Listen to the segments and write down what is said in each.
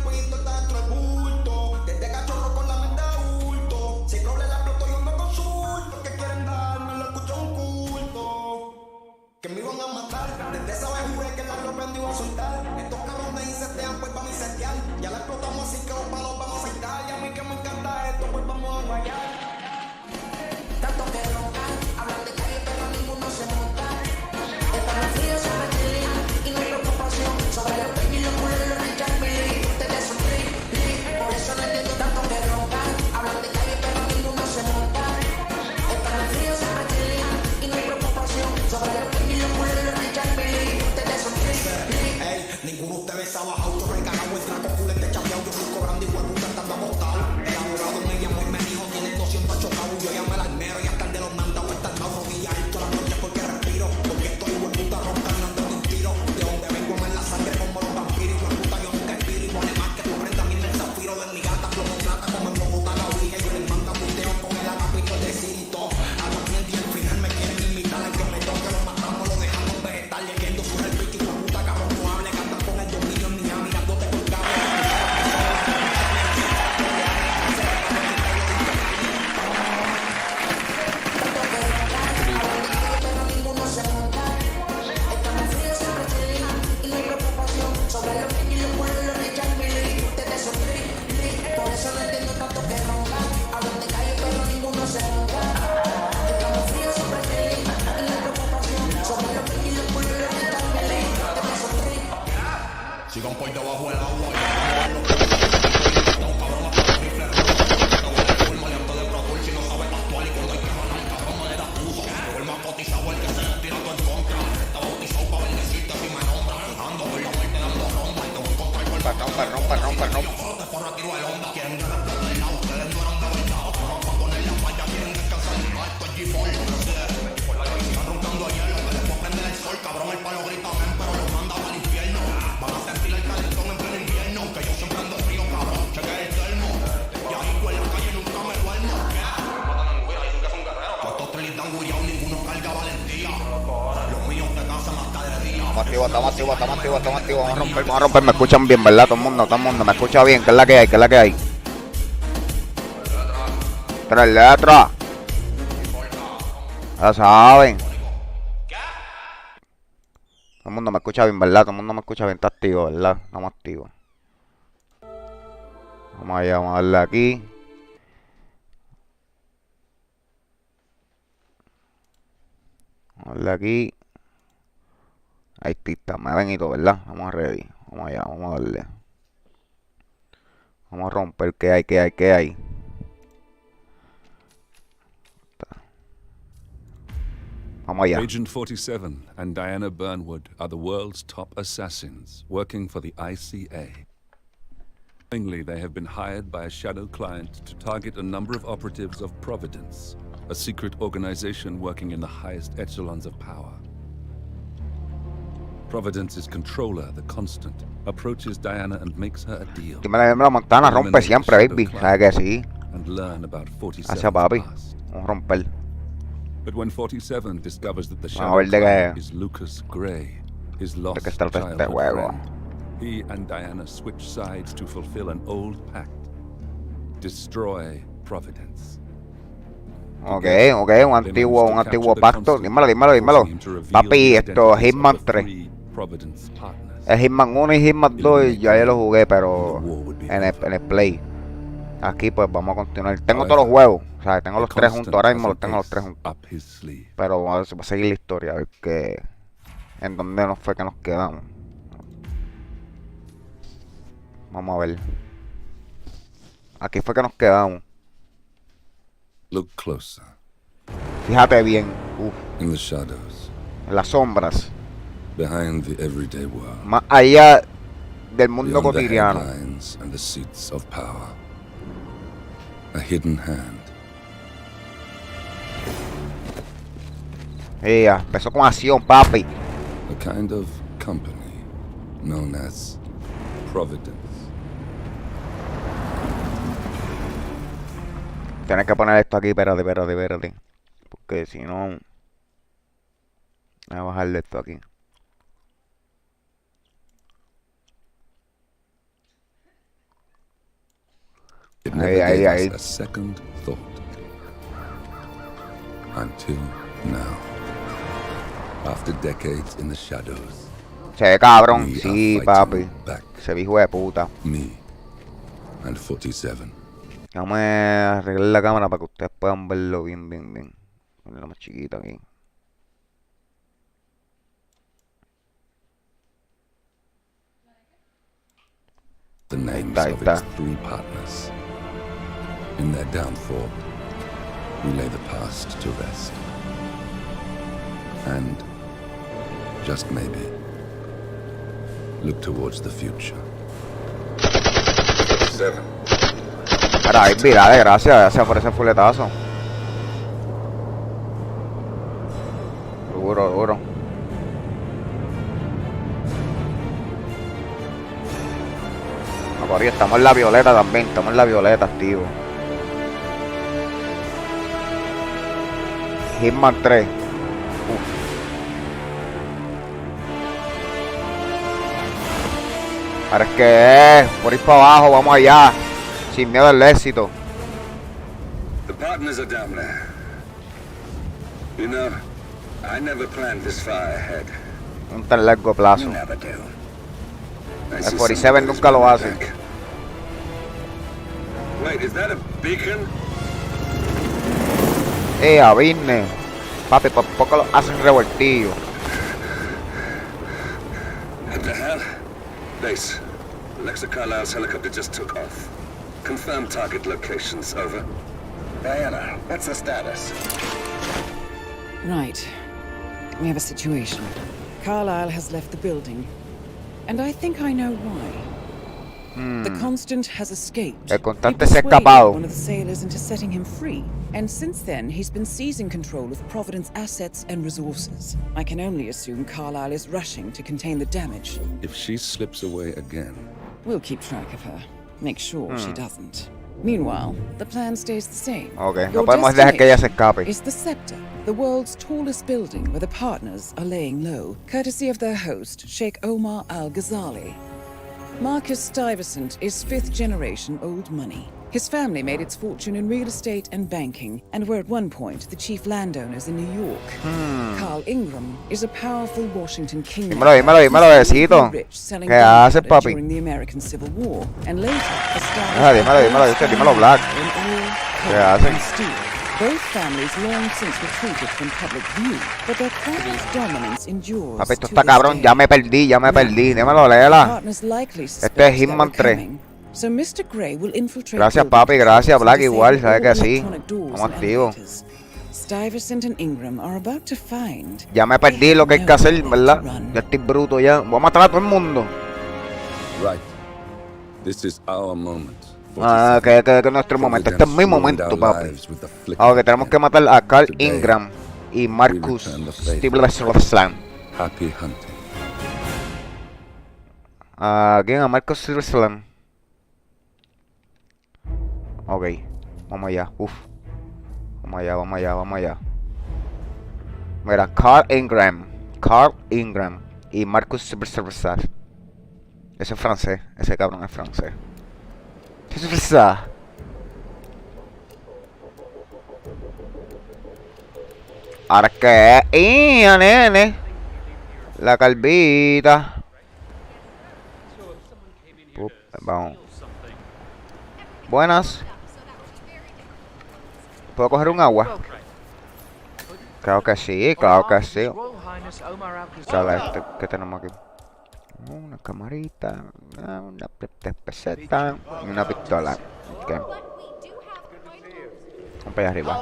cuento está dentro del bulto. Desde cachorro con la mente adulto. Si el problema la exploto yo me consulto. Que quieren darme, lo escucho un culto. Que me iban a matar. Desde esa vez juré que la ropa me iba a soltar. Estos cabrones incendian pues vamos a incendiar. Ya la explotamos así que los palos vamos a aceitar. Y a mí que me encanta esto pues vamos a guayar. Tanto que roncan, hablan de calle pero ninguno se monta. Estamos fríos sobre chilling y no hay preocupación. Sobre los peñas y los culos de los Richard Billy. Ustedes son por eso no entiendo tanto que roncan. Hablan de calle pero ninguno se monta. Estamos fríos sobre chilling y no hay preocupación. Sobre los peñas y los culos de los Richard Billy. Ustedes son Ey, ninguno de ustedes ha bajado. Yo recargado el traco full este chapeado. Yo estoy cobrando igual puta estando agotado. El abogado me llamó y me dijo tiene 200 chocados. Yo llamé al almero y hasta el de los mandados está al lado rodilla alto la noche porque respiro. Porque estoy igual puta roncando andando un tiro. De donde vengo me en la sangre como los vampiros. Igual puta yo nunca expiro. Igual es más que tu prenda a mí me zafiro de mi gata. Plomo plata como en Bogotá la orilla. Y les manda puteo con el agapito de Cirito. A los clientes y al final me quieren imitar. El que me toque lo matamos, lo dejamos vegetal. Leyendo sobre el bicho y la puta cabrón no hable. Cantan con el dominio en mi mirándote por cable. Sigan por debajo del agua. Rompa. Cabrón, el palo grita men, pero los manda para el infierno. Van a sentir el calentón en pleno invierno. Que yo siempre ando frío, cabrón. Cheque el termo. Y ahí en la calle nunca me duermo. Matan en guira, dicen que son guerreros. Pues estos tres están guiados, ninguno carga valentía. Los míos te casan hasta de día. Estamos activos. Vamos a romper. Me escuchan bien, ¿verdad? Todo el mundo me escucha bien. ¿Qué es la que hay? Tres letras. Ya saben. Todo el mundo me escucha bien, ¿verdad? Todo el mundo me escucha bien, está activo, ¿verdad? Estamos activos. Vamos allá, vamos a darle aquí. Vamos a darle aquí. Ahí está, me ven y todo, ¿verdad? Vamos a ready. Vamos allá, vamos a darle. Vamos a romper, ¿qué hay? Vamos allá. Agent 47 and Diana Burnwood are the world's top assassins working for the ICA. They have been hired by a shadow client to target a number of operatives of Providence, a secret organization working in the highest echelons of power. Providence's controller, the Constant, approaches Diana and makes her a deal. Dime la Montana, rompe siempre, baby. ¿Sabes que sí? And learn about 47's Gracias, papi. past. Vamos a romper. But when 47 discovers that the shadow client is Lucas Gray, his lost childhood friend, he and Diana switch sides to fulfill an old pact. Destroy Providence. Okay, un antiguo pacto. Dímelo. Papi, esto es Hitman 3. Es Hitman 1 y Hitman 2 y ya lo jugué, pero en el Play. Aquí pues vamos a continuar. Tengo todos los juegos, o sea, tengo los tres juntos, ahora mismo los tengo los tres juntos. Pero vamos a seguir la historia, a ver qué, en dónde nos fue que nos quedamos. Vamos a ver. Aquí fue que nos quedamos. Look closer. Fíjate bien. In the shadows. En las sombras. Behind the everyday world. Más allá del mundo cotidiano. And the seats of power. A hidden hand. Empezó con acción, papi. A kind of company known as Providence. Tienes que poner esto aquí, espérate. Porque si no... Voy a bajarle esto aquí. It never gave us a second thought. Until now. After decades in the shadows. Se ve cabrón, sí, papi. Se ve hijo de puta. Me and 47. Vamos a arreglar la cámara para que ustedes puedan verlo bien. Ponerla más chiquita aquí. The names of its 3 partners. In their downfall, we lay the past to rest. And, just maybe, look towards the future. 7. Ahora, virales, gracias por ese fuletazo. Duro. Corri, estamos en la violeta también, estamos en la violeta, activo. Hitman 3. Ahora es que por ir para abajo, vamos allá, sin miedo al éxito. The partners are down there. You know, I never planned this far ahead. Un tan largo plazo. You never do. El 47 nunca lo hace. Wait, is that a beacon? A business. Papi, por poco lo hacen revoltillo. What the hell? Base. Alexa Carlisle's helicopter just took off. Confirm target locations, over. Diana, what's the status? Right. We have a situation. Carlisle has left the building. And I think I know why. The Constant has escaped. El Constante He se ha persuaded escapado. one of the sailors into setting him free. And since then, he's been seizing control of Providence assets and resources. I can only assume Carlisle is rushing to contain the damage. If she slips away again, We'll keep track of her. Make sure she doesn't. Meanwhile, the plan stays the same. Okay, Your no podemos dejar que ella se escape. Is the Scepter, the world's tallest building where the partners are laying low, courtesy of their host, Sheikh Omar Al-Ghazali. Marcus Stuyvesant is 5th generation old money. His family made its fortune in real estate and banking, and were at one point the chief landowners in New York. Carl Ingram is a powerful Washington king. Dímelo, besito. ¿Qué haces, papi? During the American Civil War, and later established Dímelo, Black. ¿Qué haces? Both families long since retreated from public view, but their crown's dominance endures. Papi, esto está cabrón, ya me perdí. Dímelo, léela. Este es Hitman 3. So Mr. Gray will infiltrate. Gracias, papi, gracias, Black, igual, sabes que sí. Estamos activos. Stuyvesant and Ingram are about to find. Ya me perdí lo que hay que hacer, ¿verdad? Ya estoy bruto ya. Voy a matar a todo el mundo. right. This is our moment. Que es nuestro momento. Este es mi momento, papi. Ahora que tenemos que matar a Carl Ingram y Marcus Stuyvesant. Happy hunting. ¿A quién? A Marcus Stuyvesant. Ok, vamos allá. Vamos allá. Mira, Carl Ingram y Marcus Stuyvesant. Ese es francés, ese cabrón es francés. Ahora que nene. La calvita. Vamos. Buenas. ¿Puedo coger un agua? Claro que sí. ¿Qué tenemos aquí? Una camarita, una peseta y una pistola. Okay. Vamos para allá arriba.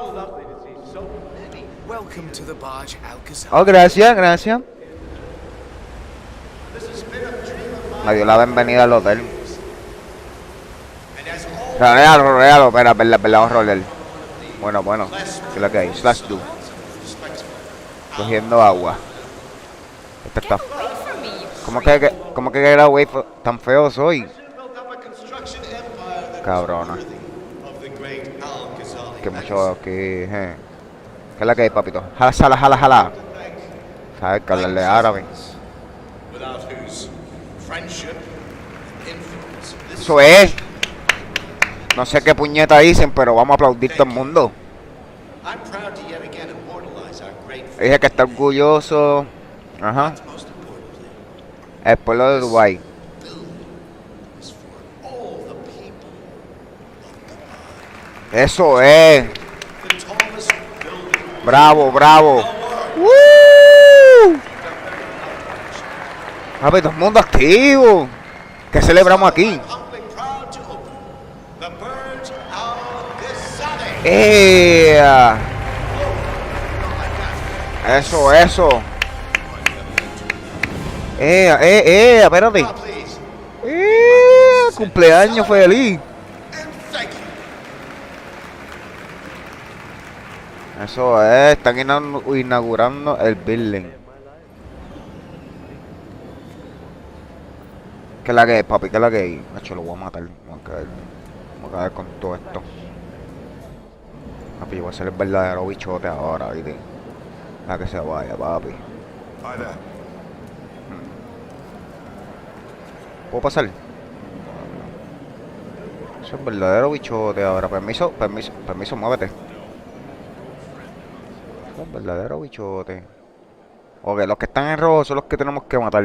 Oh, gracias. Me dio la bienvenida al hotel. Rodealo, espera, roller. Bueno, ¿qué es lo que hay? Slash do. Cogiendo agua. Esto está... ¿Cómo que era, güey? Tan feo soy. Cabrona. Que mucho aquí, ¿Qué es la que hay, papito? Jala. ¿Sabes que hablarle árabe? Eso es. No sé qué puñeta dicen, pero vamos a aplaudir todo el mundo. I'm proud to yet again immortalize our great Dije que está orgulloso. Ajá. most importantly. El pueblo de Dubái. Is for all the people. Eso es. The tallest building. Bravo, bravo. ¡Woo! Papi, todo el mundo activo. ¿Qué celebramos aquí? I'm humbly proud to open the birds of Gazade. Eso, eso. Espérate. Now, please, Cumpleaños feliz. and thank you. Eso es, están inaugurando el building. ¿Qué es la que es, papi? ¿Qué es la que hay? Nacho, lo voy a matar. Vamos a caer con todo esto. Papi, yo voy a ser el verdadero bichote ahora, ¿viste? La que se vaya, papi. ¿Puedo pasar? Soy el verdadero bichote ahora. Permiso, muévete. Soy el verdadero bichote. Ok, los que están en rojo son los que tenemos que matar.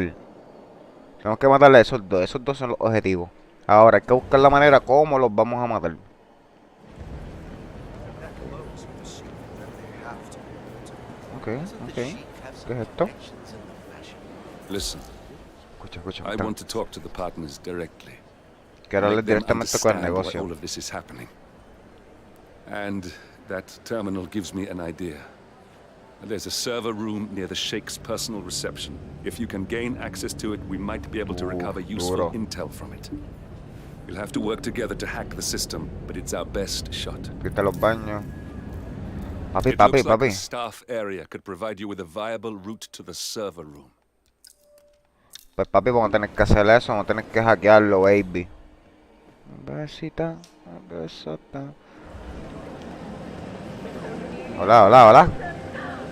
Tenemos que matarle a esos dos. Esos dos son los objetivos. Ahora hay que buscar la manera cómo los vamos a matar. Ok. ¿Qué es esto? Listen, Escucha. I want to talk to the partners directly. Quiero hablar Make them directamente con el understand why negocio. all of this is happening. And that terminal gives me an idea. There's a server room near the Sheikh's personal reception. If you can gain access to it, we might be able to recover useful duro. intel from it. We'll have to work together to hack the system, but it's our best shot. Quita los baños. Papi, It looks like papi. the staff area could provide you with a viable route to the server room. Pues papi, vamos a tener que hacer eso, vamos a tener que hackearlo, baby. Besita, besota. Hola.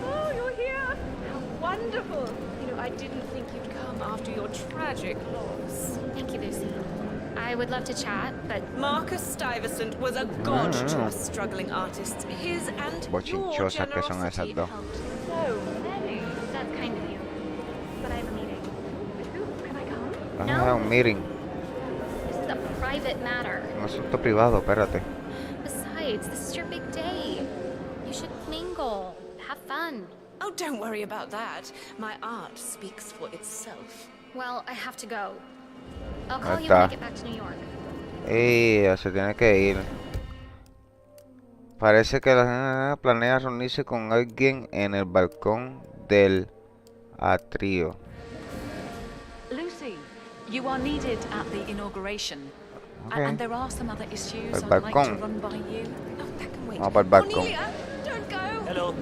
Oh, you're here! How wonderful! You know, I didn't think you'd come after your tragic loss. Thank you, Lucy. I would love to chat, but Marcus Stuyvesant was a god to us struggling artists. His and your Bochinchosas que son esas generosity dos. helped. So many. that's kind of you. But I have a meeting. Can I come? Vamos a hacer un meeting, This is a private matter. un asunto privado, espérate. Besides, this is your big day. You should mingle, have fun. Oh, don't worry about that. My art speaks for itself. Well, I have to go. I'll call Ahí you when I está. get back to New York. Se tiene que ir. Parece que la gente planea reunirse con alguien en el balcón del atrio. Lucy, you are needed at the inauguration. Okay. And there are some other issues El I'd like to balcón. run by you. Oh, that can wait. Vamos para el balcón. Cornelia, don't go. Hello.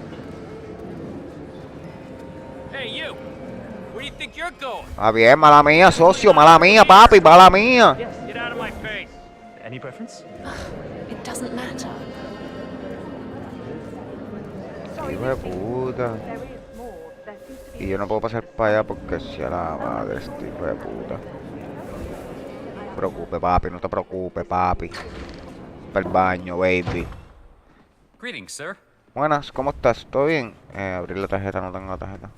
Hey, you. Where do you think you're going? Ah, bien, mala mía, socio, mala mía, papi, mala mía. Yes, get out of my face. Any preference? It doesn't matter. Hijo de puta. There is more. There seems to be Y yo no puedo pasar para allá porque sea la madre este hijo de puta. No te preocupes, papi, no te preocupes, papi. Para el baño, baby. Greetings, sir. Buenas, ¿cómo estás? ¿Todo bien? Abrir la tarjeta, no tengo la tarjeta.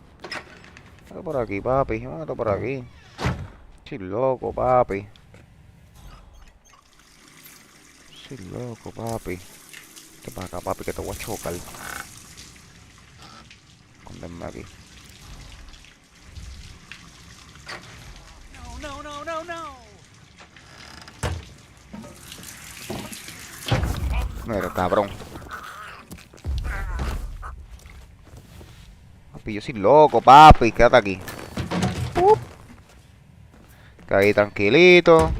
Métete por aquí, papi, yo me meto por aquí. Soy loco, papi. Soy loco, papi. Vete para acá, papi, que te voy a chocar. Esconderme aquí. No. Mira, cabrón. Papi, yo soy loco, papi. Quédate aquí. Quédate ahí tranquilito.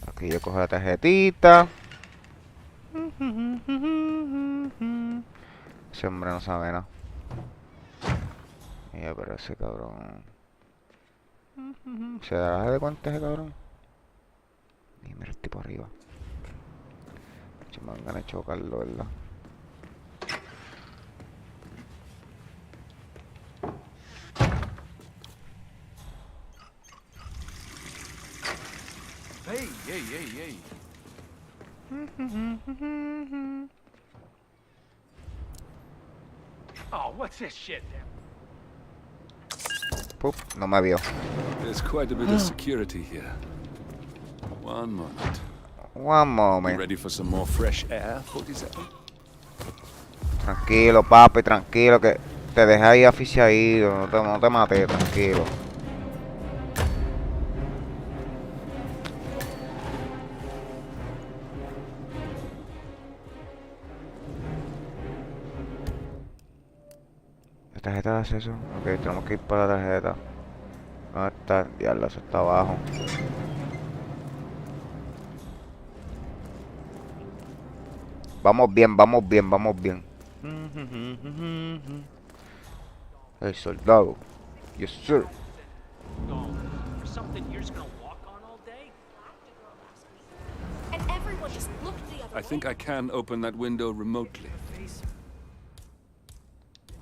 Aquí yo cojo la tarjetita. Ese hombre no sabe nada. Mira, pero ese cabrón. ¿Se dará de cuenta ese cabrón? Y mira el tipo arriba. Me van ganas de chocarlo, ¿verdad? Hey. Oh, what's this shit? Pup, no me vio. There's quite a bit of security here. One moment. One You moment. ready for some more fresh air, 47? Tranquilo, papi, tranquilo, que te dejé ahí asfixiadito, no te maté, tranquilo. ¿La tarjeta de acceso? Ok, tenemos que ir para la tarjeta. ¿Dónde está? Diablo, eso está abajo. Vamos bien, vamos bien, vamos bien. El soldado. Yes, sir. For something you're just gonna walk on all day? And everyone just looked the other I think I can open that window remotely.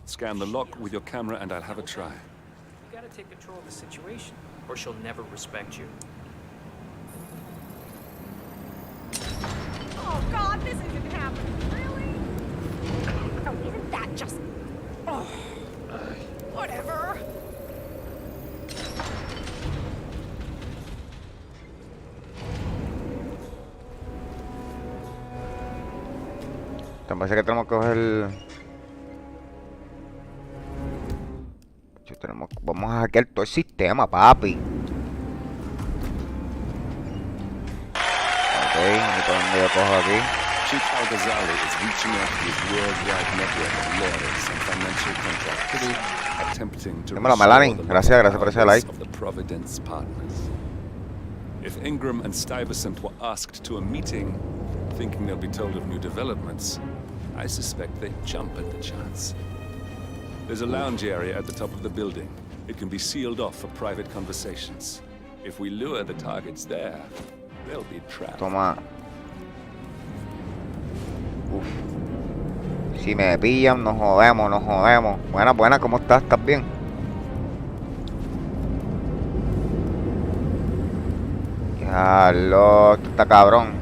Scan the lock with your camera and I'll have a try. You gotta take control of the situation, or she'll never respect you. Oh God, this isn't happening. Really? Oh, isn't that just... Oh. Whatever. Me parece que tenemos que coger... Vamos a hackear todo el sistema, papi. Ok, ¿y por dónde yo cojo aquí? Chief Al-Ghazali is reaching out to his worldwide network of lawyers and financial contractors, attempting to Dímelo, restore Melanie. the Gracias por ese like. of the Providence partners. If Ingram and Stuyvesant were asked to a meeting, thinking they'll be told of new developments, I suspect they'd jump at the chance. There's a lounge area at the top of the building. It can be sealed off for private conversations. If we lure the targets there, they'll be trapped. Toma. Uf. Si me pillan, nos jodemos, nos jodemos. Buena, buena, ¿cómo estás? ¿Estás bien? Ya, lo, esto está cabrón.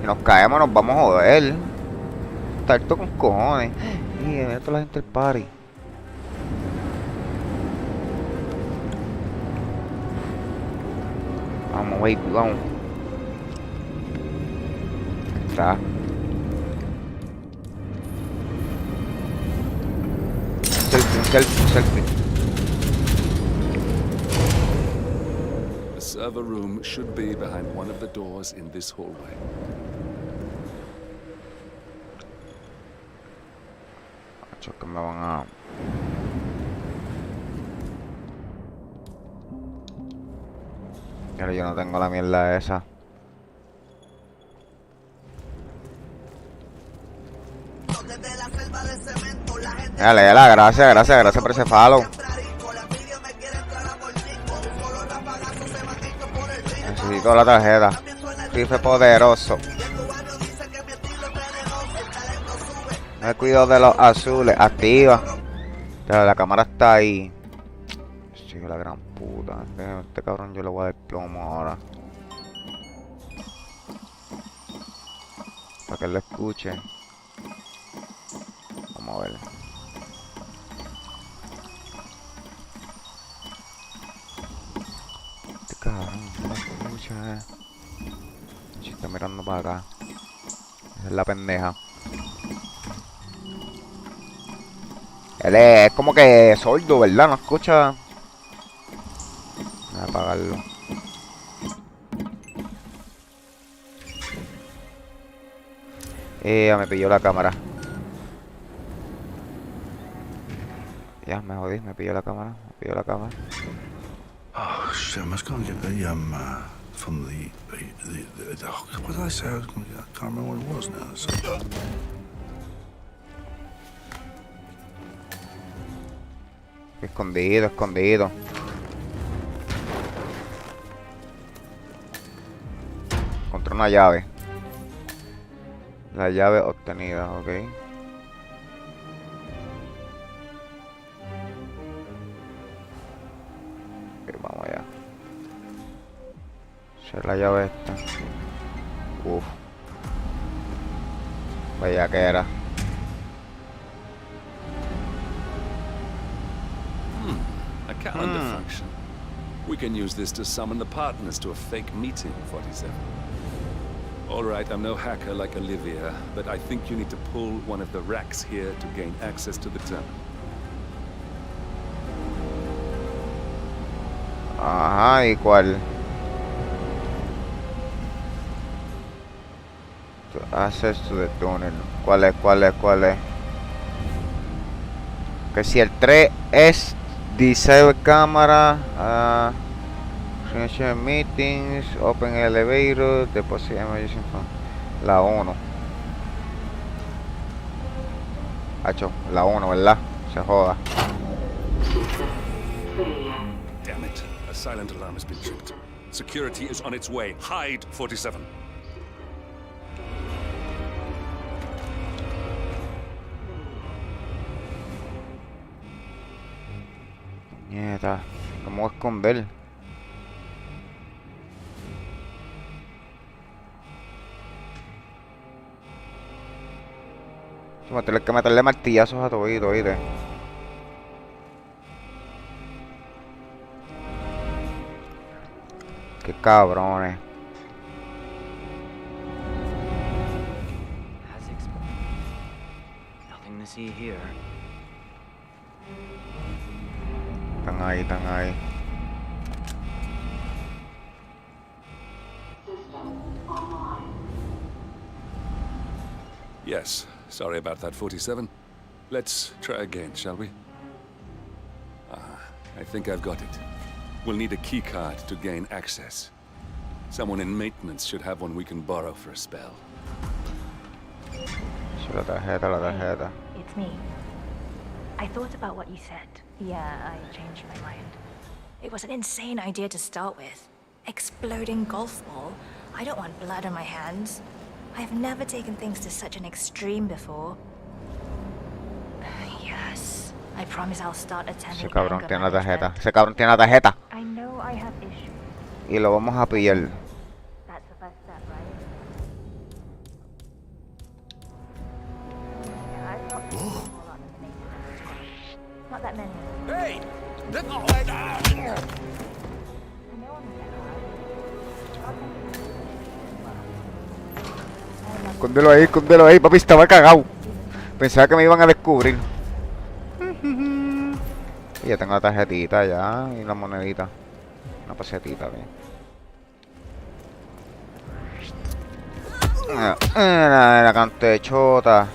Si nos caemos, nos vamos a joder. Está esto con cojones. Mira toda la gente del party. Vamos, baby, vamos. Está. Selfie. The server room should be behind one of the doors in this hallway. Macho, que me van a... Pero yo no tengo la mierda esa. Dale, gracias por ese follow. Necesito la tarjeta. Rifle poderoso. Me cuido de los azules. Activa. Pero la cámara está ahí. Sí, la gran puta. Este cabrón yo le voy a dar plomo ahora. Para que él lo escuche. Vamos a ver. Este cabrón no lo escucha. Si está mirando para acá. Esa es la pendeja. Él es como que sordo, ¿verdad? No escucha. Voy a apagarlo. Ya me pilló la cámara. Ya me jodí, me pilló la cámara. Oh shit! I must go and get the from the what did I say? I was going to get. I can't remember what it was now. So. Escondido. Encontré una llave. La llave obtenida, ok. Ok, vamos allá. Esa es la llave esta. Uf. Vaya que era. A calendar function. We can use this to summon the partners to a fake meeting, 47. All right, I'm no hacker like Olivia, but I think you need to pull one of the racks here to gain access to the terminal. Ajá, ¿y cuál? Access to the tunnel. ¿Cuál es? Que si el 3 es disable cámara, finish meetings, open elevator, deposit emergency fund. La 1. Hacho, la 1, ¿verdad? Se joda. Damn it. A silent alarm has been tripped. Security is on its way. Hide, 47. Mierda, ¿cómo voy a esconder? Hay que meterle martillazos a todito, ¿oíste? Qué cabrones. Nothing to see here. Están ahí. Yes, sorry about that, 47. Let's try again, shall we? I think I've got it. We'll need a key card to gain access. Someone in maintenance should have one we can borrow for a spell. La tarjeta. It's me. I thought about what you said. Yeah, I changed my mind. It was an insane idea to start with. Exploding golf ball. I don't want blood on my hands. I've never taken things to such an extreme before. Yes. I promise I'll start attending. Ese cabrón tiene la tarjeta. I know I have issues. Y lo vamos a pillar. That's the first step, right? Yeah, I've got a whole lot of names. Not that many. Hey! Escóndelo ahí, papi, estaba cagado. Pensaba que me iban a descubrir. Y ya tengo la tarjetita ya y la monedita. Una pesetita, bien. La cantechota.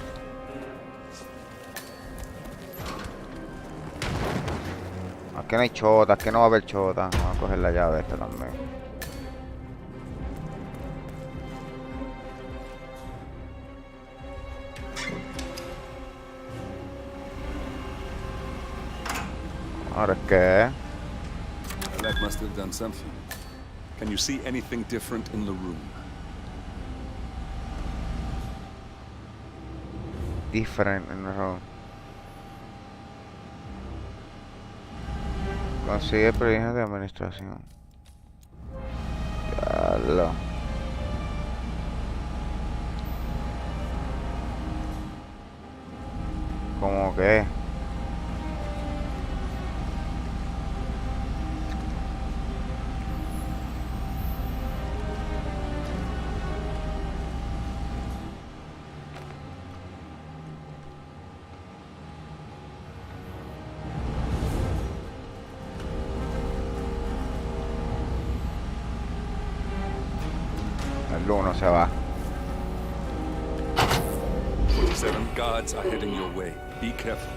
Aquí no hay chota, aquí no va a haber chota. Vamos a coger la llave esta también. Ahora es que... That must have done something. Can you see anything different in the room? Different in the room. Consigue proyectos de administración. Diablo. ¿Cómo que? El uno se va. 47 guards are heading your way. Be careful.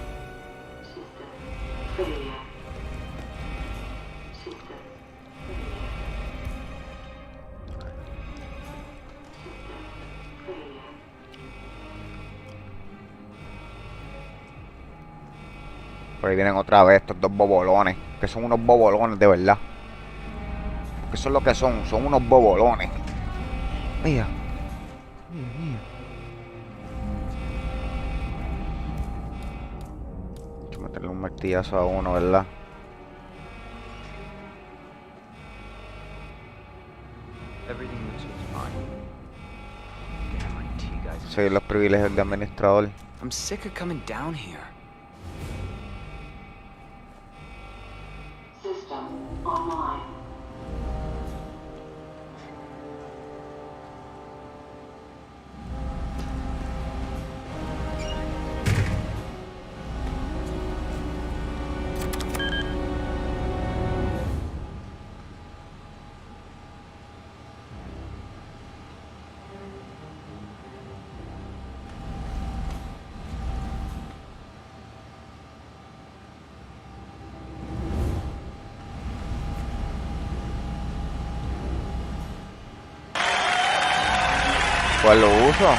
Por ahí vienen otra vez estos dos bobolones. Que son unos bobolones de verdad. Que son lo que son unos bobolones. Mira. Mira. Hay que meterle un martillazo a uno, ¿verdad? Everything looks fine. Seguir los privilegios de administrador. I'm sick of coming down here. System online. ¿Cuál lo uso?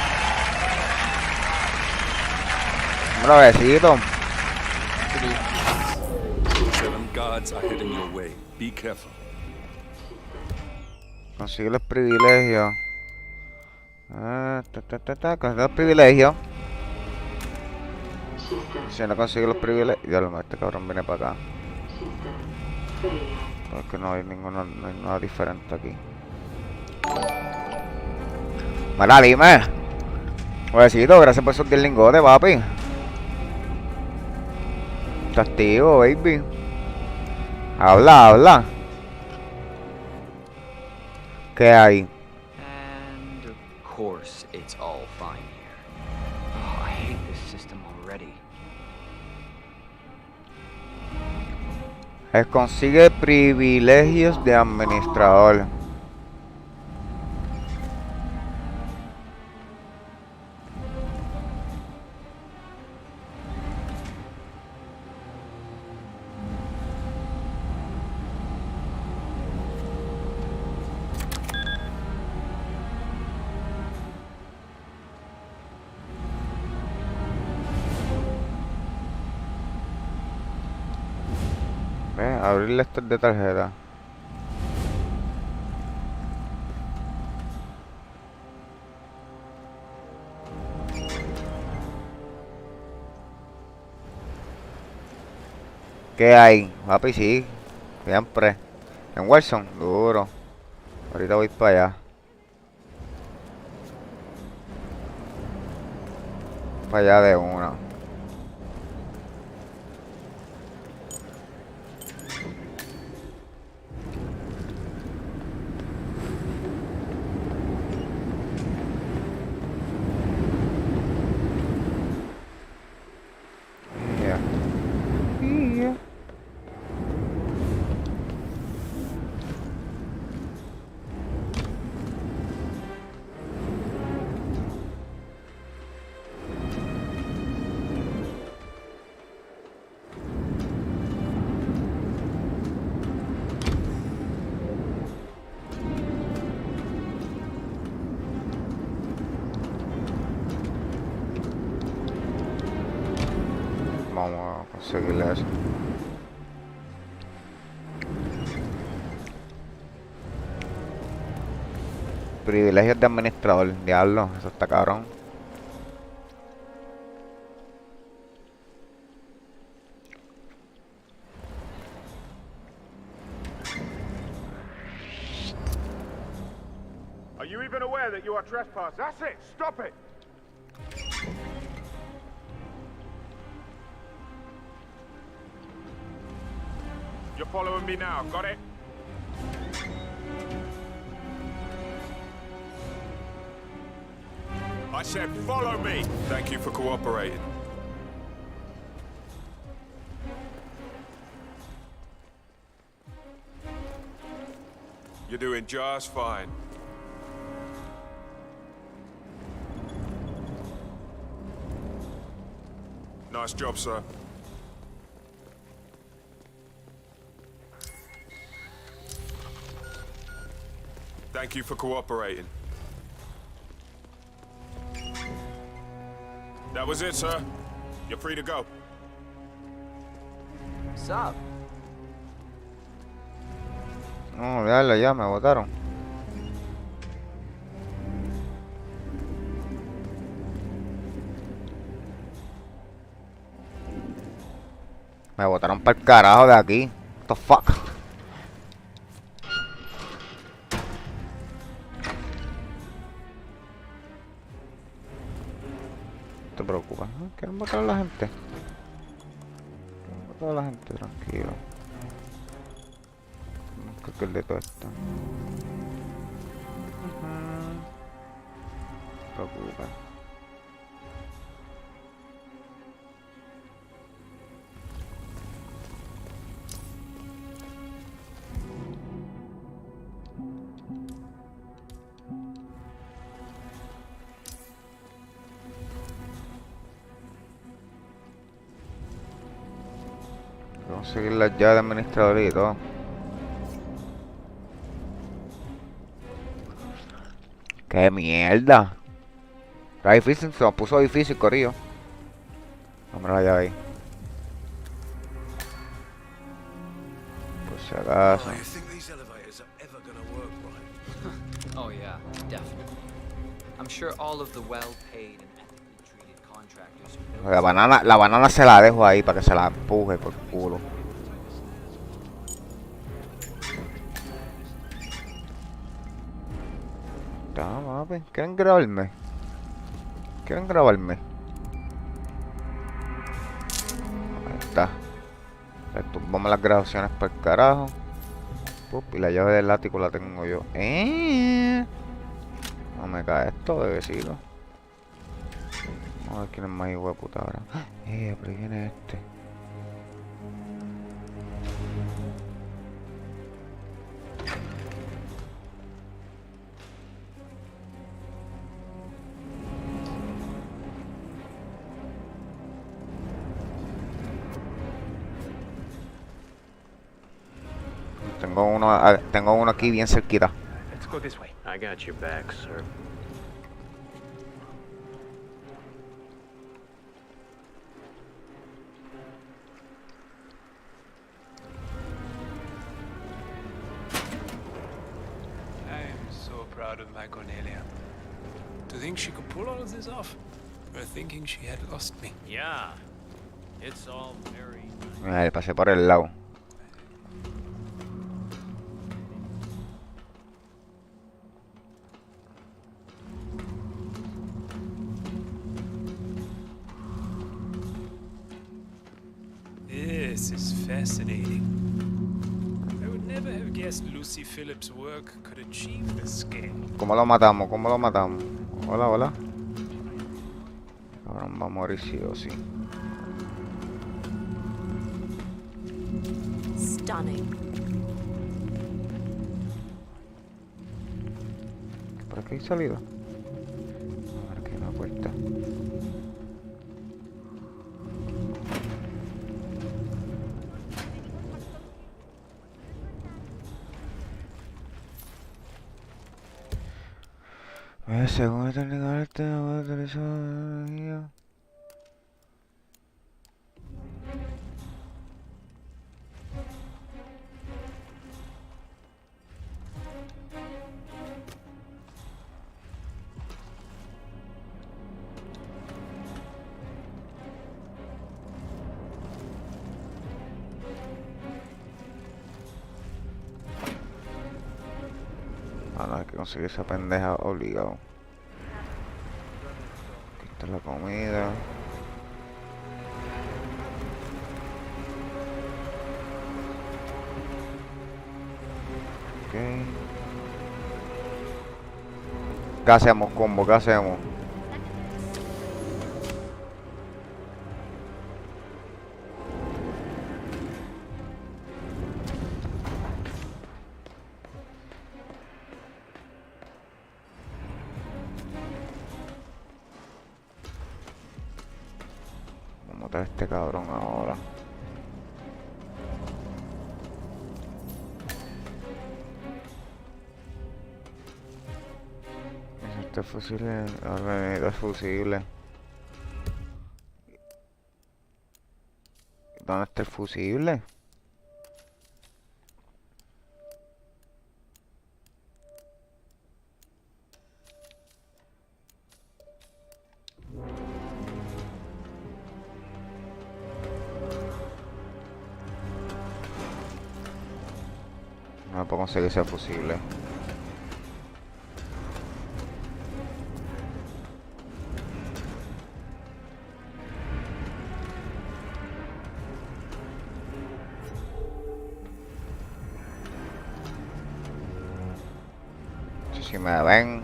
Bravecito. 7 guards are heading your way. Be careful. Consigue los privilegios. Consigue los privilegios. Si no consigue los privilegios. Ya lo este cabrón viene para acá. Es que no hay ninguno, no hay nada diferente aquí. Mira, dime. Huesito, gracias por soltar el lingote, papi. Estás activo, baby. Habla. ¿Qué hay? And of course, it's all fine here. Oh, I hate this system already. Consigue privilegios de administrador. Abrirle esto de tarjeta. ¿Qué hay? Papi, sí. Siempre. En warzone, duro. Ahorita voy para allá. Para allá de una. Vamos a conseguirle eso. Privilegios de administrador, diablo, eso está cabrón. Are you even aware that you are trespassing? That's it! Stop it! You're following me now, got it? I said follow me! Thank you for cooperating. You're doing just fine. Nice job, sir. Thank you for cooperating. That was it, sir. You're free to go. What's up? No, dale, ya me botaron. Me botaron para el carajo de aquí. What the fuck? matar a la gente. Matar a la gente, tranquilo. Creo que el de todo esto. No te preocupes. Conseguir las llaves de administrador y todo. ¡Qué mierda! Está difícil, se nos puso difícil, corillo. Vamos a la llave ahí. Por si acaso. Oh yeah, definitely. I'm sure all of the well-paid and ethically treated contractors. La banana se la dejo ahí para que se la empuje por culo. Papi, ¿quieren grabarme? ¿Quieren grabarme? Ahí está. Retumbamos las grabaciones para el carajo. Y la llave del látigo la tengo yo. No me cae esto, bebecito. Vamos a ver quién es más hijo de puta ahora. Pero ¿quién es este? Tengo uno aquí bien cerquita. Let's go this way. I got your back, sir. I am so proud of my Cornelia. To think she could pull all of this off. Or thinking she had lost me. Yeah. It's all very nice. Mira, pasé por el lado. This is fascinating. I would never have guessed Lucy Phillips' work could achieve this scale. ¿Cómo lo matamos? ¿Cómo lo matamos? Hola, hola. Ahora va a morir sí o sí. Stunning. ¿Por aquí hay salida? A ver, aquí hay una puerta. Según el técnico de arte, voy a utilizar energía. Ah, no, hay que conseguir esa pendeja obligado. Aquí está la comida. Ok. ¿Qué hacemos, combo? ¿Qué hacemos? Vamos a matar a este cabrón ahora. Este fusible, ahora necesito fusible. ¿Dónde está el fusible? No puedo conseguir ese fusible. Si me ven.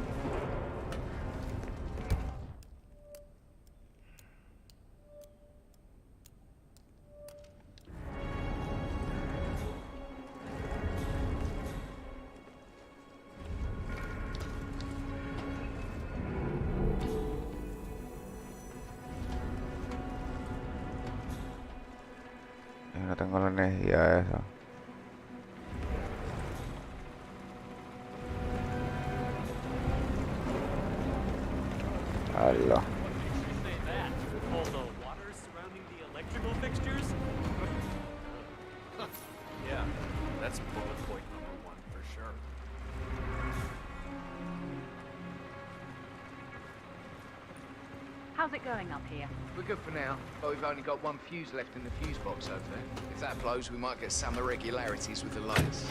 No tengo la energía esa. Hola. All the water surrounding the electrical fixtures? Yeah, that's bullet point number 1 for sure. How's it going up here? We're good for now, but we've only got one fuse left in the fuse box over there. If that blows, we might get some irregularities with the lights.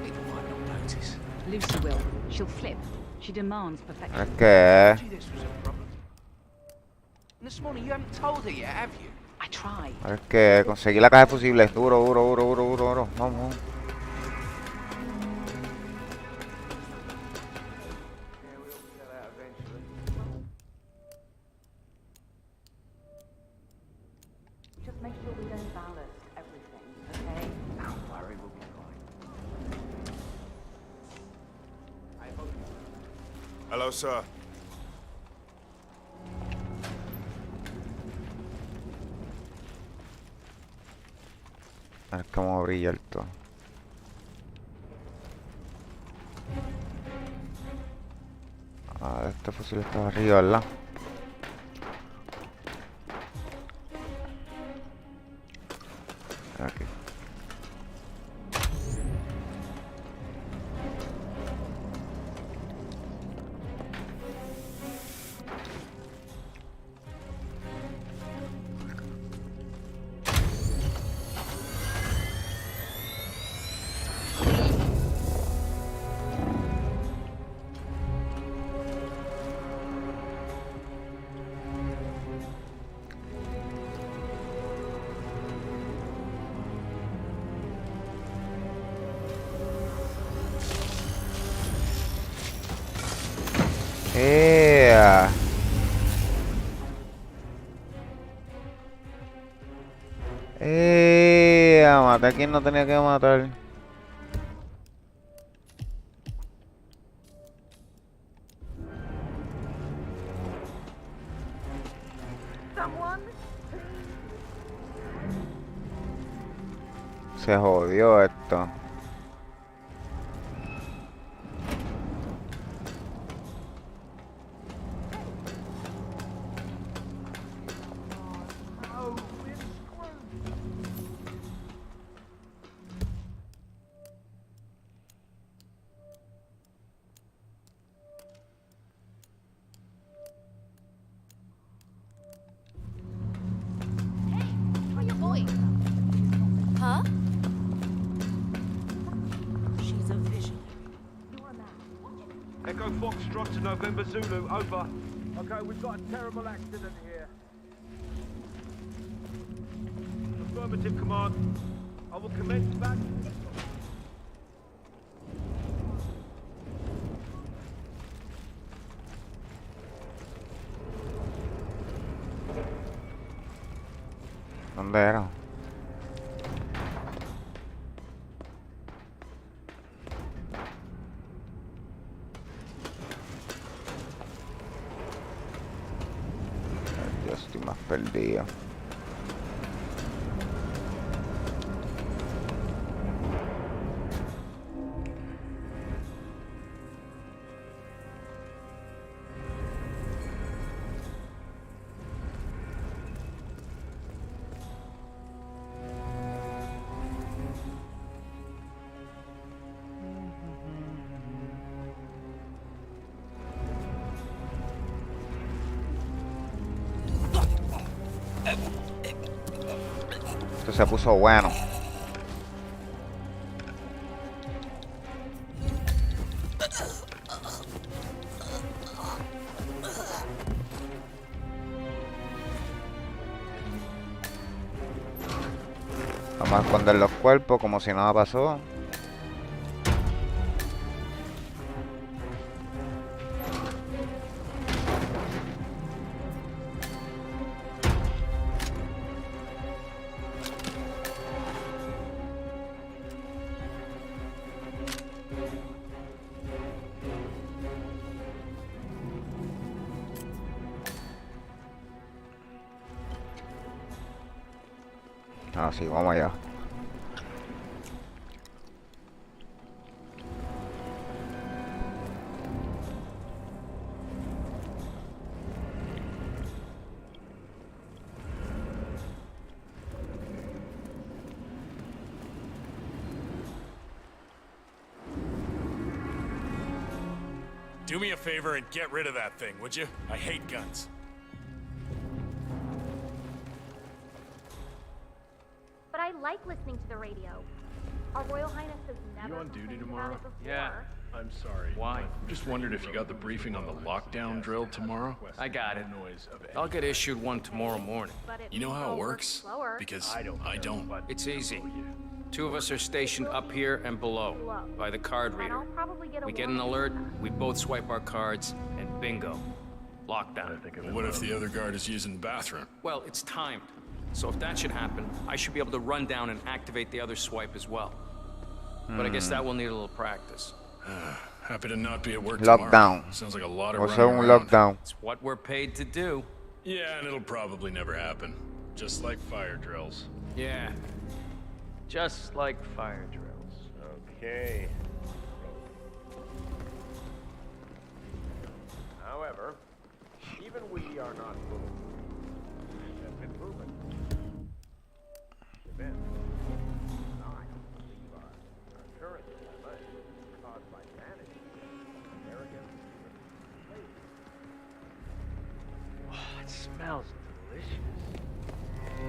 People might not notice. Lucy will. She'll flip. She demands perfection. Okay. Gee, this was a problem. And this morning you haven't told her yet, have you? I tried. Es que conseguí la caja de fusibles. Duro, duro, duro, duro, duro, duro. Vamos, vamos. Just make sure we don't ballast everything, okay? Don't worry, we'll be fine. Hello, sir. A ver cómo brilla esto. Ah, este fusil estaba arriba, ¿verdad? Aquí. Maté a quien no tenía que matar. Se jodió esto. Where you going? Huh? She's a visionary. Echo Foxtrot to November Zulu, over. Okay, we've got a terrible accident here. Affirmative, command. I will commence back. ¿Dónde era? Yo estoy más perdido. Esto se puso bueno. Vamos a esconder los cuerpos como si nada pasó. Ah, sí, vamos allá. Do me a favor and get rid of that thing, would you? I hate guns. But I like listening to the radio. Our Royal Highness has never You on duty complained tomorrow? about it before. Yeah. I'm sorry. Why? Just wondered if you got the briefing on the lockdown drill tomorrow? I got it. I'll get issued one tomorrow morning. You know how it works? Because I don't. It's easy. 2 of us are stationed up here and below, by the card reader. We get an alert, we both swipe our cards, and bingo. Lockdown. What if the other guard is using the bathroom? Well, it's timed. So if that should happen, I should be able to run down and activate the other swipe as well. But I guess that will need a little practice. Happy to not be at work Lockdown. tomorrow. Sounds like a lot of O running sea, un around. lockdown. It's what we're paid to do. Yeah, and it'll probably never happen. Just like fire drills. Yeah. Just like fire drills. Okay. However, even we are not bulletproof. This has been proven. Events I believe are current dilemma caused by vanity, arrogance, Oh, it smells delicious.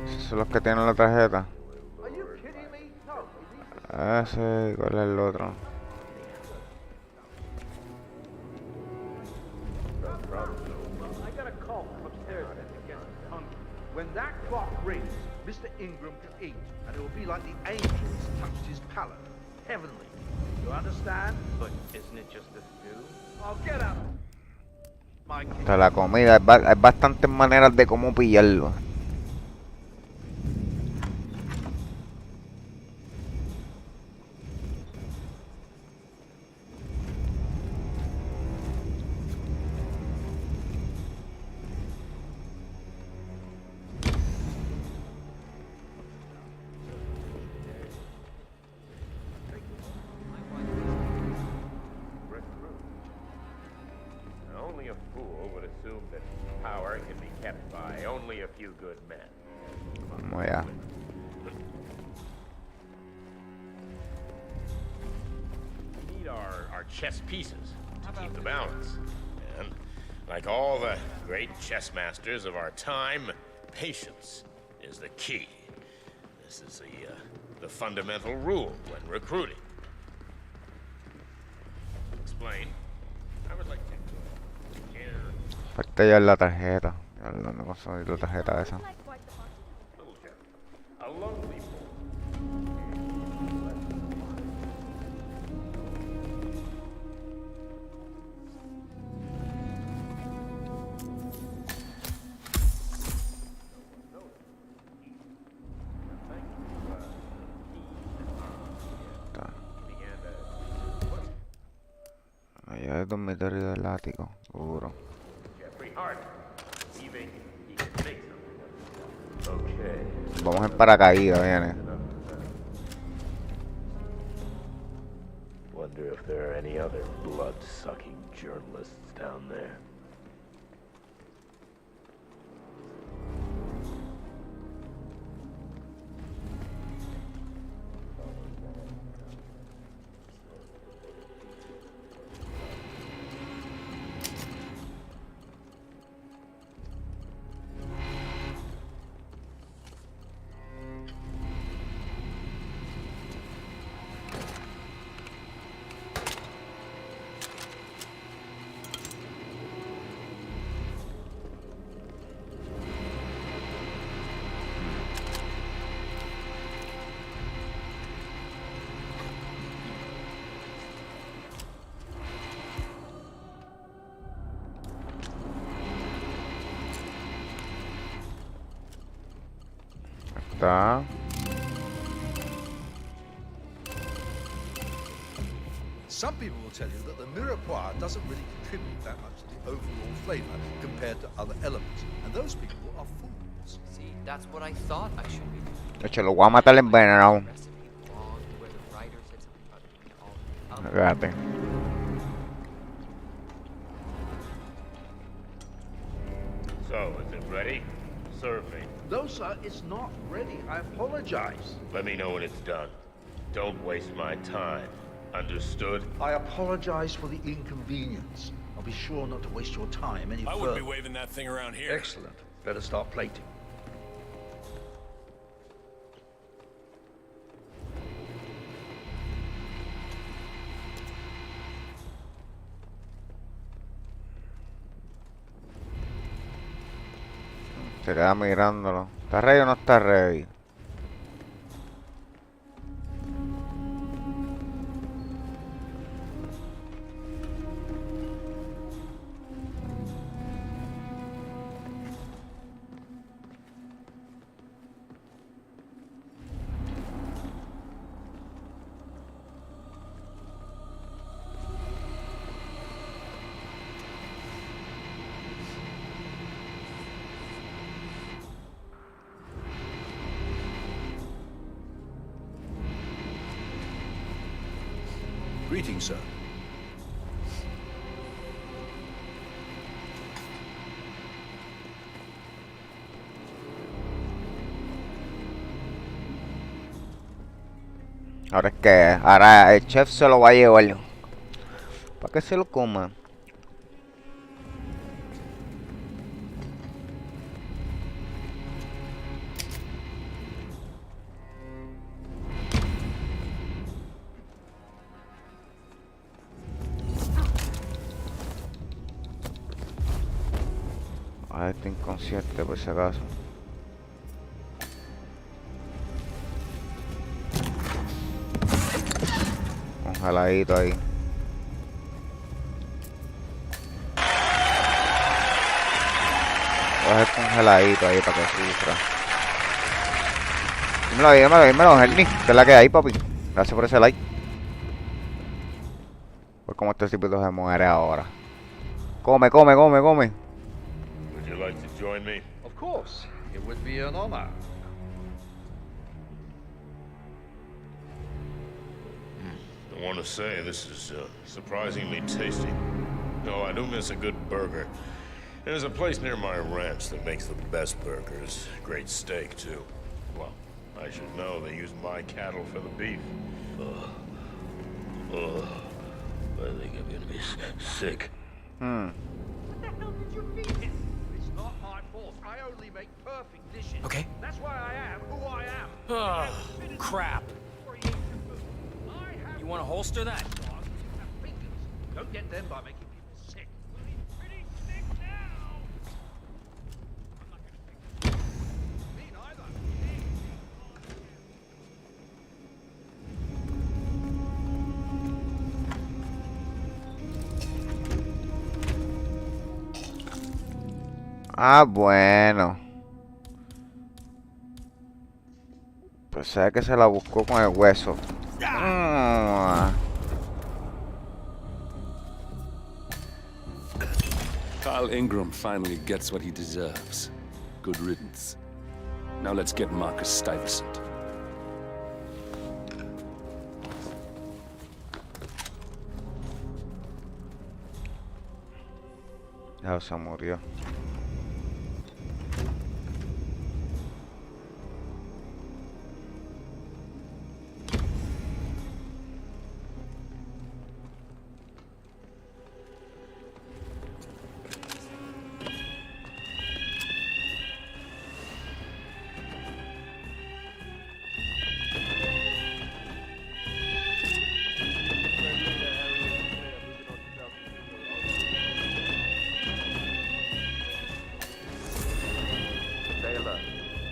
Esos son los que tienen la tarjeta. Are you kidding me? No. Ese, ¿cuál es el otro? I got a call from upstairs against hungry. When that clock rings, Mr. Ingram can eat, and it will be like the angels touched his palate. Heavenly. You understand? But isn't it just a stew? I'll get out. My king. Hasta la comida, hay bastantes maneras de cómo pillarlo. Only a fool would assume that power can be kept by only a few good men. Vamos allá. We need our chess pieces to keep the balance. And like all the great chess masters of our time, patience is the key. This is the fundamental rule when recruiting. Explain. I would like to hear. Falta ya la tarjeta. ¿Dónde conseguir la tarjeta esa? A lonely Allá es el dormitorio del ático, seguro. Vamos en paracaídas, viene. Wonder if there are any other blood-sucking journalists down there. Está. Some people will tell you that the Mirepoix doesn't really contribute that much to the overall flavour compared to other elements, and those people are fools. See, that's what I thought I should be doing. De hecho, lo voy a matar envenenado. Fíjate. So, is it ready? Serve me. No, sir, it's not ready. I apologize. Let me know when it's done. Don't waste my time. Understood? I apologize for the inconvenience. I'll be sure not to waste your time any further. I wouldn't be waving that thing around here. Excellent. Better start plating. Se queda mirándolo. ¿Está ready o no está ready? Greetings, sir. Ahora es que ahora el chef se lo va a llevar. ¿Para qué se lo coma? A ver, está inconsciente por si acaso. Congeladito ahí. Voy a dejar congeladito ahí para que sufra. Dímelo, Herni, que es la que hay, papi. Gracias por ese like. Pues como este tipo se muere ahora. Come. Would you like to join me? Of course. It would be an honor. I want to say this is surprisingly tasty. No, I do miss a good burger. There's a place near my ranch that makes the best burgers. Great steak, too. Well, I should know they use my cattle for the beef. I think I'm gonna be sick. What the hell did you feed him? It's not my fault. I only make perfect dishes. Okay. That's why I am who I am. Oh, crap. You want to holster that? Don't get them by making people sick. Well, he's pretty sick now. I'm not gonna fix it. Me neither. Ah, bueno. Pues sabe que se la buscó con el hueso. Carl Ingram finally gets what he deserves. Good riddance. Now let's get Marcus Stuyvesant. Ya se murió.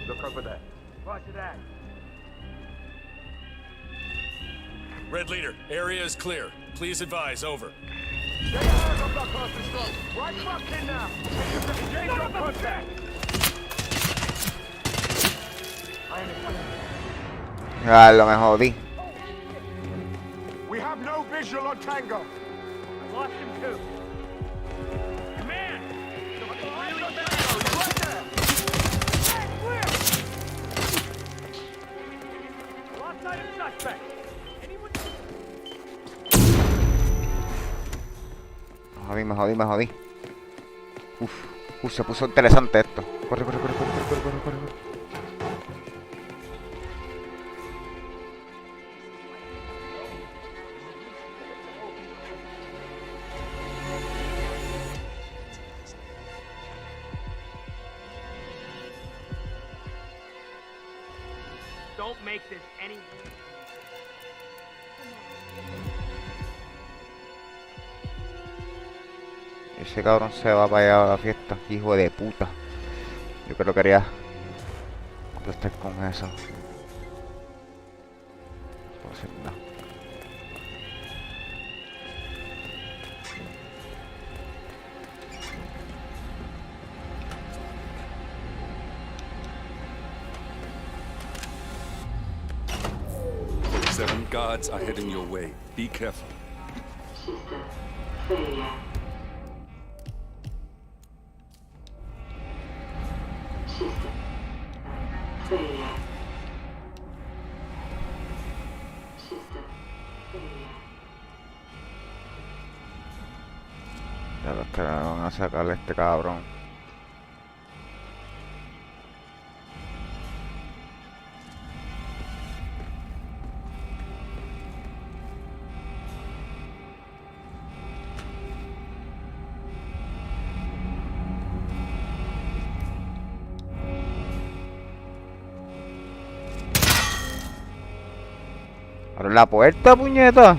Look over there. Roger that. Red Leader, area is clear. Please advise, over. Get your hands on that person's throat. Right back in now. Engage your contact. Ya lo me jodí. We have no visual on Tango. I lost him too. Command! Right there! Sighted suspect. Anyone? Me jodí. Se puso interesante esto. Corre. Don't make this any. Ese cabrón se va para allá a la fiesta, hijo de puta. Yo que lo quería aplastar con eso. No puedo hacer nada. Seven guards are heading your way. Be careful. System failure. System failure. System failure. Ya los que van a sacarle a este cabrón. ¡Abre la puerta, puñeta!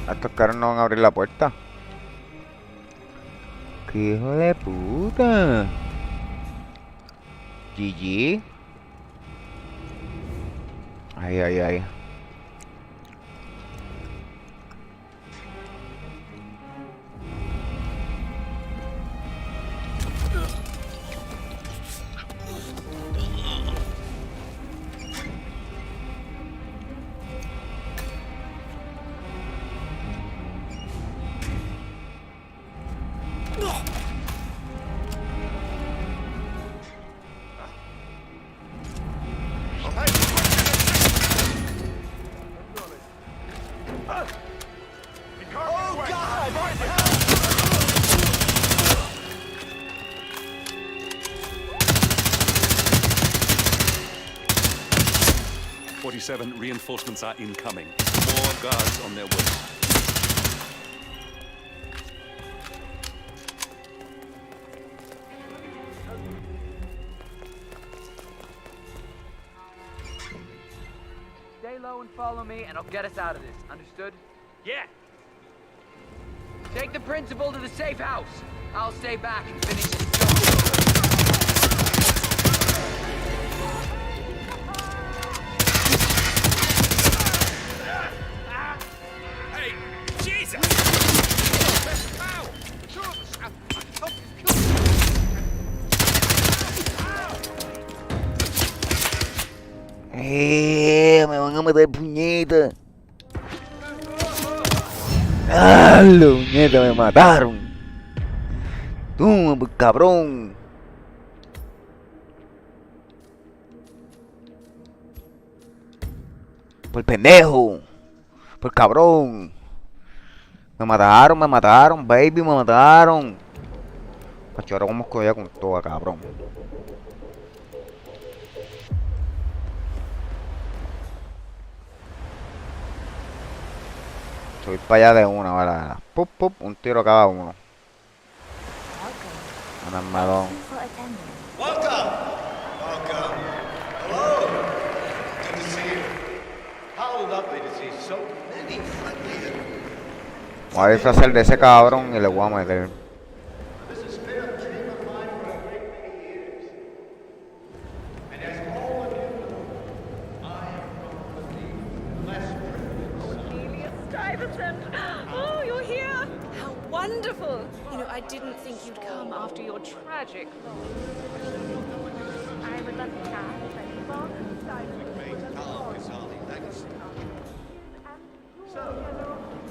A estos caras no van a abrir la puerta. ¡Qué hijo de puta! GG. Ay. Oh God! 47 reinforcements are incoming. More guards on their way. Stay low and follow me, and I'll get us out of this. Understood? Yeah. Take the principal to the safe house. I'll stay back and finish this job. Hey, Jesus! Ow! Two of us. Me van a matar, puñeta. ¡Ah, puñeta! Me mataron. Tú, cabrón. Por pendejo. Por cabrón. Me mataron, baby, me mataron. Cacho, ahora vamos con ella con toda, cabrón. Soy para allá de una, ¿vale? Pup, pup, un tiro a cada uno. Un armadón. Welcome! Hello! Good to see you. How lovely to see so many friendly. Voy a disfrazar de ese cabrón y le voy a meter. This has been a dream of mine for a great many years. And as all of you know, I am from the less privileged. Stuyvesant! Oh, you're here! How wonderful! You know, I didn't think you'd come after your tragic loss. I would love to chat with anyone. So,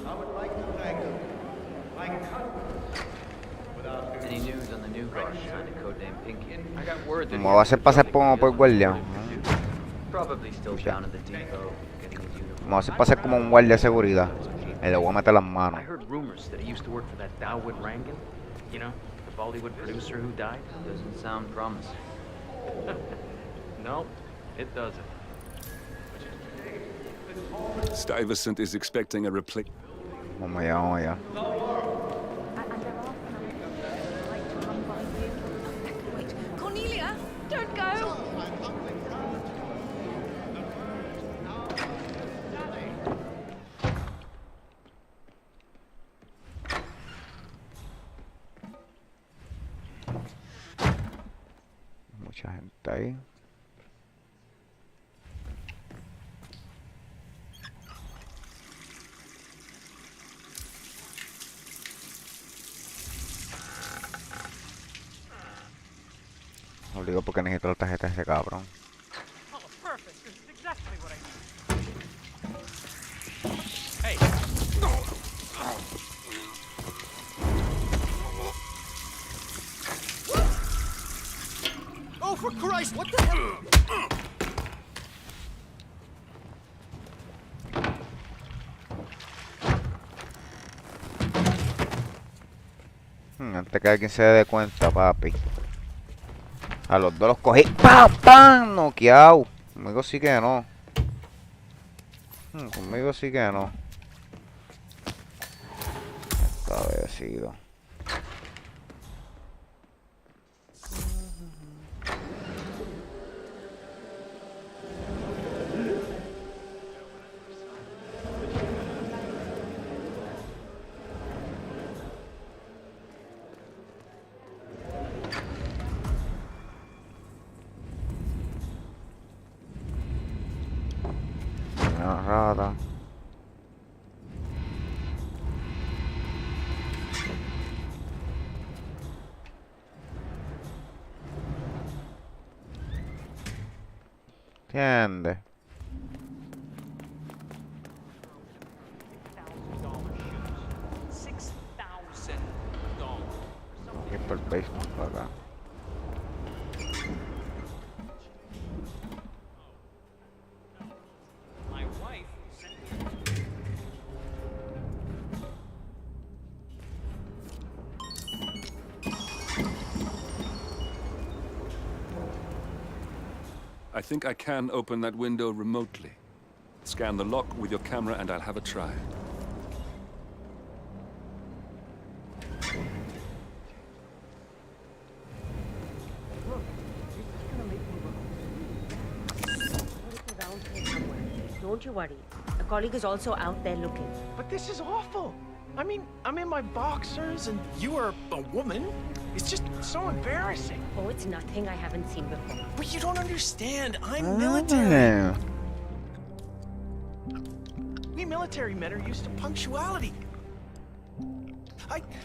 I would like to thank my cousin. Any news on the new guard signed a codename Pinky? I got word that ¿Cómo va a hacer pasar por guardia? probably still down in the depot getting his uniform. ¿Cómo va a hacer pasar como un guardia de seguridad? Y le voy a meter las manos. I heard rumors that he used to work for that Dahood Rangan. You know, the Bollywood producer who died. Doesn't sound promising. No, it doesn't. Stuyvesant is expecting a replacement. Vamos allá, vamos allá. Wait, Cornelia, don't go. Mucha gente ahí. Lo digo porque necesito la tarjeta de ese cabrón. Oh, perfect. This is exactly what I need. Hey. Oh, for Christ, what the hell? Antes que alguien se dé cuenta, papi. A los dos los cogí. ¡Pam! ¡Pam! Noqueado. Conmigo sí que no. Conmigo sí que no. Esta vez ha sido. Rata. ¿Entiendes? Y por el basement para acá. I think I can open that window remotely. Scan the lock with your camera and I'll have a try. Don't you worry. A colleague is also out there looking. But this is awful. I mean, I'm in my boxers and you are a woman. It's just so embarrassing. Oh, it's nothing I haven't seen before. But you don't understand. I'm military. We military men are used to punctuality.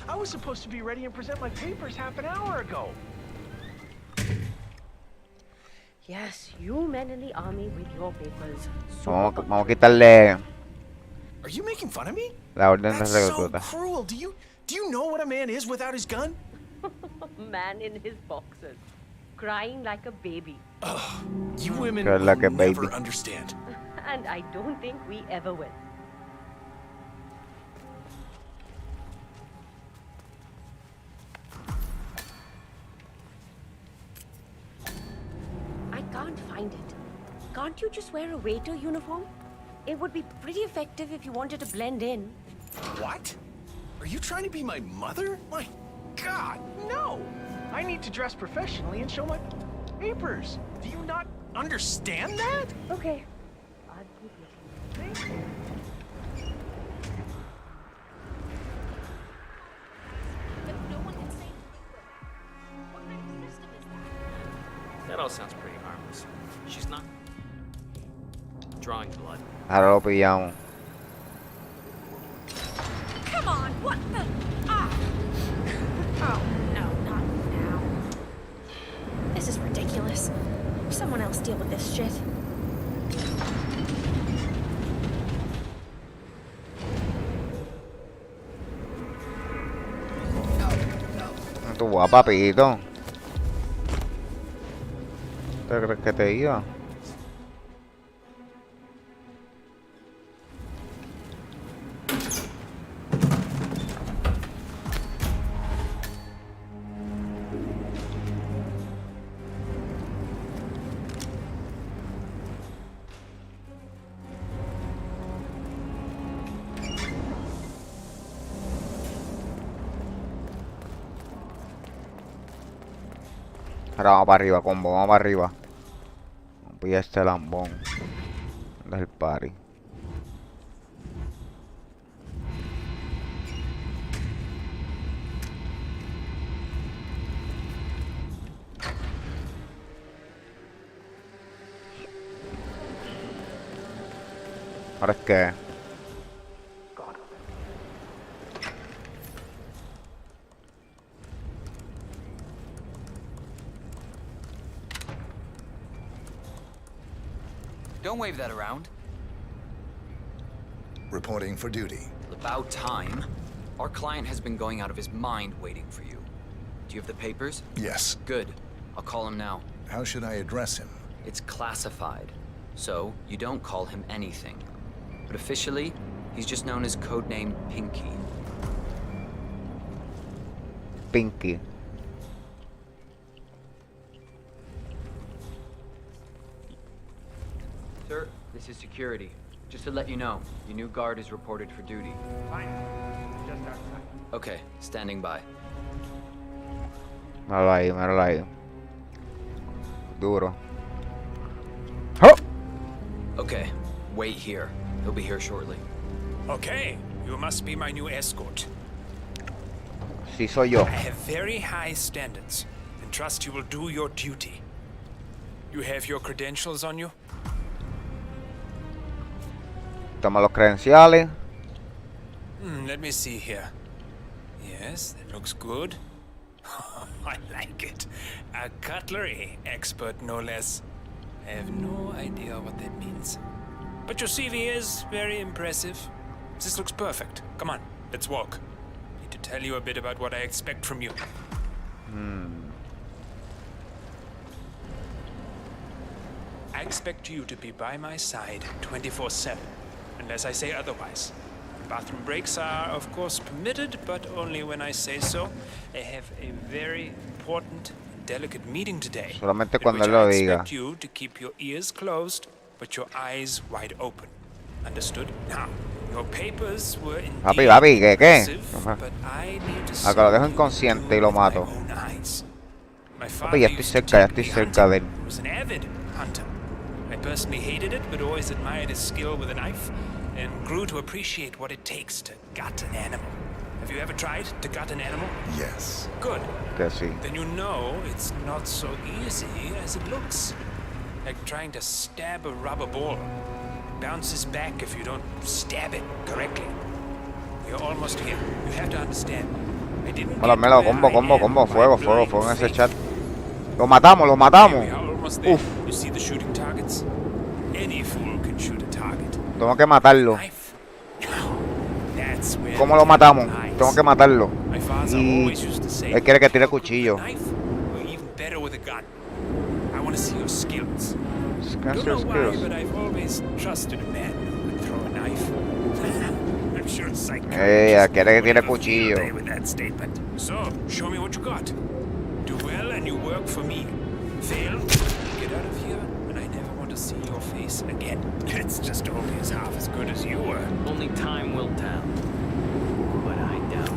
I was supposed to be ready and present my papers half an hour ago. Yes, you men in the army with your papers. Vamos a quitarle. Are you making fun of me? La orden de That's so recluta. cruel. Do you know what a man is without his gun? Man in his boxers, crying like a baby. You women Cry will like a never baby. understand. And I don't think we ever will. I can't find it. Can't you just wear a waiter uniform? It would be pretty effective if you wanted to blend in. What? Are you trying to be my mother? My God, no! I need to dress professionally and show my papers. Do you not understand that? Okay. I'll keep looking. Thank you. That all sounds pretty harmless. She's not drawing blood. Ahora lo pillamos. Come on, what the? Ah! Oh, no, not now. This is ridiculous. Someone else deal with this shit. agua, papito. ¿Te crees que te iba? Ahora vamos para arriba, combo, vamos para arriba. Voy a este lambón. ¿Dónde es el party? Ahora es que... Don't wave that around. Reporting for duty. About time. Our client has been going out of his mind waiting for you. Do you have the papers? Yes. Good. I'll call him now. How should I address him? It's classified, so you don't call him anything. But officially, he's just known as codename Pinky. Pinky. Sir, this is security. Just to let you know, your new guard is reported for duty. Fine. Just outside. Okay, standing by. Míralo ahí. Duro. Okay, wait here. He'll be here shortly. Okay, you must be my new escort. Sí, soy yo. I have very high standards, and trust you will do your duty. You have your credentials on you? Toma los credenciales. Let me see here. Yes, that looks good. I like it. A cutlery expert, no less. I have no idea what that means. But your CV is very impressive. This looks perfect. Come on, let's walk. Need to tell you a bit about what I expect from you. I expect you to be by my side 24/7, unless I say otherwise. Bathroom breaks are, of course, permitted, but only when I say so. I have a very important and delicate meeting today. Solamente in cuando which él lo I diga. expect you to keep your ears closed, but your eyes wide open. Understood? Now, your papers were indeed Papi, ¿qué? impressive, but I need to Acá lo dejo see inconsciente y you lo with my mato. own eyes. My Papi, ya father estoy used to cerca, ya take estoy me cerca de él. hunting. He was an avid hunter. I personally hated it, but always admired his skill with a knife, and grew to appreciate what it takes to gut an animal. Have you ever tried to gut an animal? Yes. Good. Que sí. Then you know it's not so easy as it looks. Like trying to stab a rubber ball. It bounces back if you don't stab it correctly. You're almost here. You have to understand. I didn't Hola, get Melo, where combo, I combo, am combo, by fuego blind en ese faith. chat. Lo matamos. We are almost there. Uf, You see the shooting targets? Any fool can shoot a target. tengo que matarlo. That's where ¿Cómo the lo matamos? devil lies. Tengo que matarlo. My father Y always used to say, él quiere que tire cuchillo. knife, or even better with a gun. I want to see your skills. Skills, Don't know why, skills. but I've always trusted a man who could throw a knife. I'm sure psychiatrists Ella quiere que would tire have a field cuchillo. day with that statement. So, show me what you got. Do well and you work for me. Fail, get out of here, and I never want to see your face again. It's just only as half as good as you were. Only time will tell. But I doubt.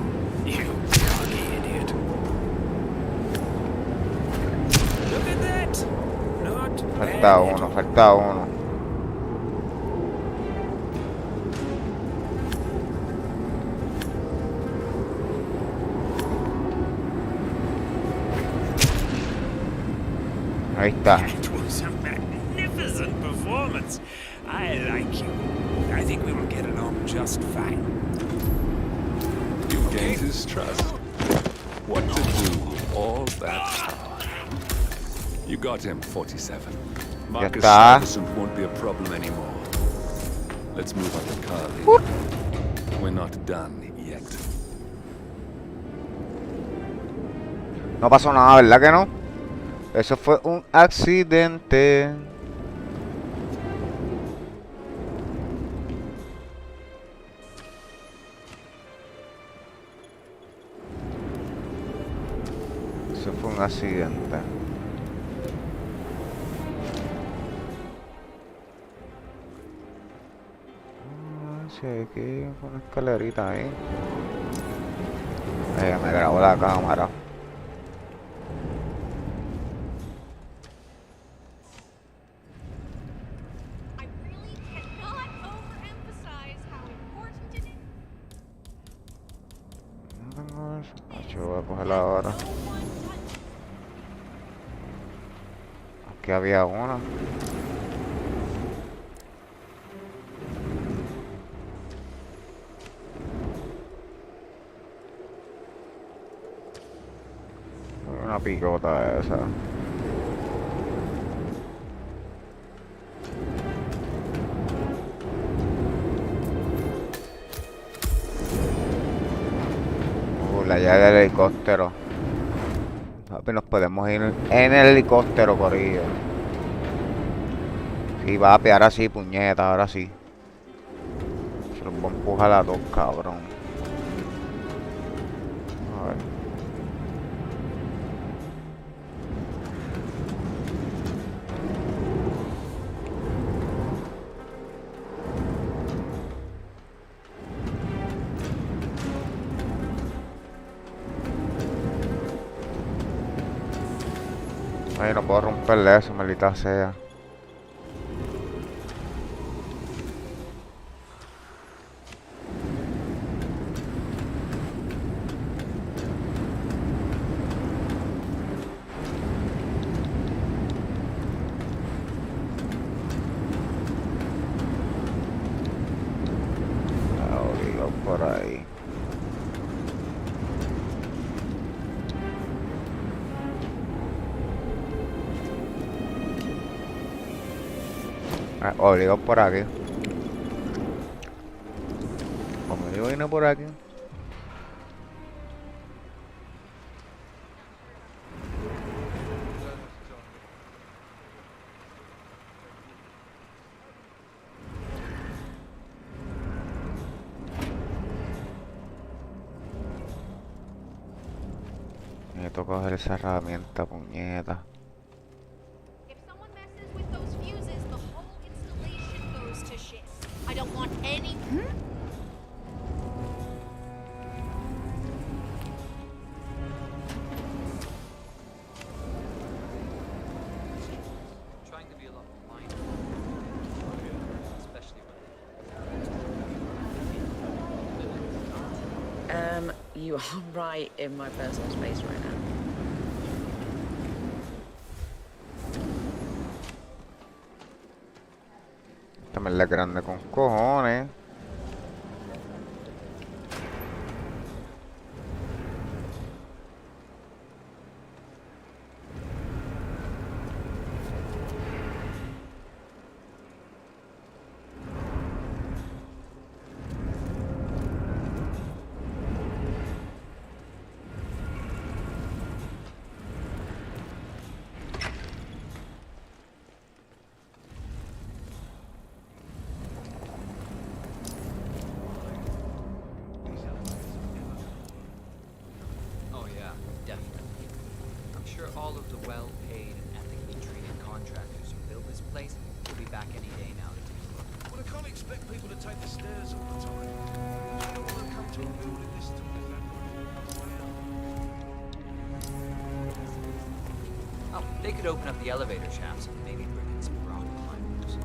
You cocky idiot. Look at that. Not Falta bad. uno, falta uno. Ahí está. It was a magnificent performance. I like you. I think we will get along just fine. You gained his trust. What to do with all that? You got him, 47. Marcus está. Stuyvesant won't be a problem anymore. Let's move on to Carly. We're not done yet. No pasó nada, ¿verdad que no? Eso fue un accidente. Eso fue un accidente. Sí, aquí fue una escalerita ahí. Me grabó la cámara. No tengo eso. Yo voy a cogerla ahora. Aquí había una. Una picota esa. La llave del helicóptero. Papi, nos podemos ir en el helicóptero, corillo. Sí, papi, ahora sí, puñeta, ahora sí. Se los voy a empujar a todos, cabrón. A ver. Ay, no puedo romperle eso, maldita sea. Por ahí. Obligado por aquí. Como yo vine por aquí. Necesito coger esa herramienta, puñeta. I don't want any. Trying to be a lot mindful, especially when. You are right in my personal space right now. Esta me la grande con cojones. All of the well-paid and ethically treated contractors who build this place will be back any day now to take a look. Well, I can't expect people to take the stairs all the time. I don't want to come to a building this time. Oh, they could open up the elevator shafts and maybe bring in some rock climbers.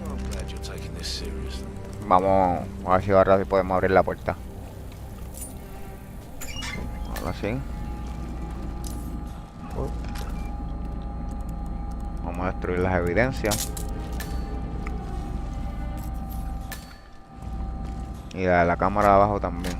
I'm glad you're taking this seriously. Vamos a ver si ahora sí podemos abrir la puerta. Ahora sí. Vamos a destruir las evidencias. Y la cámara de abajo también.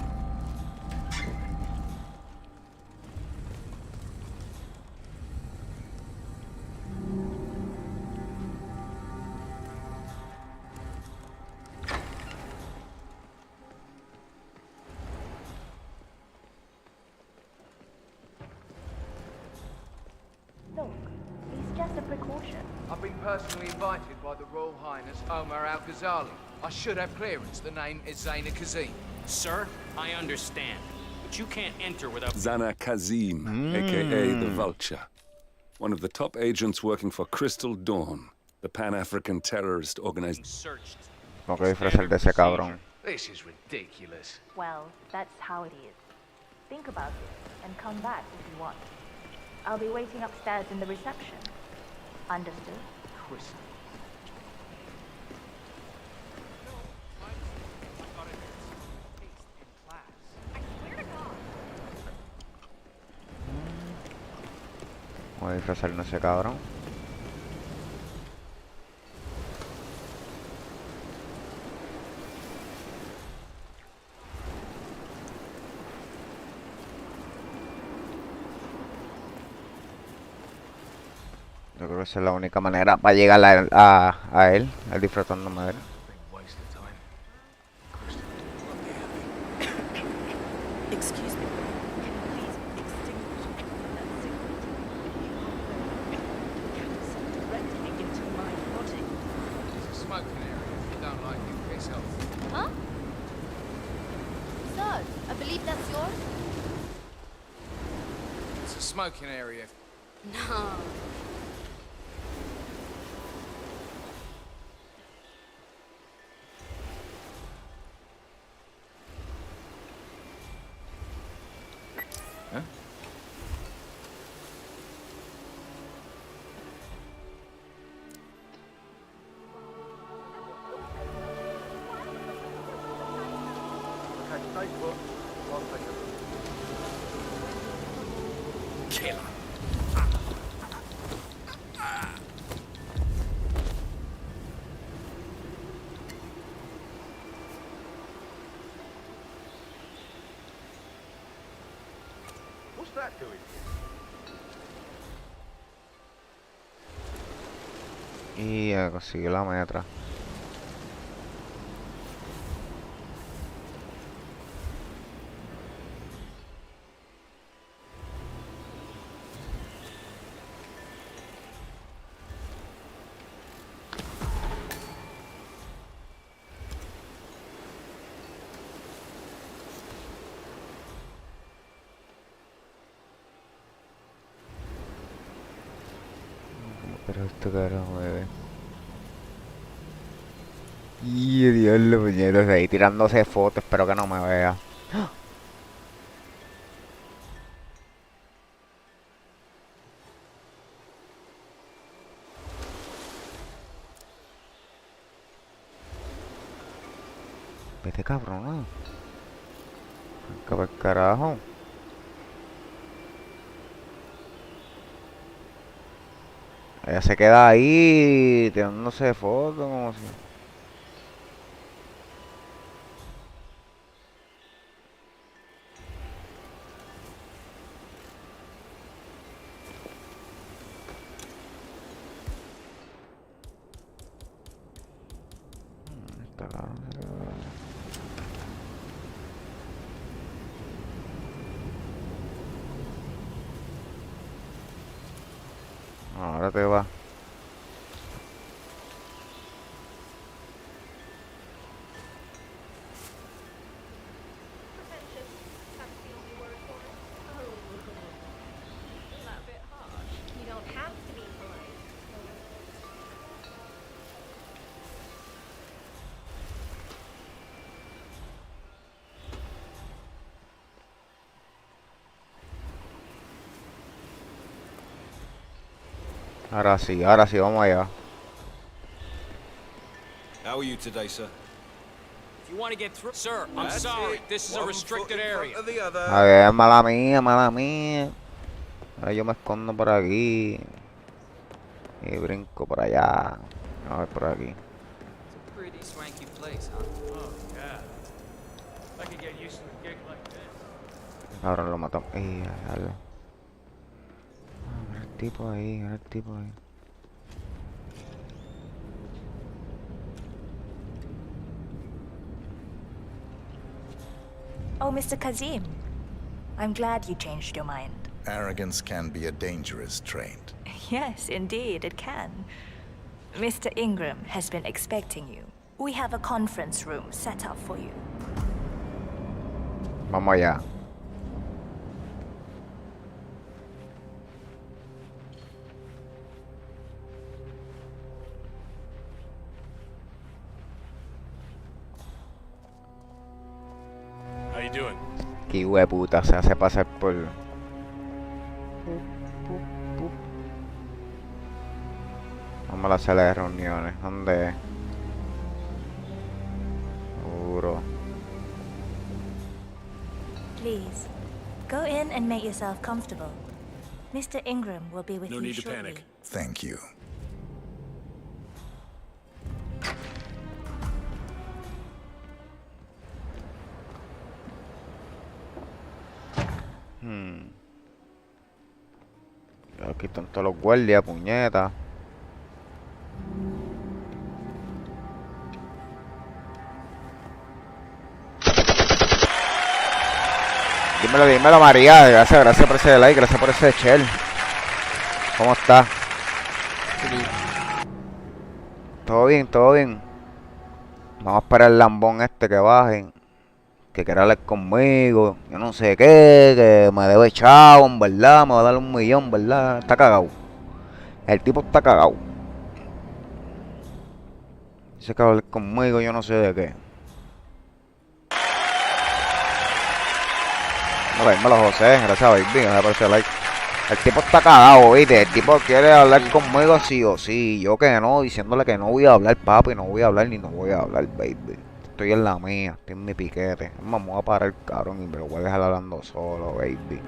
just a precaution. I've been personally invited by the Royal Highness Omar Al-Ghazali. I should have clearance. The name is Zaina Kazim. Sir, I understand. But you can't enter without... Zana Kazim, aka the Vulture. One of the top agents working for Crystal Dawn, the Pan-African terrorist organization. Tengo que disfrazar de ese cabrón. This is ridiculous. Well, that's how it is. Think about it and come back if you want. I'll be waiting upstairs in the reception. Understood? Crystal. Voy a disfrazarme de ese cabrón. Yo creo que esa es la única manera para llegar a él, disfrutándome de él. Excuse me. Please extinguish that cigarette. Cancer directly into my body. It's a smoking area. If you don't like it, piss off. Huh? Sir, I believe that's yours? It's a smoking area. No. What's that doing? Y ya consiguió la metra. Pero esto carajo, bebé. Y Dios, los puñetos ahí tirándose fotos, espero que no me vea. Vete cabrón, ¿no? Acaba el carajo. Ella se queda ahí tirándose fotos como si... Está cabrón, ahora te va. Ahora sí, vamos allá. How are you today, sir? If you want to get through... Sir, I'm sorry. This is a restricted area. A ver, mala mía, mala mía. Ahora yo me escondo por aquí. Y brinco por allá. A ver por aquí. It's a pretty swanky place, huh? Oh, yeah. I could get used to a gig like this. Ahora lo matamos. Dale. Mira el tipo ahí, mira el tipo ahí. Oh, Mr. Kazim. I'm glad you changed your mind. Arrogance can be a dangerous trait. Yes, indeed, it can. Mr. Ingram has been expecting you. We have a conference room set up for you. Vamos allá. How you doing? Qué hueputa se hace pasar por... Vamos a la sala de reuniones. ¿Dónde es? Seguro. Please, go in and make yourself comfortable. Mr. Ingram will be with No you need to shortly. panic. Thank you. Aquí están todos los guardias, puñetas. Dímelo, María. Gracias por ese like, gracias por ese share. ¿Cómo estás? Todo bien. Vamos a esperar el lambón este que bajen. Que quiera hablar conmigo. Yo no sé qué, que me debe chavo, en verdad. Me va a dar 1 millón, ¿verdad? Está cagado. El tipo está cagado. Dice que va a hablar conmigo, yo no sé de qué. Dímelo, José. Gracias, baby. Gracias por ese like. El tipo está cagado, ¿viste? El tipo quiere hablar conmigo sí o sí. Yo que no, diciéndole que no voy a hablar, papi. No voy a hablar ni no voy a hablar, baby. Estoy en la mía, estoy en mi piquete. Vamos a parar el cabrón y me lo voy a dejar hablando solo, baby.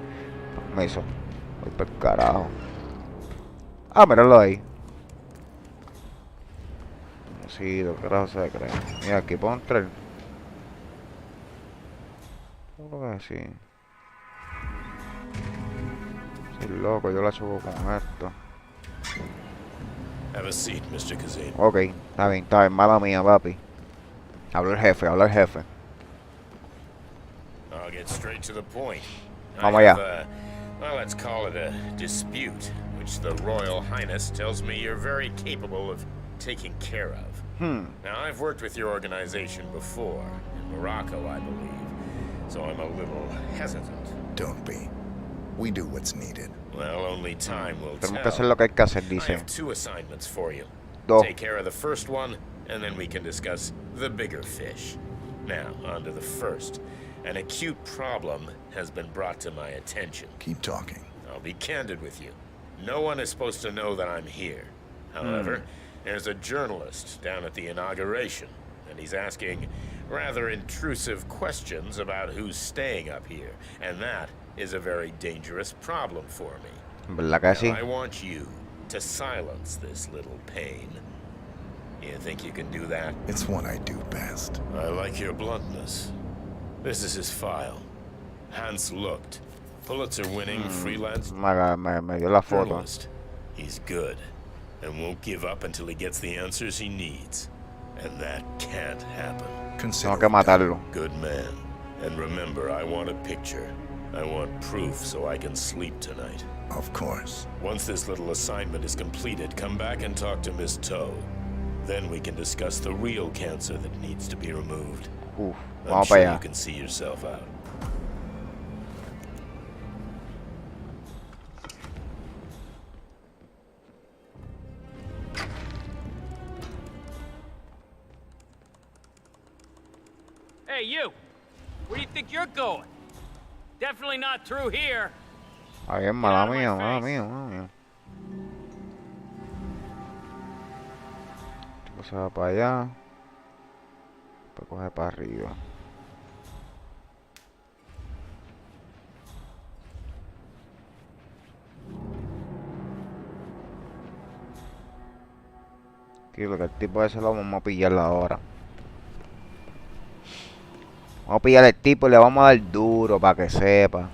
Permiso. Voy por el carajo. Ah, míralo ahí. Sí, ¿qué carajo se cree? Mira, aquí puedo entrar. Creo que sí. Soy loco, yo la choco con esto. Have a seat, Mr. Kazin. Ok, está bien, mala mía, papi. Habla el jefe. I'll get straight to the point. Vamos I have allá. well, let's call it a dispute, which the Royal Highness tells me you're very capable of taking care of. Now, I've worked with your organization before, in Morocco, I believe, so I'm a little hesitant. Don't be. We do what's needed. Well, only time will Tenemos que tell. hacer lo que hay que hacer, I dice. have 2 assignments for you. Dos. Take care of the first one, and then we can discuss the bigger fish. Now, on to the first. An acute problem has been brought to my attention. Keep talking. I'll be candid with you. No one is supposed to know that I'm here. However, there's a journalist down at the inauguration, and he's asking rather intrusive questions about who's staying up here, and that is a very dangerous problem for me. ¿Verdad que sí? Now, I want you to silence this little pain. You think you can do that? It's what I do best. I like your bluntness. This is his file. Hans looked. Pulitzer-winning freelance Me dio la foto. journalist. He's good, and won't give up until he gets the answers he needs. And that can't happen. Tengo que matarlo. Good man. And remember, I want a picture. I want proof so I can sleep tonight. Of course. Once this little assignment is completed, come back and talk to Miss Toe. Then we can discuss the real cancer that needs to be removed. I'm Vamos sure para you allá. can see yourself out. Hey, you! Where do you think you're going? Definitely not through here. Ahí es mala mía. Tipo se va para allá. Después coge para arriba. Aquí lo que el tipo ese lo vamos a pillarlo ahora. Vamos a pillar al tipo y le vamos a dar duro para que sepa.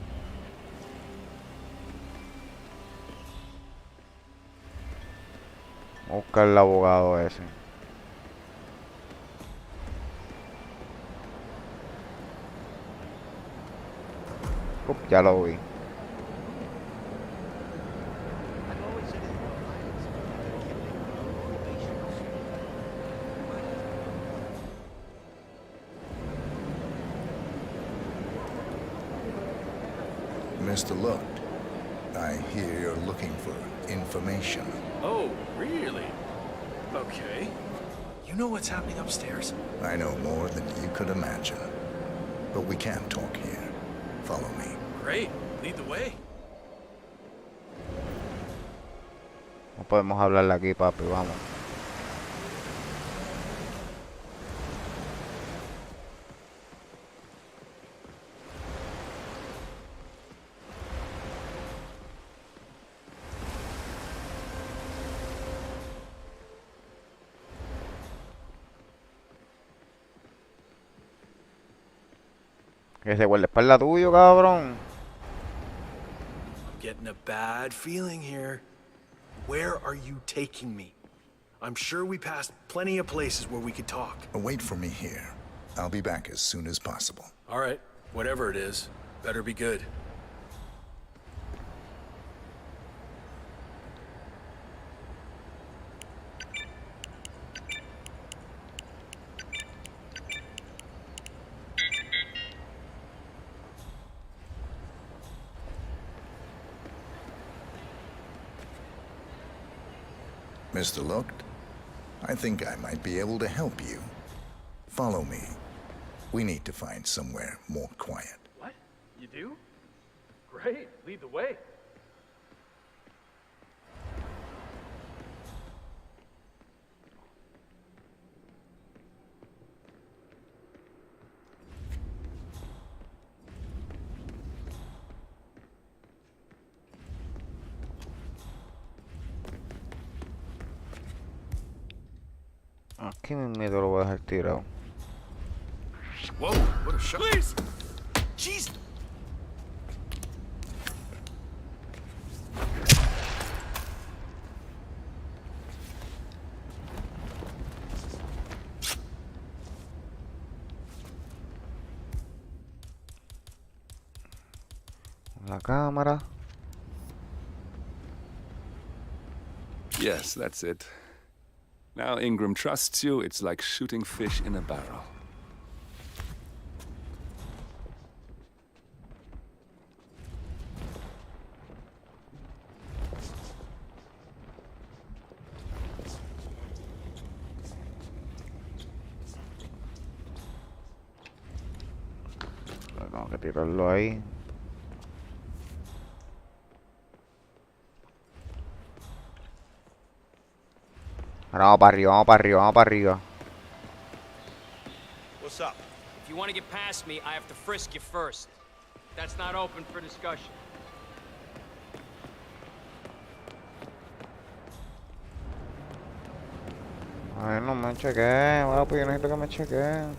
Vamos a buscar el abogado ese. Ya lo vi. Mr. Looked, I hear you're looking for information. Oh, really? Okay. You know what's happening upstairs? I know more than you could imagine. But we can't talk here. Follow me. Great. Lead the way. No podemos hablarle aquí, papi, vamos. Que se vuelve espalda tuyo, cabrón. I'm getting a bad feeling here. Where are you taking me? I'm sure we passed plenty of places where we could talk. Wait for me here. I'll be back as soon as possible. All right, whatever it is, better be good. Mr. Looked, I think I might be able to help you. Follow me. We need to find somewhere more quiet. What? You do? Great. Lead the way. Aquí mismo lo voy a dejar tirado. Whoa, what a shot. Please! Jeez! La cámara. Yes, that's it. Now Ingram trusts you, it's like shooting fish in a barrel. Tengo que tirarlo ahí. Ahora vamos para arriba, vamos para arriba, vamos para arriba. What's up? If you want to get past me, I have to frisk you first. That's not open for discussion. Ay, no me chequeen, papi, yo necesito que me chequeen.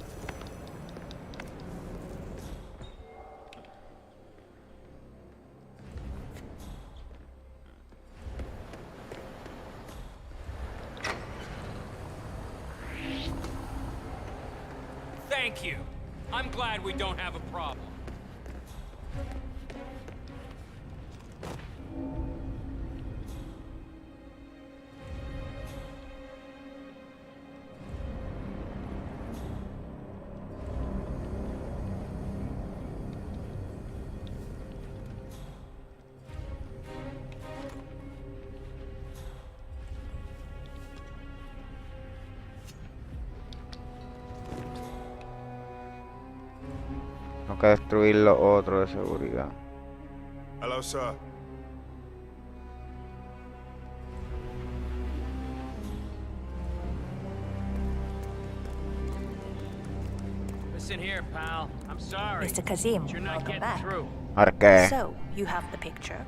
Thank you. I'm glad we don't have a problem. Tengo que destruir los otros de seguridad. Hello, sir. Listen here, pal. I'm sorry. Mr. Kazim, You're not welcome getting back. through. ¿Ahora qué? So, you have the picture.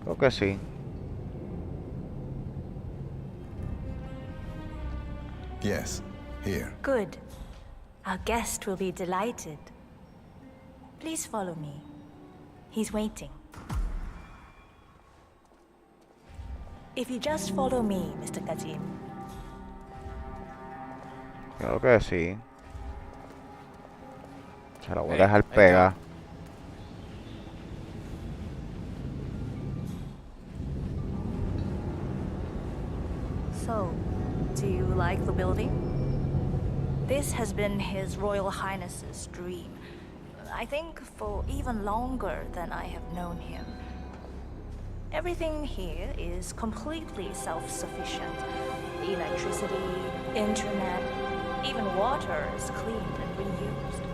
Creo que sí. Yes, here. Good. Our guest will be delighted. Please follow me. He's waiting. If you just follow me, Mr. Kazim. Creo que sí. Se la voy a dejar pegar. So, do you like the building? This has been His Royal Highness's dream. I think for even longer than I have known him. Everything here is completely self-sufficient. The electricity, internet, even water is cleaned and reused.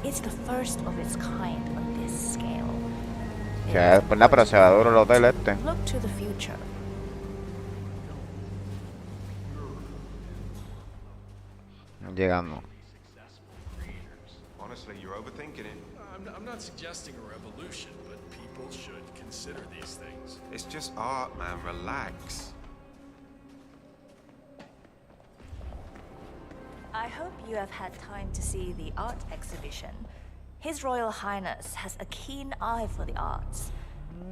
It's the first of its kind on this scale. Que después pero se va duro el hotel este. Look to the future. Llegando. Honestly, you're overthinking it. I'm not suggesting a revolution, but people should consider these things. It's just art, man. Relax. I hope you have had time to see the art exhibition. His Royal Highness has a keen eye for the arts.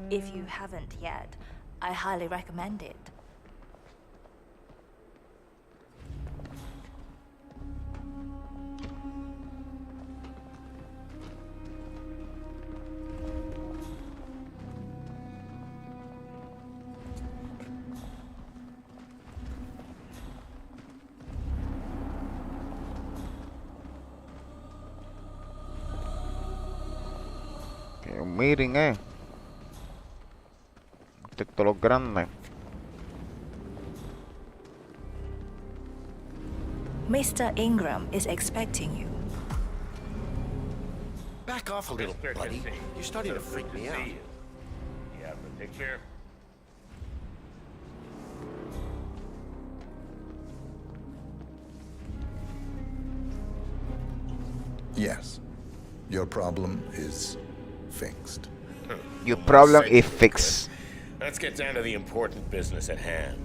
If you haven't yet, I highly recommend it. Un meeting, Todos los grandes. Mr. Ingram is expecting you. Back off a little, Mr. buddy. Casey, You're starting to so freak good me to out. see you. You have the picture? Yes. Your problem is fixed. Your problem is fixed. Let's get down to the important business at hand.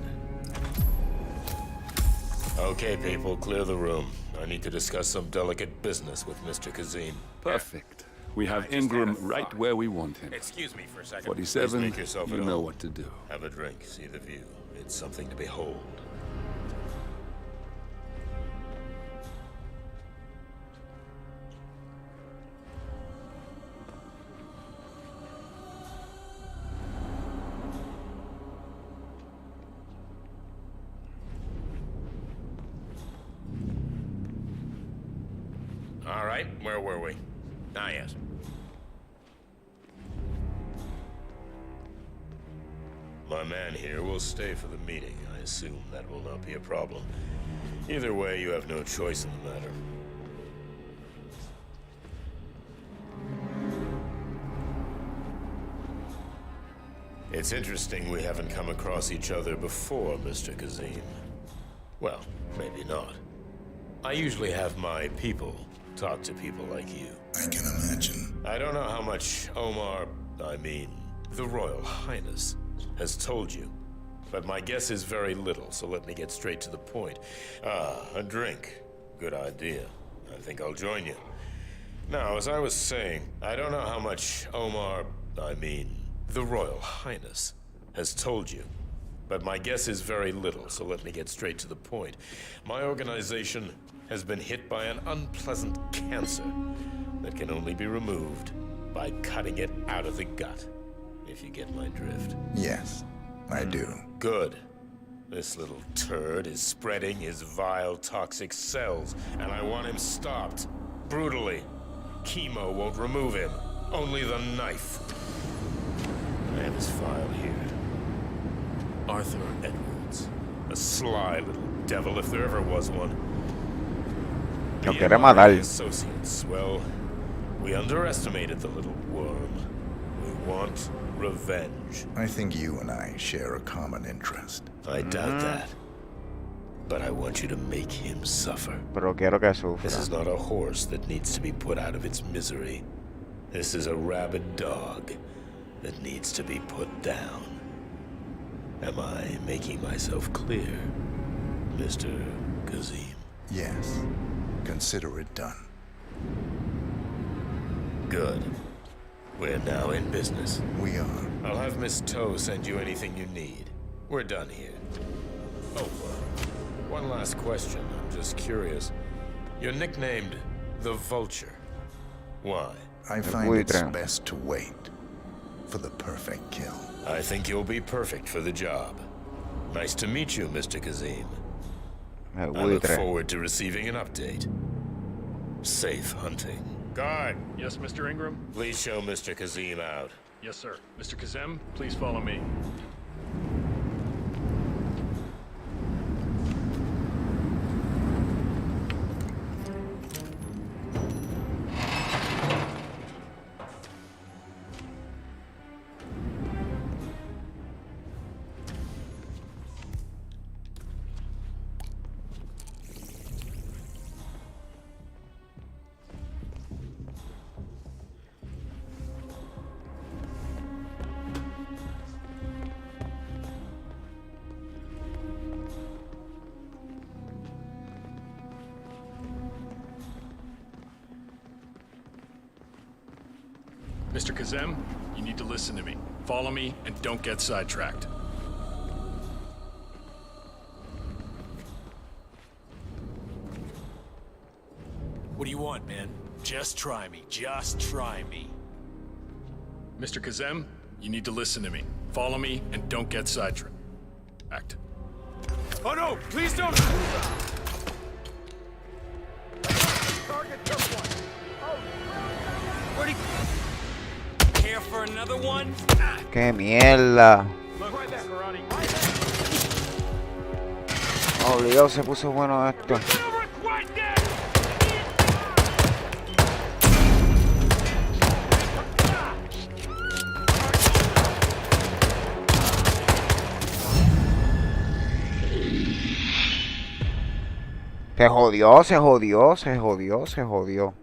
Okay, people, clear the room. I need to discuss some delicate business with Mr. Kazim. Perfect. We have Ingram right where we want him. Excuse me for a second. 47, Please make yourself you at know home. what to do. Have a drink, see the view. It's something to behold. All right, where were we? Ah, yes. My man here will stay for the meeting. I assume that will not be a problem. Either way, you have no choice in the matter. It's interesting we haven't come across each other before, Mr. Kazim. Well, maybe not. I usually have my people talk to people like you. I can imagine. I don't know how much the Royal Highness, has told you. But my guess is very little, so let me get straight to the point. Ah, a drink. Good idea. I think I'll join you. Now, as I was saying, I don't know how much the Royal Highness, has told you. But my guess is very little, so let me get straight to the point. My organization has been hit by an unpleasant cancer that can only be removed by cutting it out of the gut, if you get my drift. Yes, I do. Good. This little turd is spreading his vile, toxic cells, and I want him stopped. Brutally. Chemo won't remove him. Only the knife. I have his file here. Arthur Edwards. A sly little devil, if there ever was one. Lo quiere matar. Associates. Well, we underestimated the little worm. We want revenge. I think you and I share a common interest. I doubt that. But I want you to make him suffer. Pero quiero que sufra. This is not a horse that needs to be put out of its misery. This is a rabid dog that needs to be put down. Am I making myself clear, Mr. Kazim? Yes. Consider it done. Good. We're now in business. We are. I'll have Miss Toe send you anything you need. We're done here. Oh, one last question. I'm just curious. You're nicknamed the Vulture. Why? I find it's best to wait for the perfect kill. I think you'll be perfect for the job. Nice to meet you, Mr. Kazim. I look forward to receiving an update. Safe hunting. Guard. Yes, Mr. Ingram? Please show Mr. Kazim out. Yes, sir. Mr. Kazem, please follow me. Mr. Kazem, you need to listen to me. Follow me and don't get sidetracked. What do you want, man? Just try me. Just try me. Mr. Kazem, you need to listen to me. Follow me and don't get sidetracked. Oh no! Please don't! Target took one. Where'd he... Care for another one? ¡Qué mierda! Look right there, karate. Obligado se puso bueno esto. Se jodió, se jodió, se jodió, se jodió.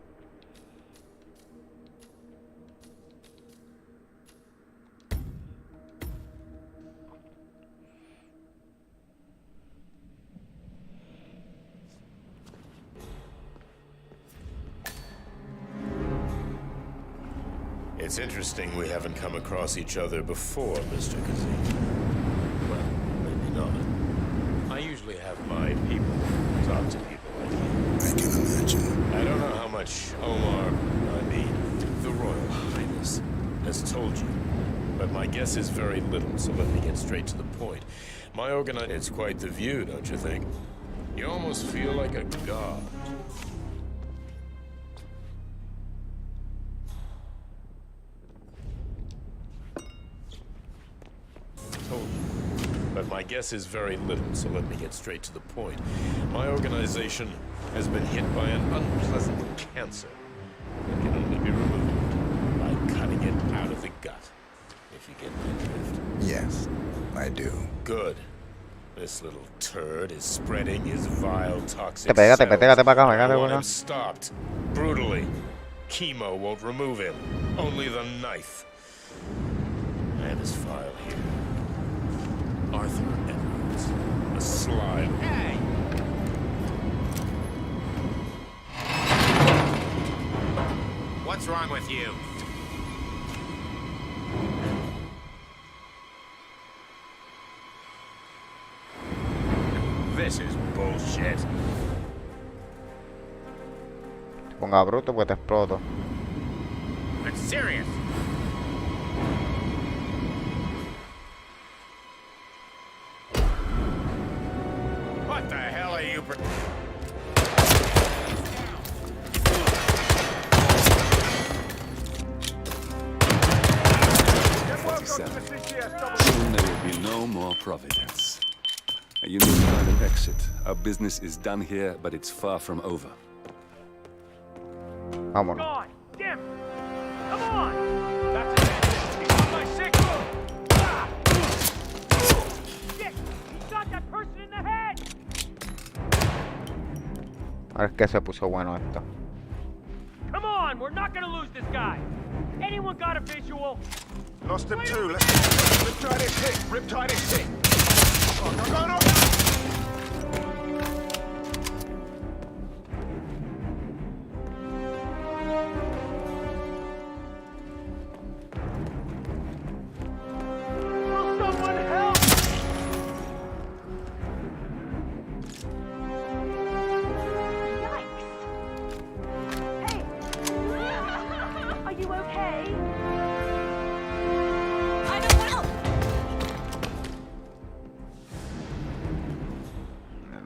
It's interesting we haven't come across each other before, Mr. Kazim. Well, maybe not. I usually have my people talk to people like you. I can imagine. I don't know how much Omar, I mean, the Royal Highness, has told you. But my guess is very little, so let me get straight to the point. My organization, it's quite the view, don't you think? You almost feel like a god. But my guess is very little, so let me get straight to the point. My organization has been hit by an unpleasant cancer that can only be removed by cutting it out of the gut, if you get my drift. Yes, I do. Good. This little turd is spreading his vile, toxic Pégate cells. pa' acá, I want him stopped. Brutally. Chemo won't remove him. Only the knife. I have his file here. Arthur Edwards. A slime. Hey! What's wrong with you? This is bullshit. Te ponga bruto pues te exploto. I'm serious. What the hell are you? Soon there will be no more Providence. You need to find an exit. Our business is done here, but it's far from over. Vámonos. God damn it! Come on! That's it. He got my signal! Ah! Shit! He shot that person in the head! Ahora es que se puso bueno esto. Come on! We're not gonna lose this guy! Anyone got a visual? Lost him too. Let's riptide is hit. Riptide is hit. Oh, no. Will someone help? Hey! Are you okay? I don't know!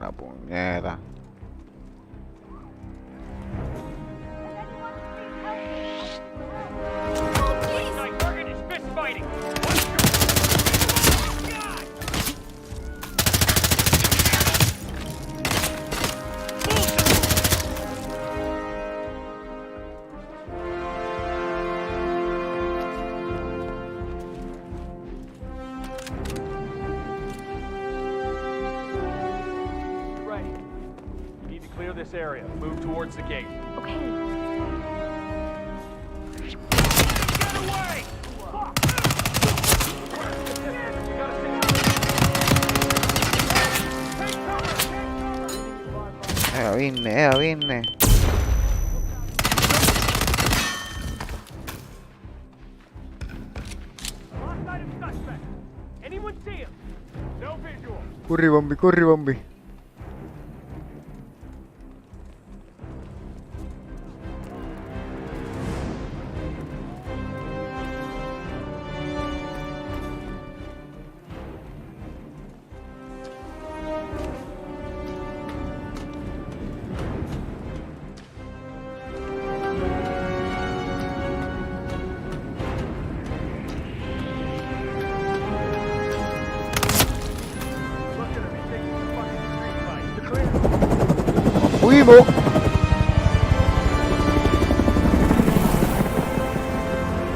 La puñeta. this area. Move towards the gate. Okay. Get away! Vinne. Lost item suspect. Anyone see him? No visual. Corri Bamby. Fuimos.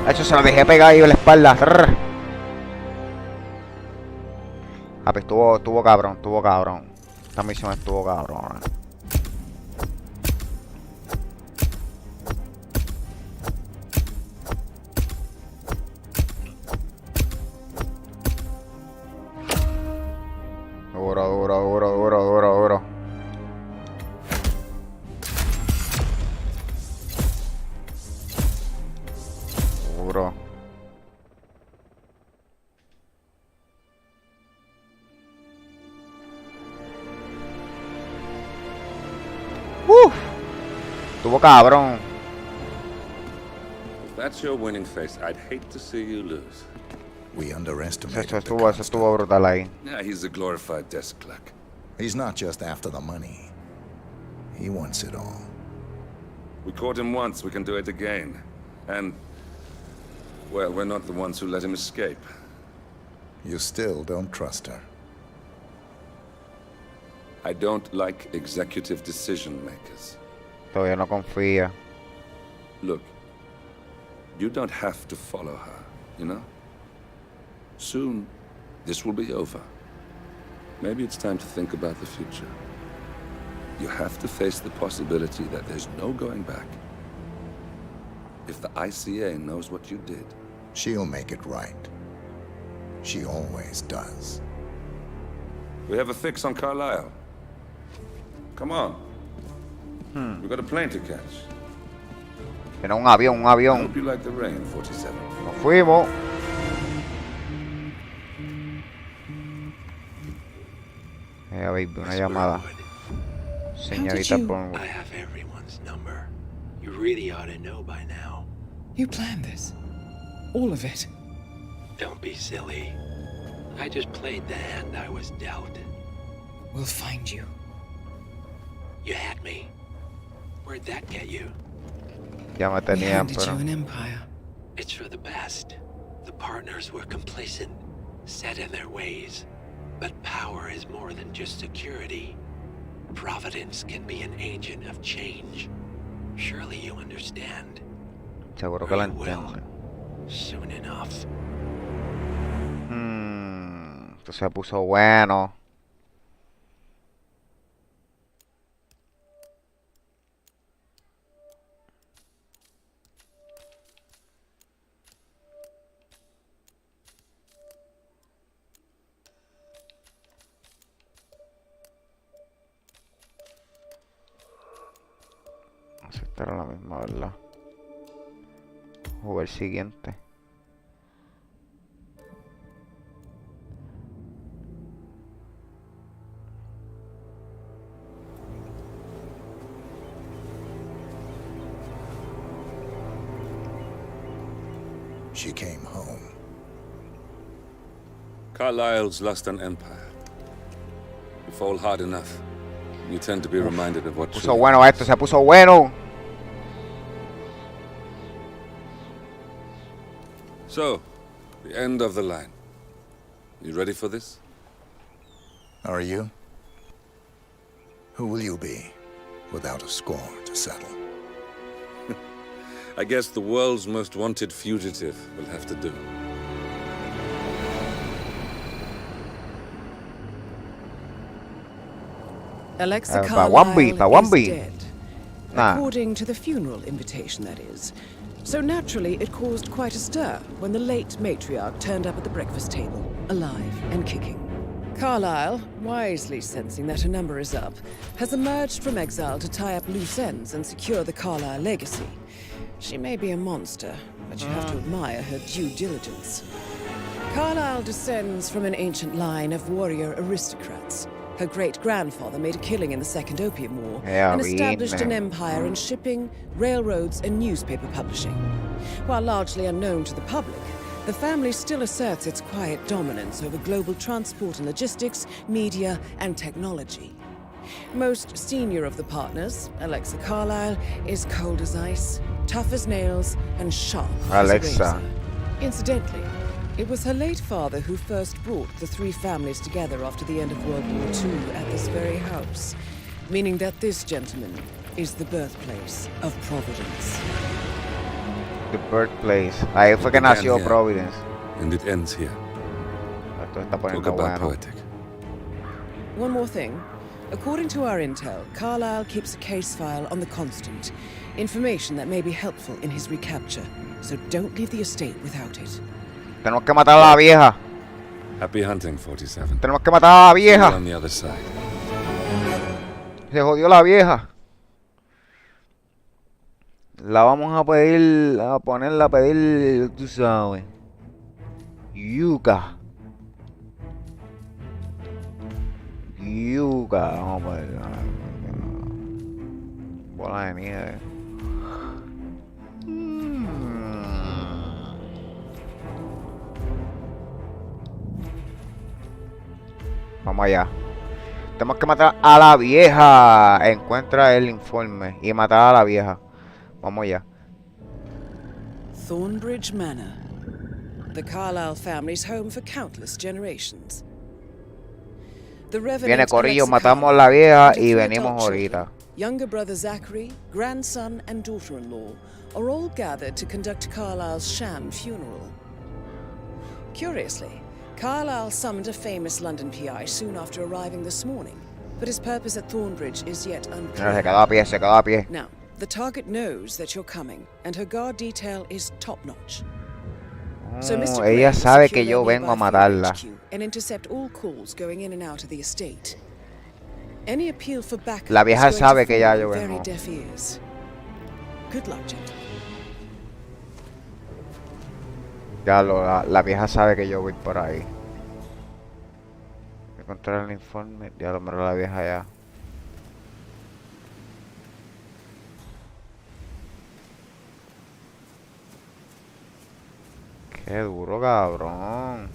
Hecho, se lo dejé pegar ahí en la espalda. Ah, pues estuvo cabrón. Esta misión estuvo cabrón. Duro. Estuvo cabrón. If that's your winning face, I'd hate to see you lose. We underestimated Eso estuvo brutal ahí. Yeah, he's a glorified desk clerk. He's not just after the money. He wants it all. We caught him once, we can do it again. And, well, we're not the ones who let him escape. You still don't trust her. I don't like executive decision makers. Todavía no confía. Look, you don't have to follow her, you know? Soon, this will be over. Maybe it's time to think about the future. You have to face the possibility that there's no going back. If the ICA knows what you did, she'll make it right. She always does. We have a fix on Carlisle. Come on. We've got a plane to catch. Era un avión. I hope you like the rain, 47. Nos fuimos. Baby, una llamada. Señorita Burnwood. I have everyone's number. You really ought to know by now. You planned this? All of it? Don't be silly. I just played the hand I was dealt. We'll find you. You had me. Where'd that get you? Ya me tenían, pero... you an empire. It's for the best. The partners were complacent, set in their ways. But power is more than just security. Providence can be an agent of change. Surely you understand. Seguro que la entiende. Soon enough. Esto se puso bueno. Esta era la misma, ¿verdad? O el siguiente. She came home. Carlisle's lost an empire. You fall hard enough, you tend to be reminded of what... Puso bueno esto, se puso bueno. So, the end of the line. You ready for this? Are you? Who will you be, without a score to settle? I guess the world's most wanted fugitive will have to do. Alexa Bamby, Carlyle Bamby. is dead. Nah. According to the funeral invitation, that is. So naturally, it caused quite a stir when the late matriarch turned up at the breakfast table, alive and kicking. Carlyle, wisely sensing that her number is up, has emerged from exile to tie up loose ends and secure the Carlyle legacy. She may be a monster, but you have to admire her due diligence. Carlyle descends from an ancient line of warrior aristocrats. Her great-grandfather made a killing in the Second Opium War and established an empire in shipping, railroads, and newspaper publishing. While largely unknown to the public, the family still asserts its quiet dominance over global transport and logistics, media, and technology. Most senior of the partners, Alexa Carlyle, is cold as ice, tough as nails, and sharp as a razor. Incidentally, it was her late father who first brought the three families together after the end of World War II at this very house, meaning that this gentleman is the birthplace of Providence. The birthplace. Ahí fue que nació Providence. And it ends here. Esto está poniendo Talk about bueno. poetic. One more thing. According to our intel, Carlyle keeps a case file on the Constant. Information that may be helpful in his recapture. So don't leave the estate without it. Tenemos que matar a la vieja. Happy hunting, 47. Tenemos que matar a la See you vieja. on the other side. Se jodió la vieja. La vamos a pedir, a ponerla a pedir, tú sabes. Yuca. Yuca, vamos a ponerla. Bola de nieve. Vamos allá. Tenemos que matar a la vieja. Encuentra el informe y matar a la vieja. Vamos allá. Thornbridge Manor. The Carlyle family's home for countless generations. The Viene Revenant Corillo, Alexa matamos a Carlyle la vieja and her y three venimos adult children, ahorita. Younger brother Zachary, grandson and daughter-in-law are all gathered to conduct Carlyle's sham funeral. Curiously, Carlyle summoned a famous London PI soon after arriving this morning, but his purpose at Thornbridge is yet unclear. Se quedó a pie, se quedó a pie. Now, the target knows that you're coming, and her guard detail is top-notch. So Mr. Gray Ella will sabe secure que yo their vengo a nearby matarla. HQ and intercept all calls going in and out of the estate. Any appeal for backup La vieja is going sabe to que ya fall yo on very vengo. deaf ears. Good luck, gentlemen. Ya la vieja sabe que yo voy por ahí. Encontrar el informe. Ya lo miró la vieja ya. Qué duro, cabrón.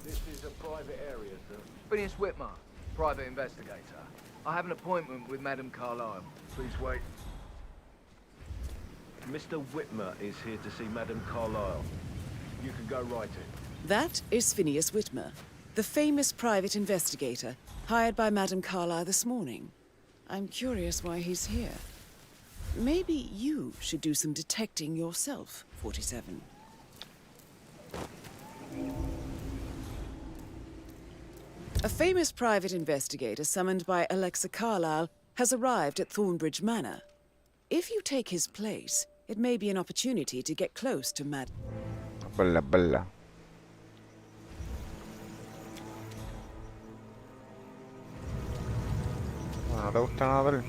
This is a private area, sir. Phineas Whitmer, private investigator. I have an appointment with Madame Carlyle. Please wait. Mr. Whitmer is here to see Madame Carlyle. You can go right in. That is Phineas Whitmer, the famous private investigator hired by Madame Carlyle this morning. I'm curious why he's here. Maybe you should do some detecting yourself, 47. A famous private investigator summoned by Alexa Carlyle has arrived at Thornbridge Manor. If you take his place, it may be an opportunity to get close to Bella, bella. ¿No te gusta nada ver?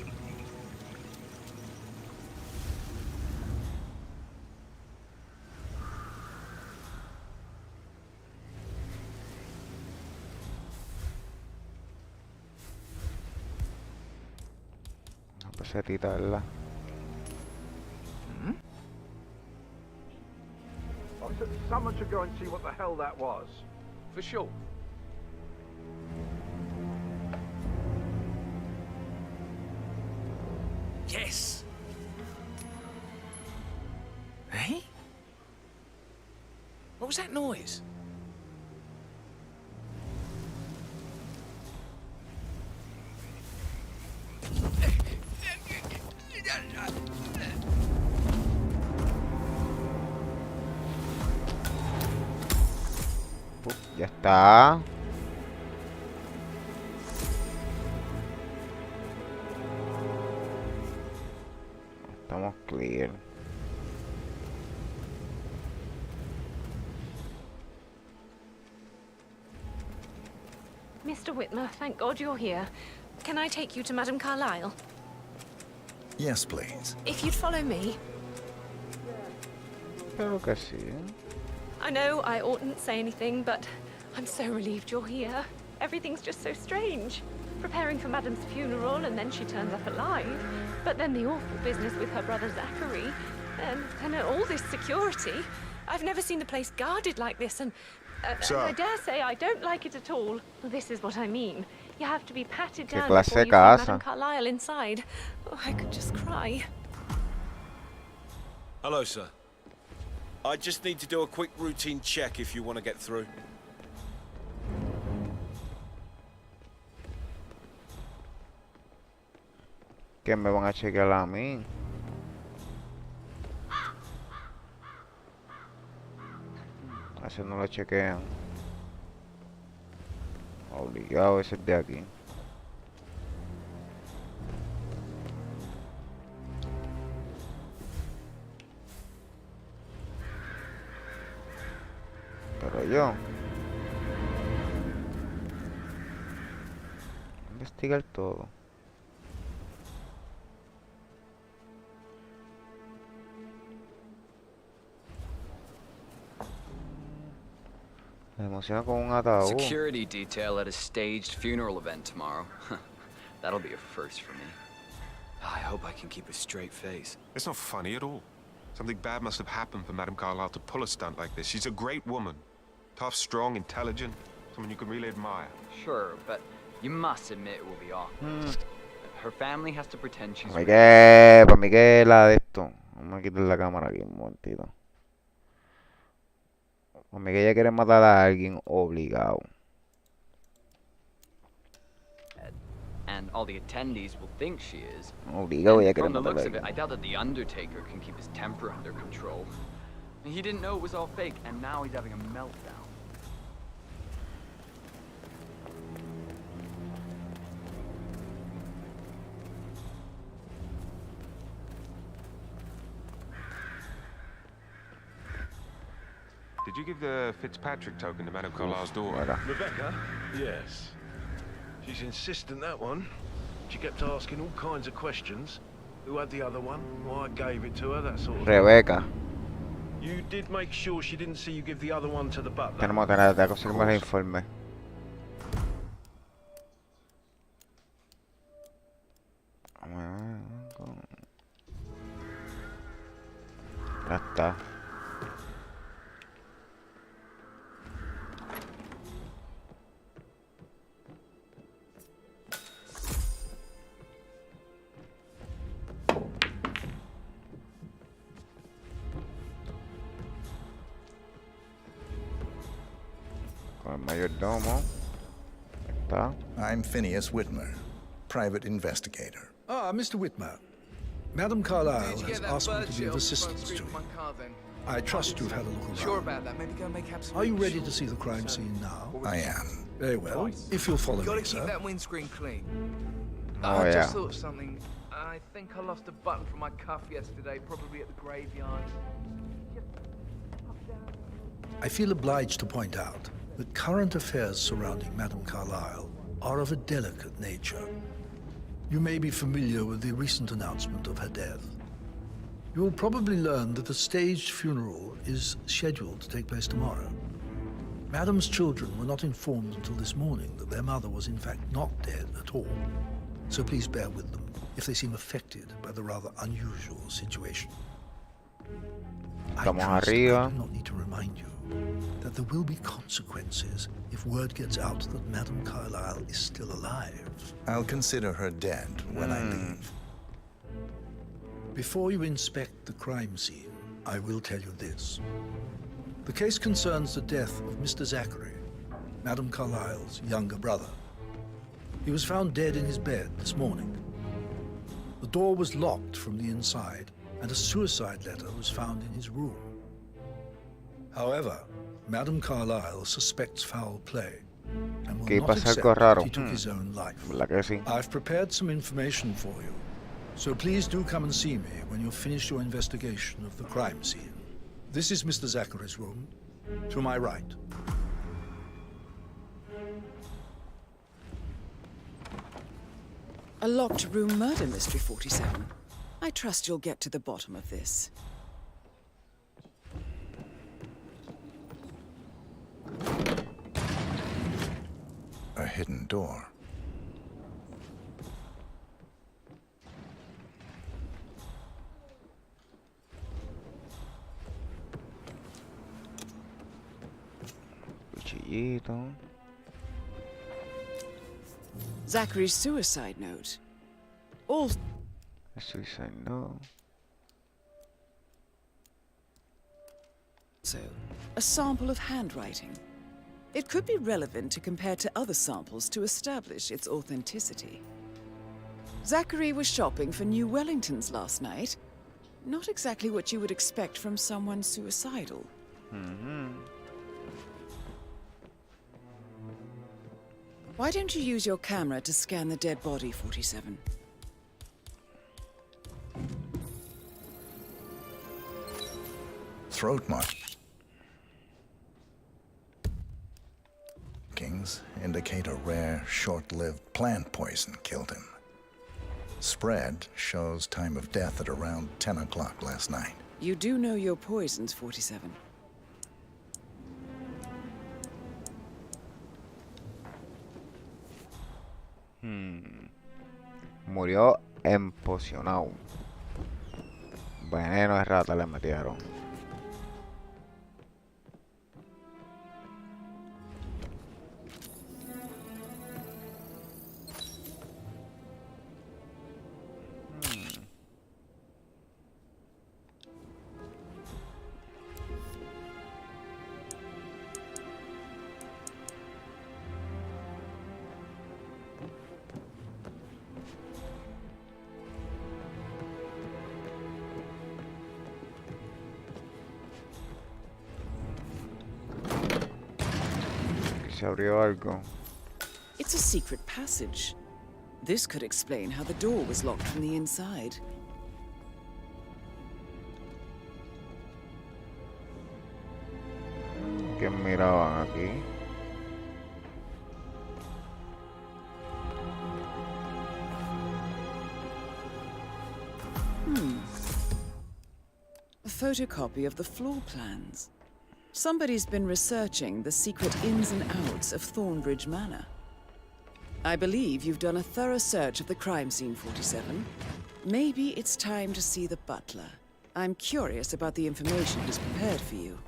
Una pesetita, ¿verdad? I said someone should go and see what the hell that was. For sure. Yes. Hey? What was that noise? Ya está. Estamos clear. Mr. Whitmer, thank God you're here. Can I take you to Madame Carlyle? Yes, please. If you'd follow me. Creo que sí. I know I oughtn't say anything, but I'm so relieved you're here. Everything's just so strange. Preparing for Madame's funeral, and then she turns up alive. But then the awful business with her brother Zachary. And all this security. I've never seen the place guarded like this, and I dare say I don't like it at all. This is what I mean. You have to be patted down before you see Madame Carlyle inside. Oh, I could just cry. Hello, sir. I just need to do a quick routine check if you want to get through. ¿Qué me van a chequear a mí? Así no lo chequean. Obligado ese de aquí. Pero yo investigar todo. Me emociona con un ataúd. Security detail at a staged funeral event tomorrow. That'll be a first for me. I hope I can keep a straight face. It's not funny at all. Something bad must have happened for Madame Carlyle to pull a stunt like this. She's a great woman. Tough, strong, intelligent. Someone you can really admire. Sure, but you must admit it will be awkward. Her family has to pretend she's... Para mí que la de esto. Vamos a quitar la cámara aquí un momentito. Para mí que ella quiere matar a alguien obligado. And all the attendees will think she is. Obligado, ella quiere From the matar a looks of alguien. it, I doubt that the Undertaker can keep his temper under control. He didn't know it was all fake, and now he's having a meltdown. Did you give the Fitzpatrick token to Madame Carlyle's daughter? Rebecca? Yes. She's insistent, that one. She kept asking all kinds of questions. Who had the other one? Why I gave it to her, that sort of Rebecca. You did make sure she didn't see you give the other one to the butler? Tenemos que tener de conseguir el informe. Ya está. Con el mayordomo. Está. I'm Phineas Whitmer, private investigator. Ah, Mr. Whitmer. Madame Carlyle has asked me to be of assistance to you. I trust you've had a look around. Sure about that. Maybe go make Are you ready to see the crime scene now? I am. Very well. If you'll follow Gotta me, keep sir. that windscreen clean. Oh, I yeah. just thought of something. I think I lost a button from my cuff yesterday, probably at the graveyard. I feel obliged to point out that current affairs surrounding Madame Carlyle are of a delicate nature. You may be familiar with the recent announcement of her death. You will probably learn that a staged funeral is scheduled to take place tomorrow. Madame's children were not informed until this morning that their mother was in fact not dead at all. So please bear with them if they seem affected by the rather unusual situation. Estamos I arriba. do not need to remind you that there will be consequences if word gets out that Madame Carlyle is still alive. I'll consider her dead when I leave. Before you inspect the crime scene, I will tell you this. The case concerns the death of Mr. Zachary, Madame Carlyle's younger brother. He was found dead in his bed this morning. The door was locked from the inside, and a suicide letter was found in his room. However, Madam Carlyle suspects foul play and will ¿Qué not pasa accept algo raro? that he took his own life. ¿Verdad que sí? I've prepared some information for you, so please do come and see me when you've finished your investigation of the crime scene. This is Mr. Zachary's room, to my right. A locked room murder mystery, 47. I trust you'll get to the bottom of this. A hidden door. Cuchillito. Zachary's suicide note. All Suicide note. So, a sample of handwriting. It could be relevant to compare to other samples to establish its authenticity. Zachary was shopping for new Wellingtons last night. Not exactly what you would expect from someone suicidal. Why don't you use your camera to scan the dead body, 47? Throat markings indicate a rare, short-lived plant poison killed him. Spread shows time of death at around 10 o'clock last night. You do know your poisons, 47. Murió empocionado. Veneno de rata le metieron. Se abrió algo. It's a secret passage. This could explain how the door was locked from the inside. ¿Qué miraban aquí? A photocopy of the floor plans. Somebody's been researching the secret ins and outs of Thornbridge Manor. I believe you've done a thorough search of the crime scene, 47. Maybe it's time to see the butler. I'm curious about the information he's prepared for you.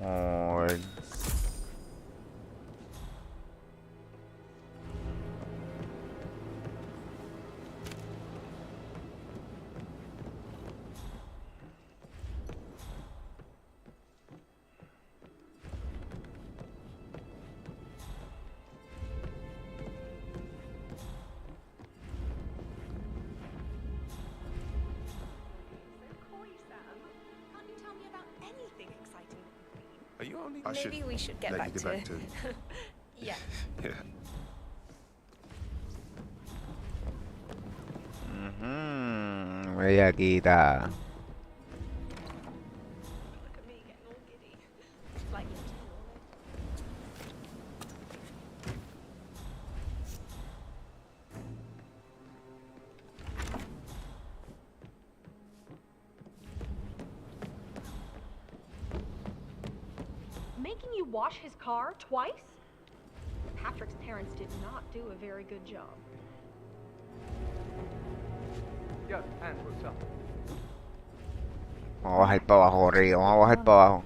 Ay. Are you only? Maybe we should get back to... Yeah. Yeah. Bellaquita. Look at me getting all giddy. Like you do. Making you wash his car twice? Patrick's parents did not do a very good job. Yo, and what's up? Vamos a bajar para abajo, Río. Vamos a bajar para abajo.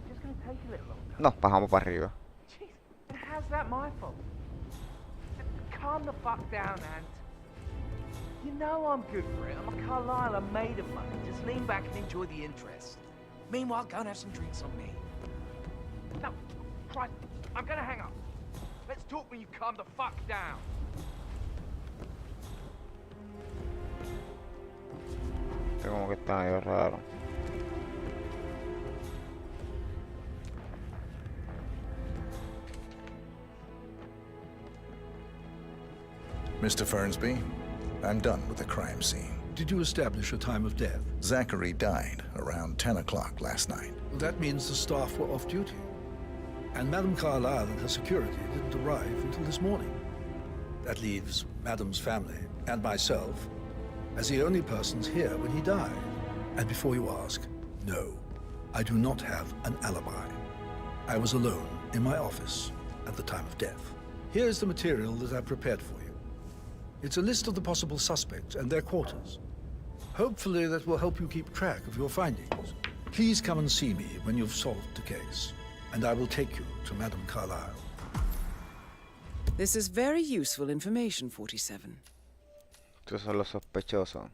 Just gonna tell a little longer. Nos bajamos para arriba. Jeez, and how's that my fault? Calm the fuck down, Ant. You know I'm good for it. I'm a Carlisle, I'm made of money. Just lean back and enjoy the interest. Meanwhile, go and have some drinks on me. No, Christ, I'm gonna hang up. Let's talk when you calm the fuck down. Este como que está medio raro. Mr. Fernsby, I'm done with the crime scene. Did you establish a time of death? Zachary died around 10 o'clock last night. Well, that means the staff were off duty. And Madame Carlisle and her security didn't arrive until this morning. That leaves Madame's family and myself as the only persons here when he died. And before you ask, no, I do not have an alibi. I was alone in my office at the time of death. Here's the material that I've prepared for you. It's a list of the possible suspects and their quarters. Hopefully that will help you keep track of your findings. Please come and see me when you've solved the case, and I will take you to Madame Carlisle. This is very useful information, 47. Estos son los sospechosos.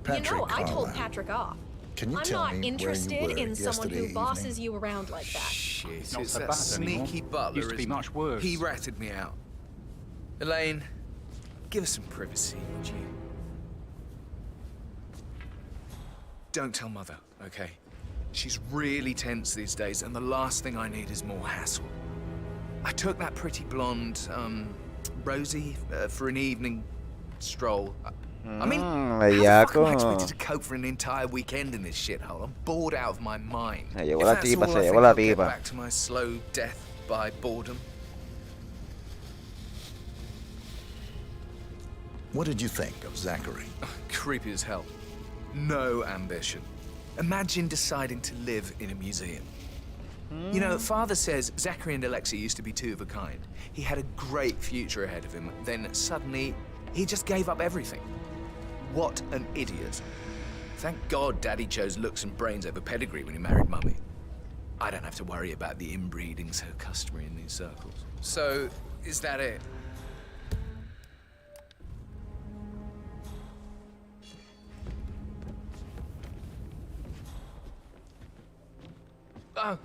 Patrick You know, I told Carlisle. Patrick off. Can you I'm tell not me where you interested were in someone who yesterday bosses evening? you around like that. Shit, Not it's so that bad sneaky anymore. butler. Used to be isn't much it? worse. He ratted me out. Elaine, give us some privacy, would you? Don't tell Mother, okay? She's really tense these days, and the last thing I need is more hassle. I took that pretty blonde, Rosie, for an evening stroll. I mean, how the fuck am I expected to cope for an entire weekend in this shithole? I'm bored out of my mind. Se llevó If la that's tipa, all, se I llevó think la I'll get tipa. back to my slow death by boredom. What did you think of Zachary? Creepy as hell. No ambition. Imagine deciding to live in a museum. You know, Father says Zachary and Alexia used to be two of a kind. He had a great future ahead of him. Then suddenly, he just gave up everything. What an idiot. Thank God Daddy chose looks and brains over pedigree when he married Mummy. I don't have to worry about the inbreeding so customary in these circles. So, is that it? Oh,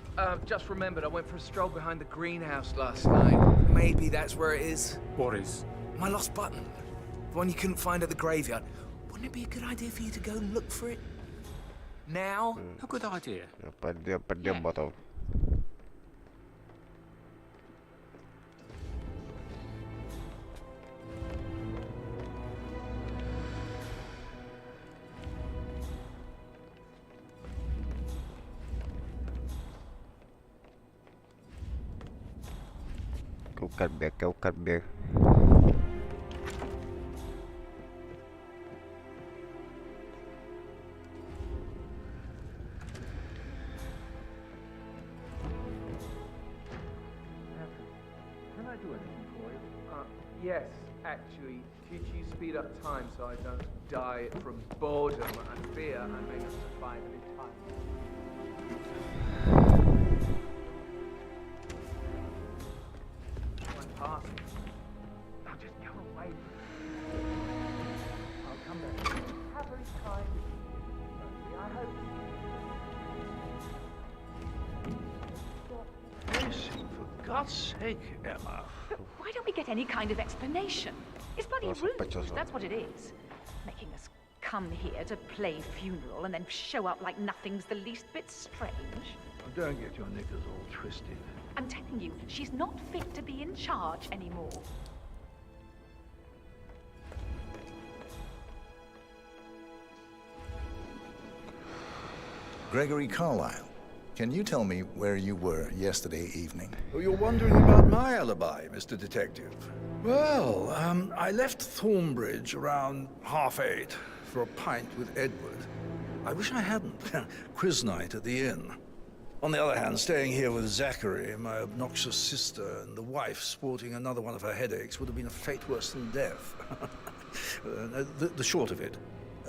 just remembered I went for a stroll behind the greenhouse last night. Maybe that's where it is. What is? My lost button. The one you couldn't find at the graveyard. Wouldn't it be a good idea for you to go and look for it? Now? A good idea. Perdió un botón. Hay que buscar bien. Can I do anything for you? Yes, actually. Could you speed up time so I don't die from boredom and fear and may not survive any time? My party. Now just go away. I'll come back. Have a kind. I hope. Listen, for God's sake, Emma. Why don't we get any kind of explanation? It's bloody Los rude, sospechosos. that's what it is. Making us come here to play funeral and then show up like nothing's the least bit strange. Oh, don't get your knickers all twisted. I'm telling you, she's not fit to be in charge anymore. Gregory Carlisle, can you tell me where you were yesterday evening? Oh, you're wondering about my alibi, Mr. Detective. Well, I left Thornbridge around 8:30 for a pint with Edward. I wish I hadn't. Quiz night at the inn. On the other hand, staying here with Zachary, my obnoxious sister, and the wife sporting another one of her headaches would have been a fate worse than death. The short of it,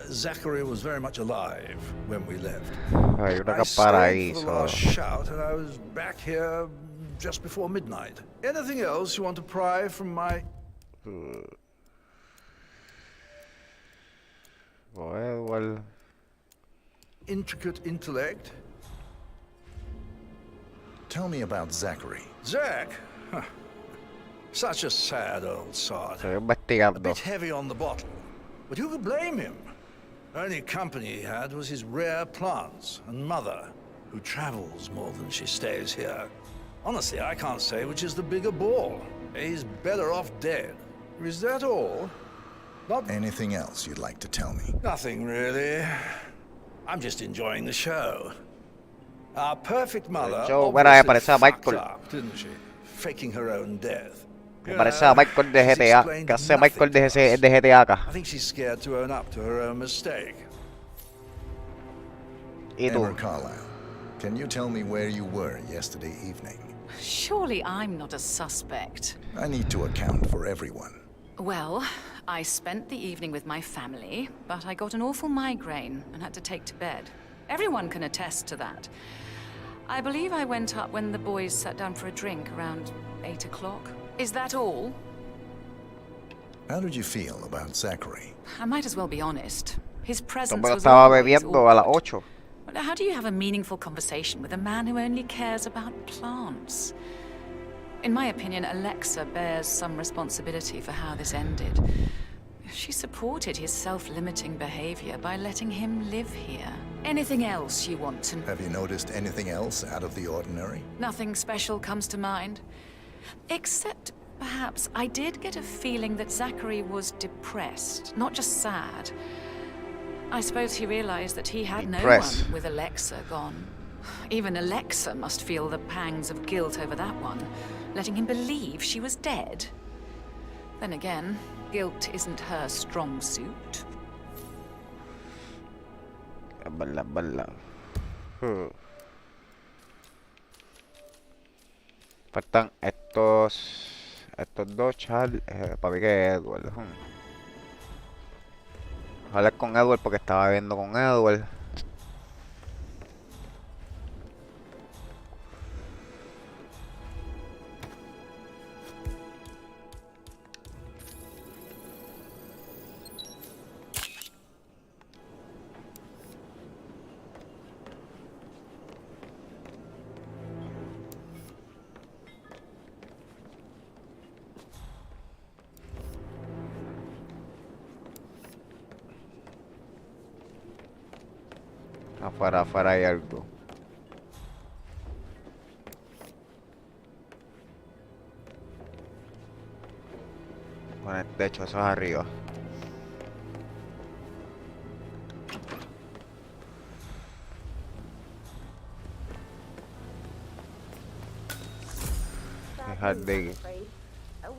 Zachary was very much alive when we left. I stayed for the last shout, and I was back here just before midnight. Anything else you want to pry from my... Well... intricate intellect? Tell me about Zachary. Zach? Huh. Such a sad old sod. A bit heavy on the bottle. But who could blame him? Only company he had was his rare plants and mother, who travels more than she stays here. Honestly, I can't say which is the bigger ball. He's better off dead. Is that all? Not anything else you'd like to tell me? Nothing really. I'm just enjoying the show. Our perfect mother obviously fucked up, didn't she? Faking her own death. Me parece a Michael de GTA. ¿Qué hace Michael de GTA acá? I think she's scared to own up to her own mistake. Amber Carlisle, can you tell me where you were yesterday evening? Surely I'm not a suspect. I need to account for everyone. Well, I spent the evening with my family, but I got an awful migraine and had to take to bed. Everyone can attest to that. I believe I went up when the boys sat down for a drink around 8 o'clock. Is that all? How did you feel about Zachary? I might as well be honest. His presence Estaba was always bebiendo a las 8. How do you have a meaningful conversation with a man who only cares about plants? In my opinion, Alexa bears some responsibility for how this ended. She supported his self-limiting behavior by letting him live here. Anything else you want to know? Have you noticed anything else out of the ordinary? Nothing special comes to mind. Except, perhaps, I did get a feeling that Zachary was depressed, not just sad. I suppose he realized that he had no one with Alexa gone. Even Alexa must feel the pangs of guilt over that one, letting him believe she was dead. Then again, guilt isn't her strong suit. Faltan estos dos Charles, para mí que Edward. Hablar con Edward porque estaba viendo con Edward. Afuera hay algo. Bueno, de hecho, eso es arriba.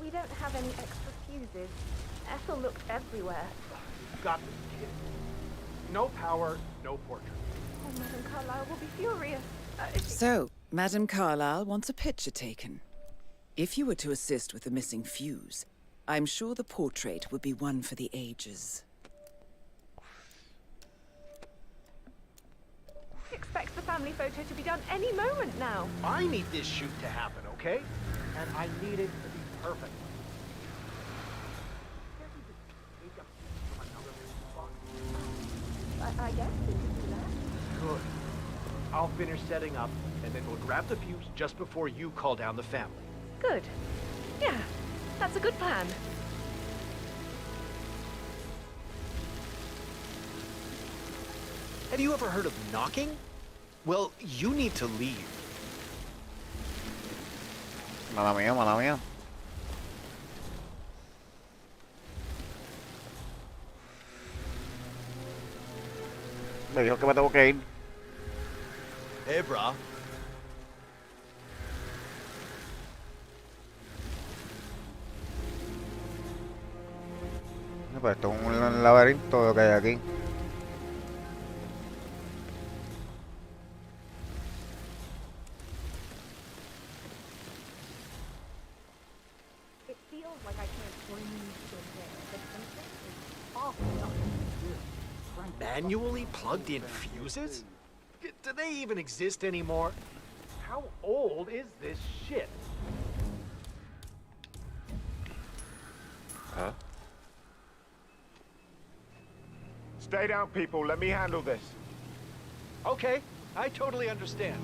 We don't have any extra fuses. Ethel looked everywhere. Got this, kid. No power, no portrait. Oh, Madame Carlisle will be furious. So, Madame Carlisle wants a picture taken. If you were to assist with the missing fuse, I'm sure the portrait would be one for the ages. He expects the family photo to be done any moment now. I need this shoot to happen, okay? And I need it to be perfect. I guess we can do that. Good. I'll finish setting up, and then we'll grab the fuse just before you call down the family. Good. Yeah, that's a good plan. Have you ever heard of knocking? Well, you need to leave. Mala mía, mala mía. Me dijo que me tengo que ir. Hey, bro. Pues esto es un laberinto lo que hay aquí. feels like I can't breathe in there, but something is off something. Manually plugged in fuses? Do they even exist anymore? How old is this shit? Huh? Stay down, people. Let me handle this. Okay, I totally understand.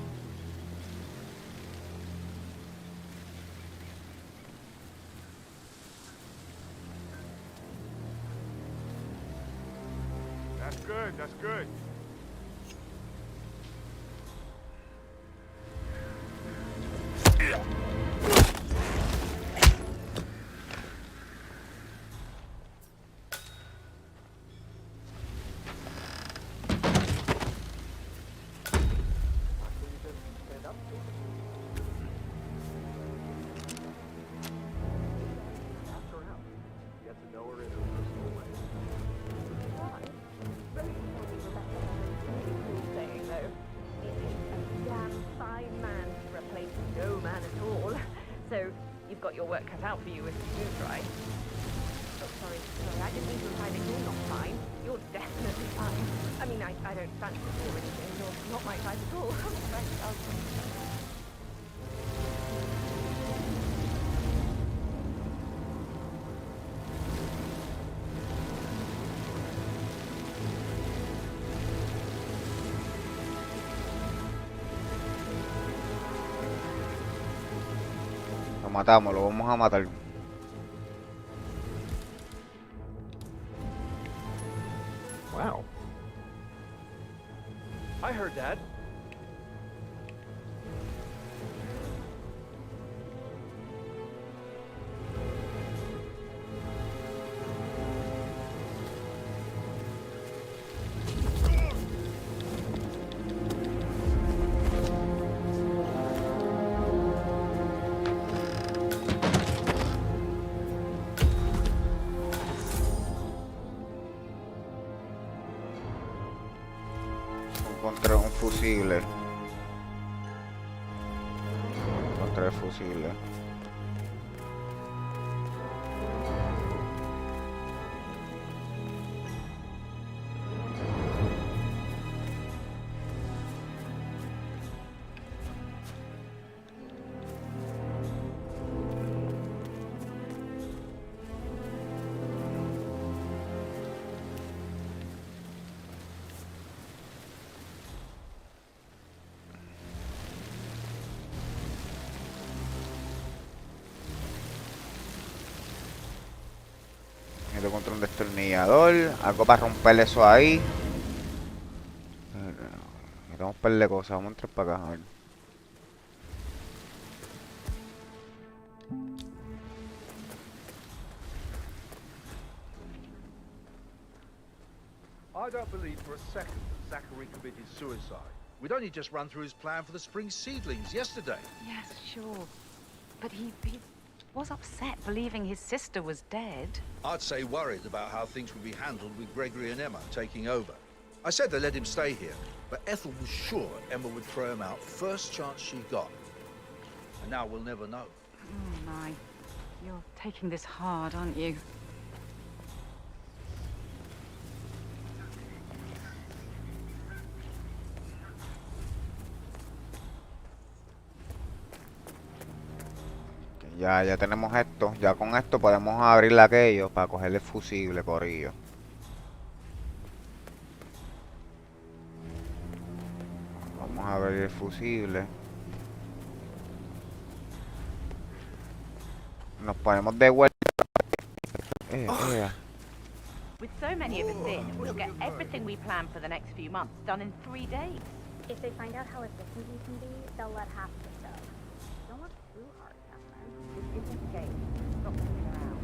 That's good, that's good. So, you've got your work cut out for you if you do try. Oh, sorry, I didn't mean to imply that you're not fine. You're definitely fine. I mean, I don't fancy you or anything. You're not my type at all. Lo matamos, lo vamos a matar. Wow. I heard that. Encontré un fusible. Encontré el fusible. Yo encontré un destornillador, algo para romper eso ahí. Necesitamos un par de cosas, vamos a entrar para acá. A ver. I don't believe for a second that Zachary committed suicide. We'd only just run through his plan for the spring seedlings yesterday. Yes, sure. But he was upset believing his sister was dead. I'd say worried about how things would be handled with Gregory and Emma taking over. I said to let him stay here, but Ethel was sure Emma would throw him out first chance she got. And now we'll never know. Oh my. You're taking this hard, aren't you? Ya tenemos esto. Ya con esto podemos abrir aquello para coger el fusible, corillo. Vamos a abrir el fusible. Nos ponemos de vuelta. With so many of us in, we'll get everything we plan for the next few months done in 3 days. If they find out how efficient you can be, they'll let half of us go. Don't work too hard, Catherine. This isn't a game. Stop sitting around.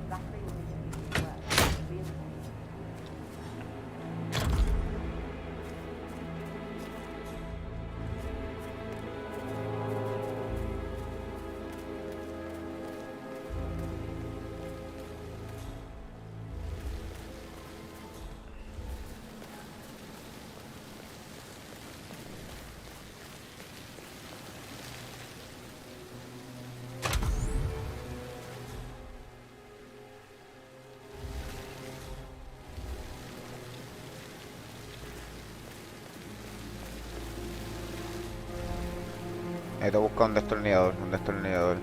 Zachary will need to do work. Really. Necesito buscar un destornillador, un destornillador.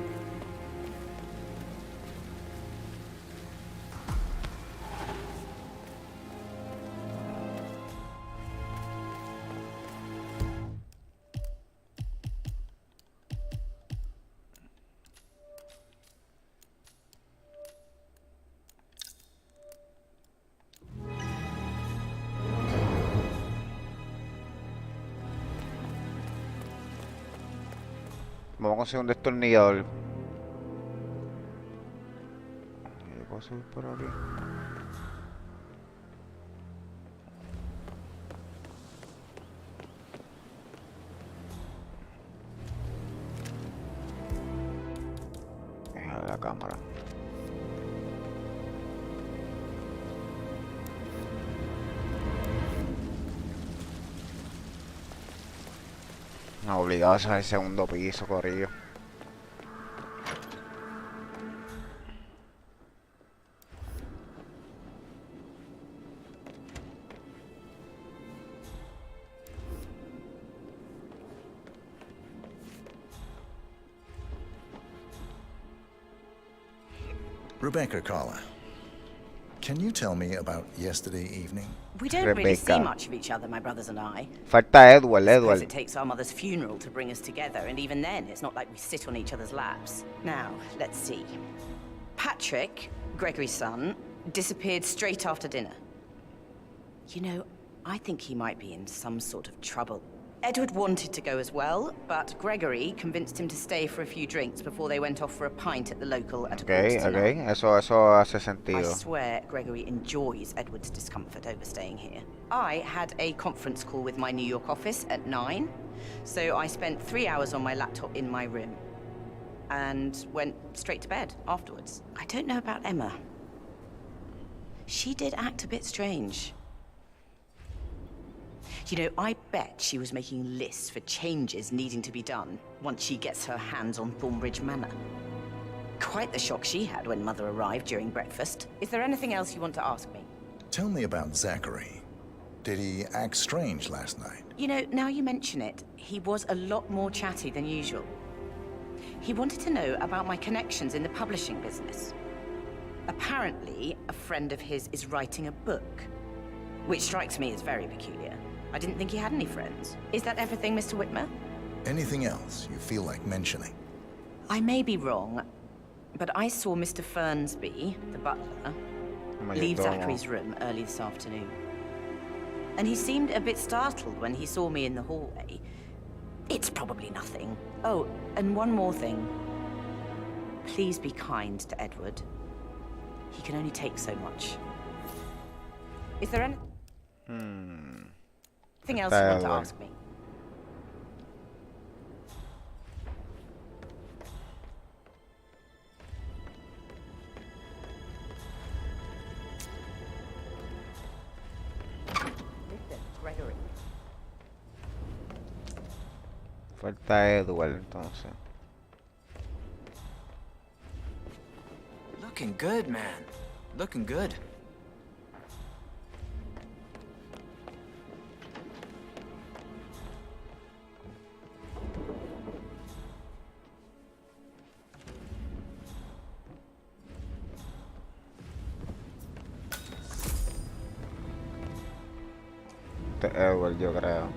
Vamos a conseguir un destornillador. ¿Puedo subir por aquí? Deja la cámara. No, obligados al segundo piso, corrido. Rebecca, Carla, can you tell me about yesterday evening? We don't really see much of each other, my brothers and I. Falta Edward, I suppose Edward. it takes our mother's funeral to bring us together, and even then, it's not like we sit on each other's laps. Now, let's see. Patrick, Gregory's son, disappeared straight after dinner. You know, I think he might be in some sort of trouble. Edward wanted to go as well, but Gregory convinced him to stay for a few drinks before they went off for a pint at the local at a quarter to nine. Eso hace sentido. I swear Gregory enjoys Edward's discomfort over staying here. I had a conference call with my New York office at 9, so I spent 3 hours on my laptop in my room and went straight to bed afterwards. I don't know about Emma. She did act a bit strange. You know, I bet she was making lists for changes needing to be done once she gets her hands on Thornbridge Manor. Quite the shock she had when Mother arrived during breakfast. Is there anything else you want to ask me? Tell me about Zachary. Did he act strange last night? You know, now you mention it, he was a lot more chatty than usual. He wanted to know about my connections in the publishing business. Apparently, a friend of his is writing a book, which strikes me as very peculiar. I didn't think he had any friends. Is that everything, Mr. Whitmer? Anything else you feel like mentioning? I may be wrong, but I saw Mr. Fernsby, the butler, leave Zachary's room early this afternoon. And he seemed a bit startled when he saw me in the hallway. It's probably nothing. Oh, and one more thing. Please be kind to Edward. He can only take so much. Is there anything else you want to ask me? Listen, Gregory. Falta Edward, entonces. Looking good, man. Looking good. Edward, yo creo.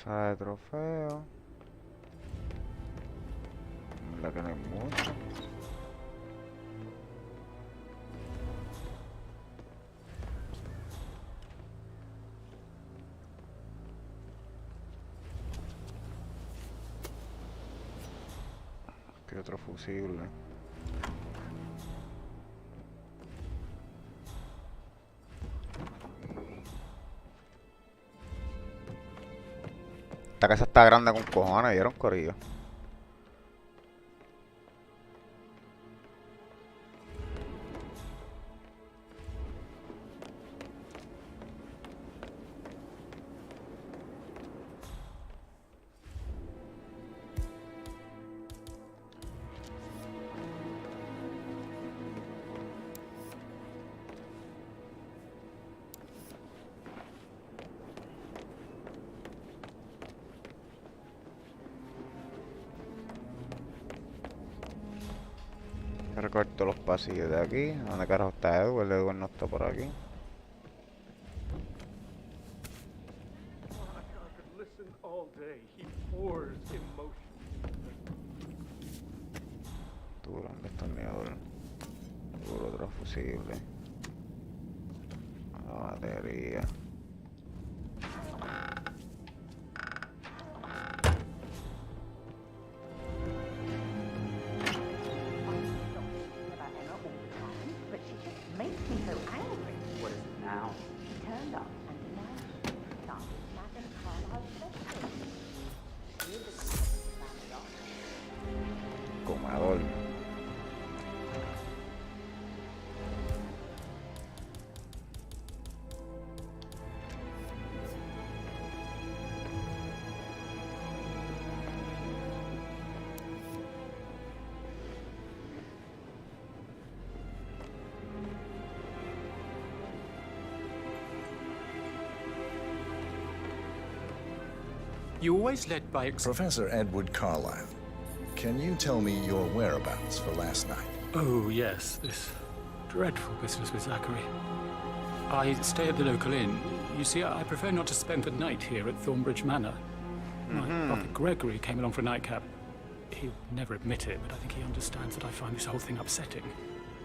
Sala de trofeo. La que no hay mucho. ¿Qué otro fusible? Esta casa está grande con cojones, ¿vieron, corillo? Recorto los pasillos de aquí. ¿Dónde carajo está Edward? Edward no está por aquí. Duro, un destornillador. Duro, otro fusible. La batería. Comador. You always led by Professor Edward Carlyle, can you tell me your whereabouts for last night? Oh, yes, this dreadful business with Zachary. I stay at the local inn. You see, I prefer not to spend the night here at Thornbridge Manor. My brother Gregory came along for a nightcap. He'll never admit it, but I think he understands that I find this whole thing upsetting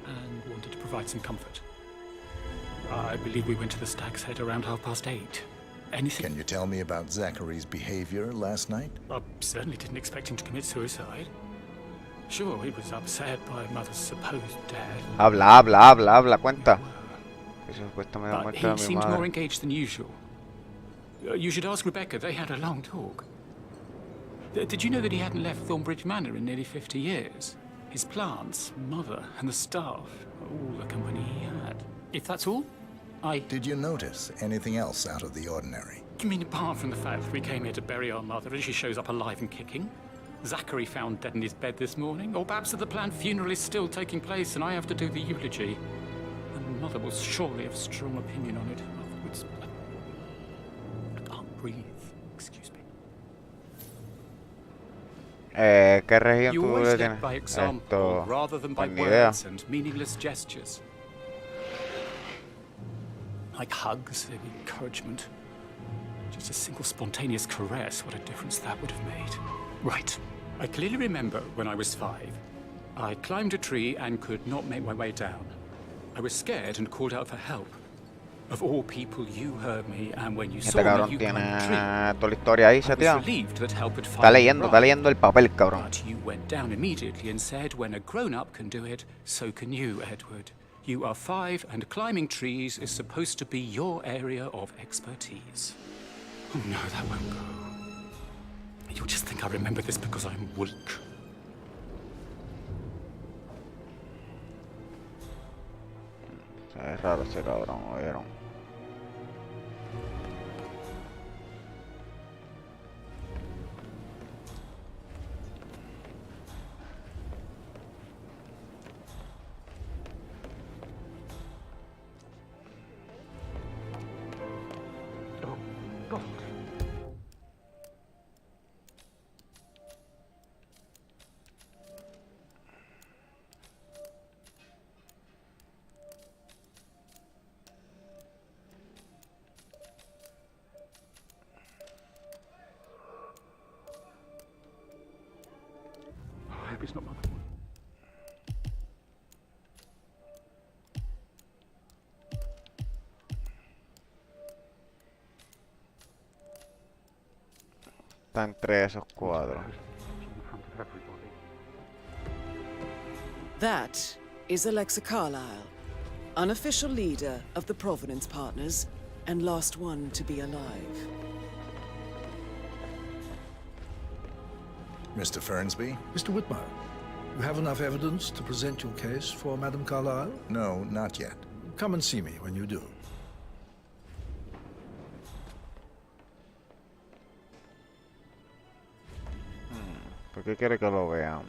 and wanted to provide some comfort. I believe we went to the Stag's Head around 8:30. Anything? Can you tell me about Zachary's behavior last night? I certainly didn't expect him to commit suicide. Sure, he was upset by Mother's supposed death. Habla, cuenta. But he seemed more engaged than usual. You should ask Rebecca, they had a long talk. Did you know that he hadn't left Thornbridge Manor in nearly 50 years? His plants, Mother, and the staff, all the company he had. If that's all, Did you notice anything else out of the ordinary? You mean apart from the fact that we came here to bury our mother and she shows up alive and kicking? Zachary found dead in his bed this morning? Or perhaps that the planned funeral is still taking place and I have to do the eulogy? And Mother will surely have strong opinion on it. Afterwards, I can't breathe. Excuse me. ¿Qué región You tú always le led tienes? by example rather than by ni idea. words and meaningless gestures. Like hugs and encouragement. Just a single spontaneous caress, what a difference that would have made. Right. I clearly remember when I was 5. I climbed a tree and could not make my way down. I was scared and called out for help. Of all people, you heard me, and when you saw me, you climbed the tree. Toda la historia ahí, I was seteado. relieved that help had Está finally leyendo arrived. el papel, cabrón. But you went down immediately and said, when a grown-up can do it, so can you, Edward. You are 5, and climbing trees is supposed to be your area of expertise. Oh no, that won't go. You'll just think I remember this because I'm weak. Es raro ese cabrón, ¿oyeron? I hope it's not Mother. Está entre esos cuadros. That is Alexa Carlyle, unofficial leader of the Provenance Partners and last one to be alive. Mr. Fernsby? Mr. Whitmire, you have enough evidence to present your case for Madame Carlyle? No, not yet. Come and see me when you do. ¿Por qué quiere que lo vean?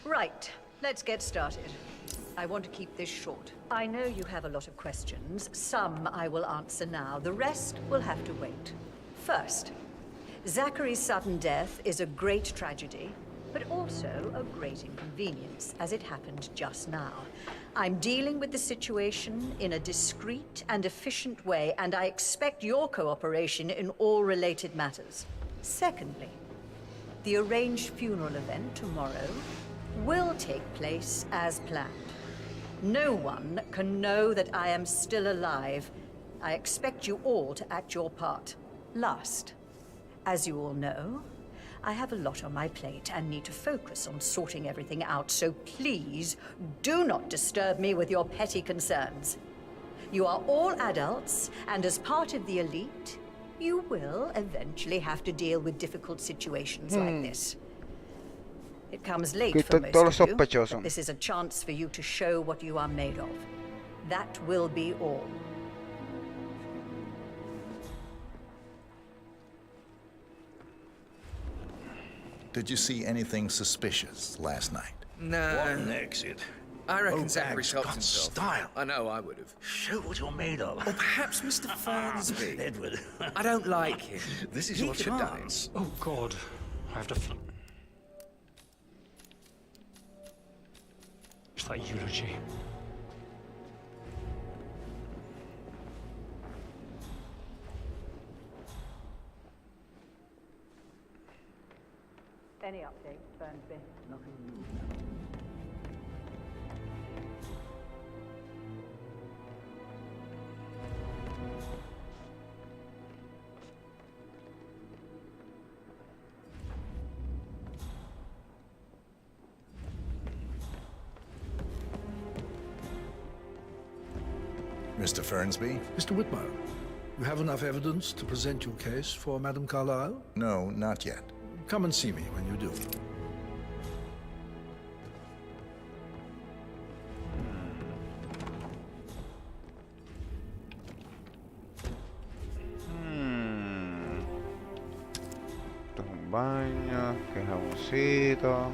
Right, let's get started. I want to keep this short. I know you have a lot of questions. Some I will answer now. The rest will have to wait. First, Zachary's sudden death is a great tragedy, but also a great inconvenience, as it happened just now. I'm dealing with the situation in a discreet and efficient way, and I expect your cooperation in all related matters. Secondly, the arranged funeral event tomorrow will take place as planned. No one can know that I am still alive. I expect you all to act your part. Last, as you all know, I have a lot on my plate and need to focus on sorting everything out, so please do not disturb me with your petty concerns. You are all adults, and as part of the elite, you will eventually have to deal with difficult situations like this. It comes late for most of you, but this is a chance for you to show what you are made of. That will be all. Did you see anything suspicious last night? Nah. What an exit. I reckon Oh, Zachary Bags, helped got himself. style. I know, I would have. Show what you're made of. Or perhaps Mr. Fernsby. Edward. I don't like him. This is He your could have done chance. Oh, God. I have to... It's that eulogy. Any updates, Fernsby? Nothing new. Mr. Fernsby? Mr. Whitmire, you have enough evidence to present your case for Madame Carlyle? No, not yet. Come and see me when you do. Esto es un baño, que es jaboncito.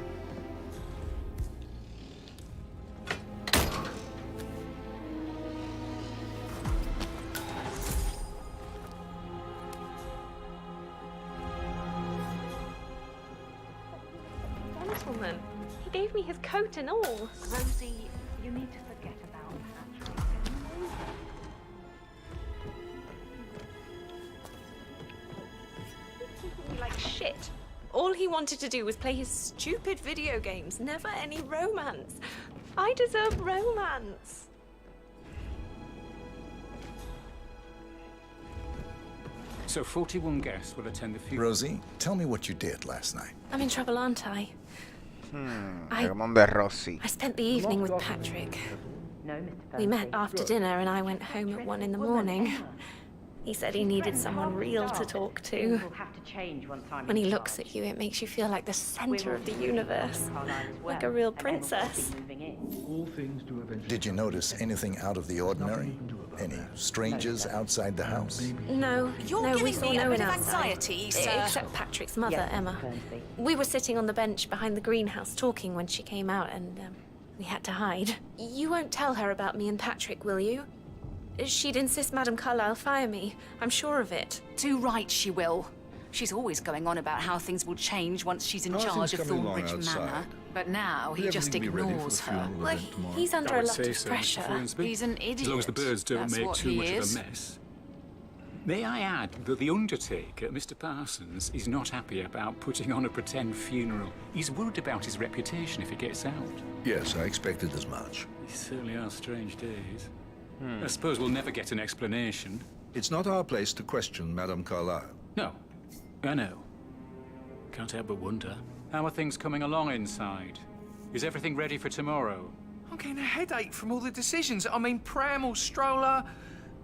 Gentleman, he gave me his coat and all. Rosie, you need to forget about Patrick. Like shit. All he wanted to do was play his stupid video games, never any romance. I deserve romance. So 41 guests will attend the funeral. Rosie, tell me what you did last night. I'm in trouble, aren't I? Hermano de Rossi. I spent the evening with Patrick. No, Mr. We met after dinner and I went home at 1 in the morning. He said he needed someone real to talk to. When he looks at you, it makes you feel like the center of the universe. Like a real princess. Did you notice anything out of the ordinary? Any strangers outside the house? No, we saw no one outside. anxiety, sir. Except Patrick's mother, Emma. We were sitting on the bench behind the greenhouse talking when she came out and we had to hide. You won't tell her about me and Patrick, will you? She'd insist Madame Carlyle fire me. I'm sure of it. Too right she will. She's always going on about how things will change once she's in charge of Thornbridge Manor. But now he just ignores her. Well, he's under a lot of pressure. He's an idiot. As long as the birds don't That's make what too he much is. of a mess. May I add that the undertaker, Mr. Parsons, is not happy about putting on a pretend funeral. He's worried about his reputation if it gets out. Yes, I expected as much. These certainly are strange days. I suppose we'll never get an explanation. It's not our place to question Madame Carlyle. No, I know. can't help but wonder. How are things coming along inside? Is everything ready for tomorrow? I'm getting a headache from all the decisions. I mean, pram or stroller,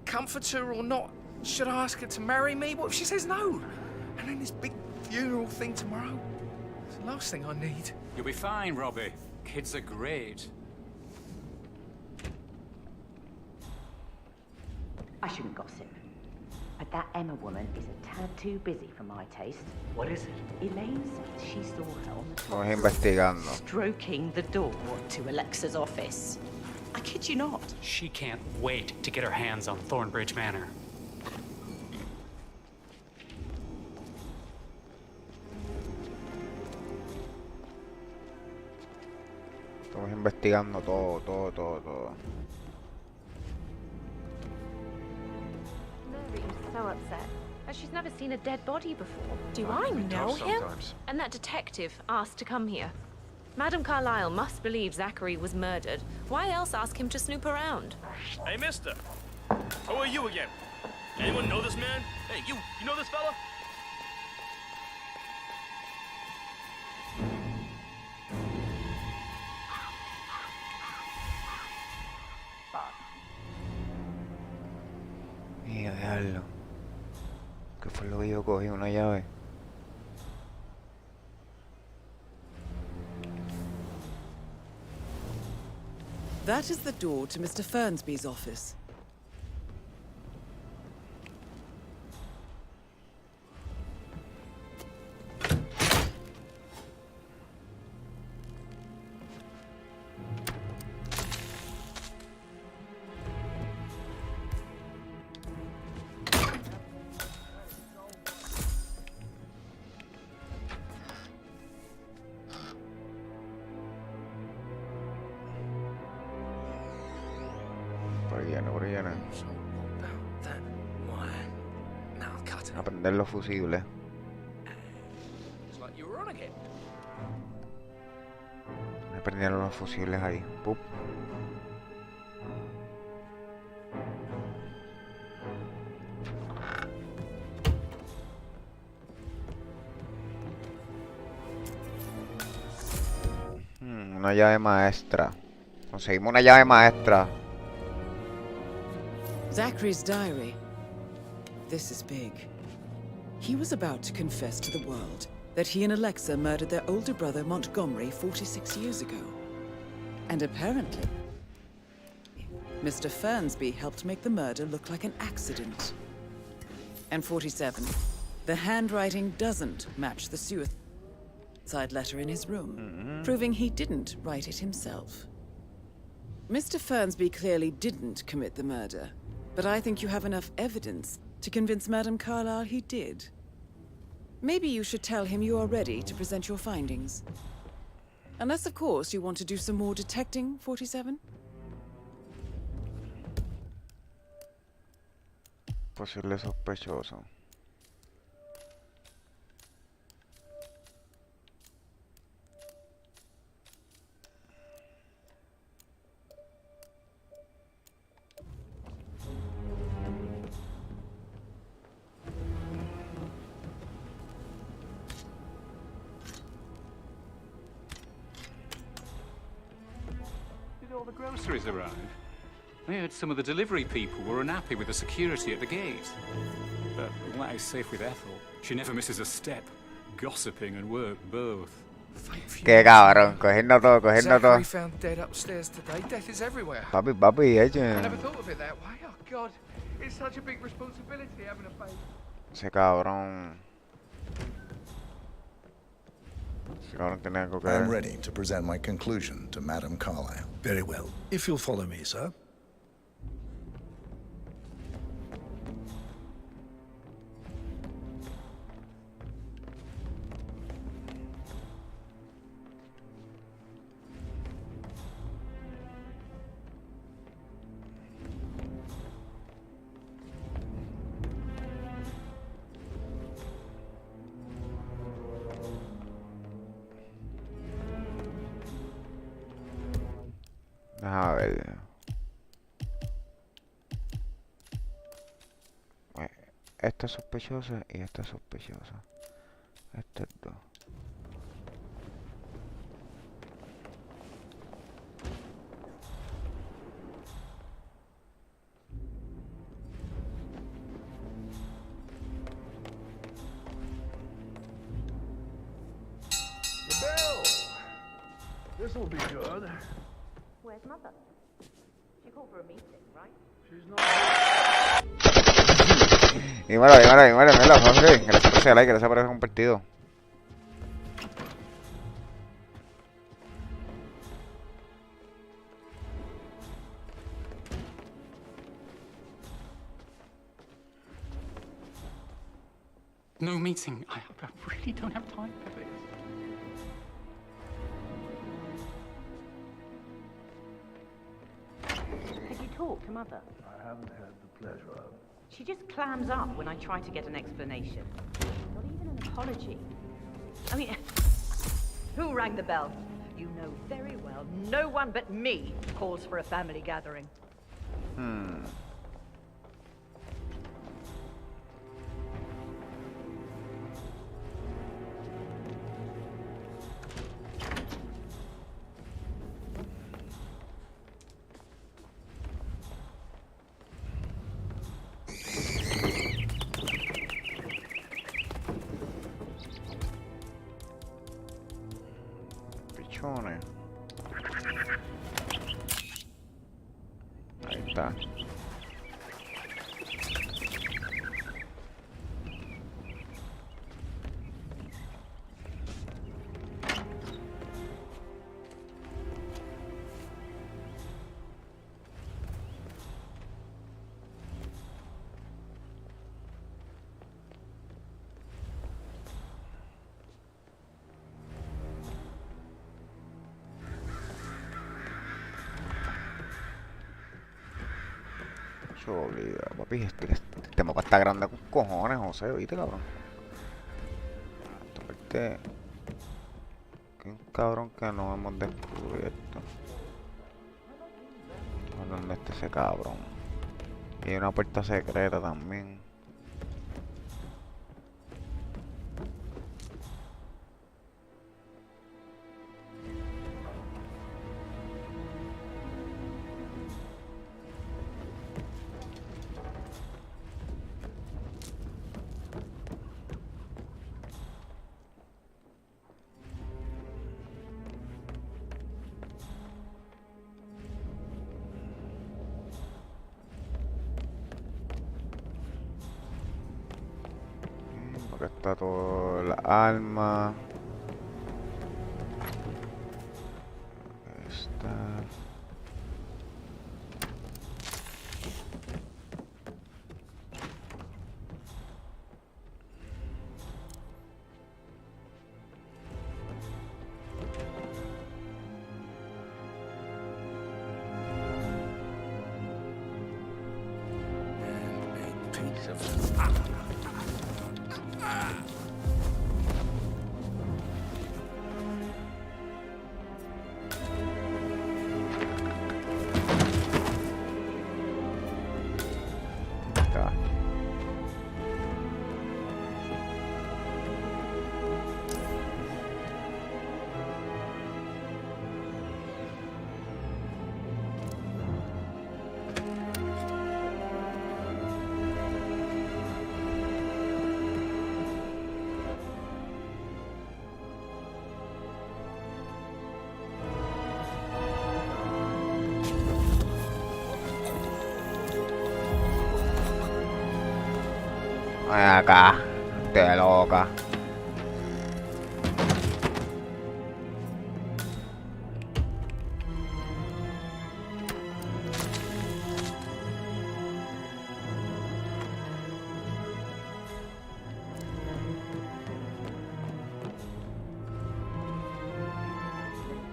comforter or not. Should I ask her to marry me? What if she says no? And then this big funeral thing tomorrow. It's the last thing I need. You'll be fine, Robbie. Kids are great. I shouldn't gossip, but that Emma woman is a tad too busy for my taste. What is it? Elaine says she saw her on the Vamos investigando. stroking the door to Alexa's office. I kid you not. She can't wait to get her hands on Thornbridge Manor. Estamos investigando todo. Mary's so upset. She's never seen a dead body before. Do Life I can be know tough him? sometimes. And that detective asked to come here. Madame Carlyle must believe Zachary was murdered. Why else ask him to snoop around? Hey, mister. Who are you again? Anyone know this man? Hey, you know this fella? Mira, dejarlo. ¿Qué fue lo que yo cogí? Una llave. That is the door to Mr. Fernsby's office. Por llena. That wire. Now I'll cut it. A prender los fusibles. It's like you were on again. Me prendieron los fusibles ahí. Pup. Una llave maestra. Conseguimos una llave maestra. Zachary's diary. This is big. He was about to confess to the world that he and Alexa murdered their older brother Montgomery 46 years ago. And apparently, Mr. Fernsby helped make the murder look like an accident. And 47, the handwriting doesn't match the suicide letter in his room, proving he didn't write it himself. Mr. Fernsby clearly didn't commit the murder, but I think you have enough evidence to convince Madame Carlyle he did. Maybe you should tell him you are ready to present your findings. Unless, of course, you want to do some more detecting, 47? Posible sospechoso. All the groceries arrive. I heard some of the delivery people were unhappy with the security at the gate. But all that is safe with Ethel. She never misses a step. Gossiping and work both. Qué cabrón, cogiendo todo. Zachary found dead upstairs today. Death is everywhere. Papi, I never thought of it that way. Oh God, it's such a big responsibility having a baby. Ese cabrón. Ese cabrón tiene algo que ver. I'm ready to present my conclusion to Madame Carlyle. Very well. If you'll follow me, sir. A ver. Esta es sospechosa y esta es sospechosa. Estas dos. This'll be good. Where's Mother? She called for a meeting, right? She's not. Dímelo, Jorge. Gracias por ese like, gracias por haber compartido. No meeting. I really don't have time for this. Have you talked to Mother? I haven't had the pleasure of. She just clams up when I try to get an explanation. Not even an apology. I mean, Who rang the bell? You know very well no one but me calls for a family gathering. Pichones. Ahí está. Obliga, papi, este mapa está grande con cojones, José, ¿viste, cabrón? Este que un cabrón que no hemos descubierto. ¿Dónde está ese cabrón? Y hay una puerta secreta también. Acá está todo la alma. Ahí está. Piece of Está. Ven acá, te loca.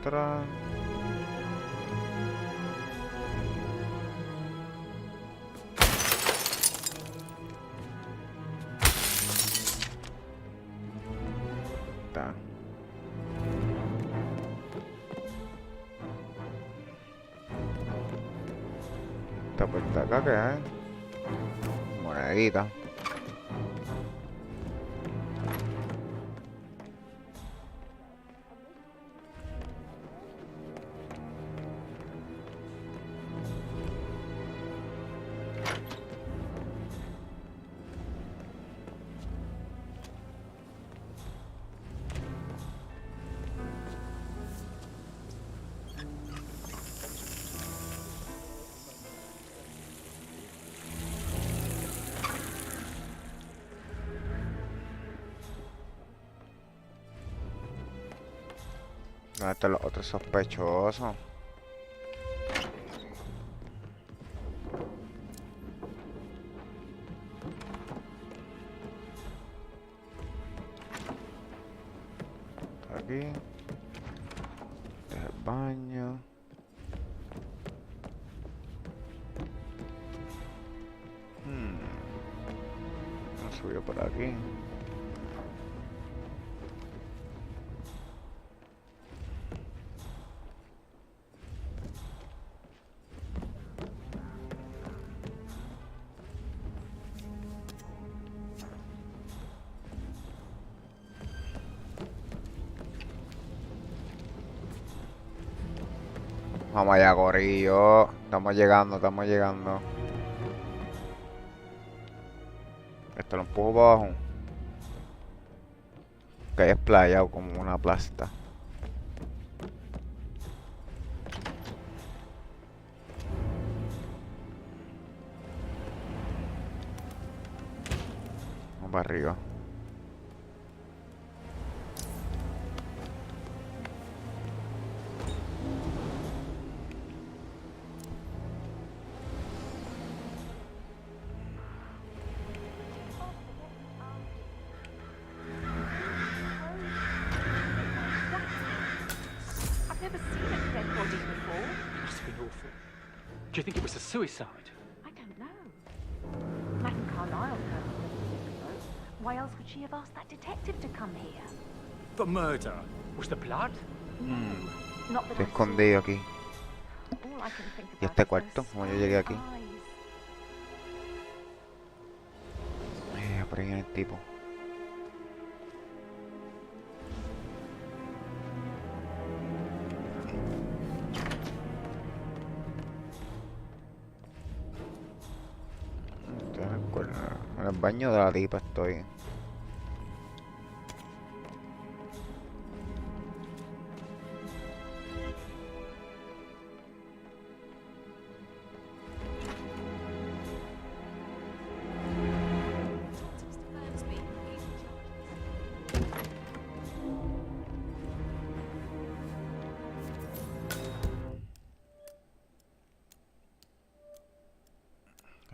Otra. Está. Esta puerta acá que hay monedita. ¿Dónde están los otros sospechosos? Aquí. El baño. No subió por aquí. Vamos allá, gorillo. Estamos llegando, estamos llegando. Esto lo empujo para abajo. Que es playa o como una plasta. Vamos para arriba. I've never seen a dead body before. It must have been awful. Do you think it was a suicide? I don't know. Madame Carlyle heard from the Why else would she have asked that detective to come here? For murder. Was the blood? Not that Estoy I saw. escondido aquí. All I can think ¿Y about este is cuarto? those Como yo llegué aquí. eyes. Por ahí viene el tipo. En el baño de la tipa estoy.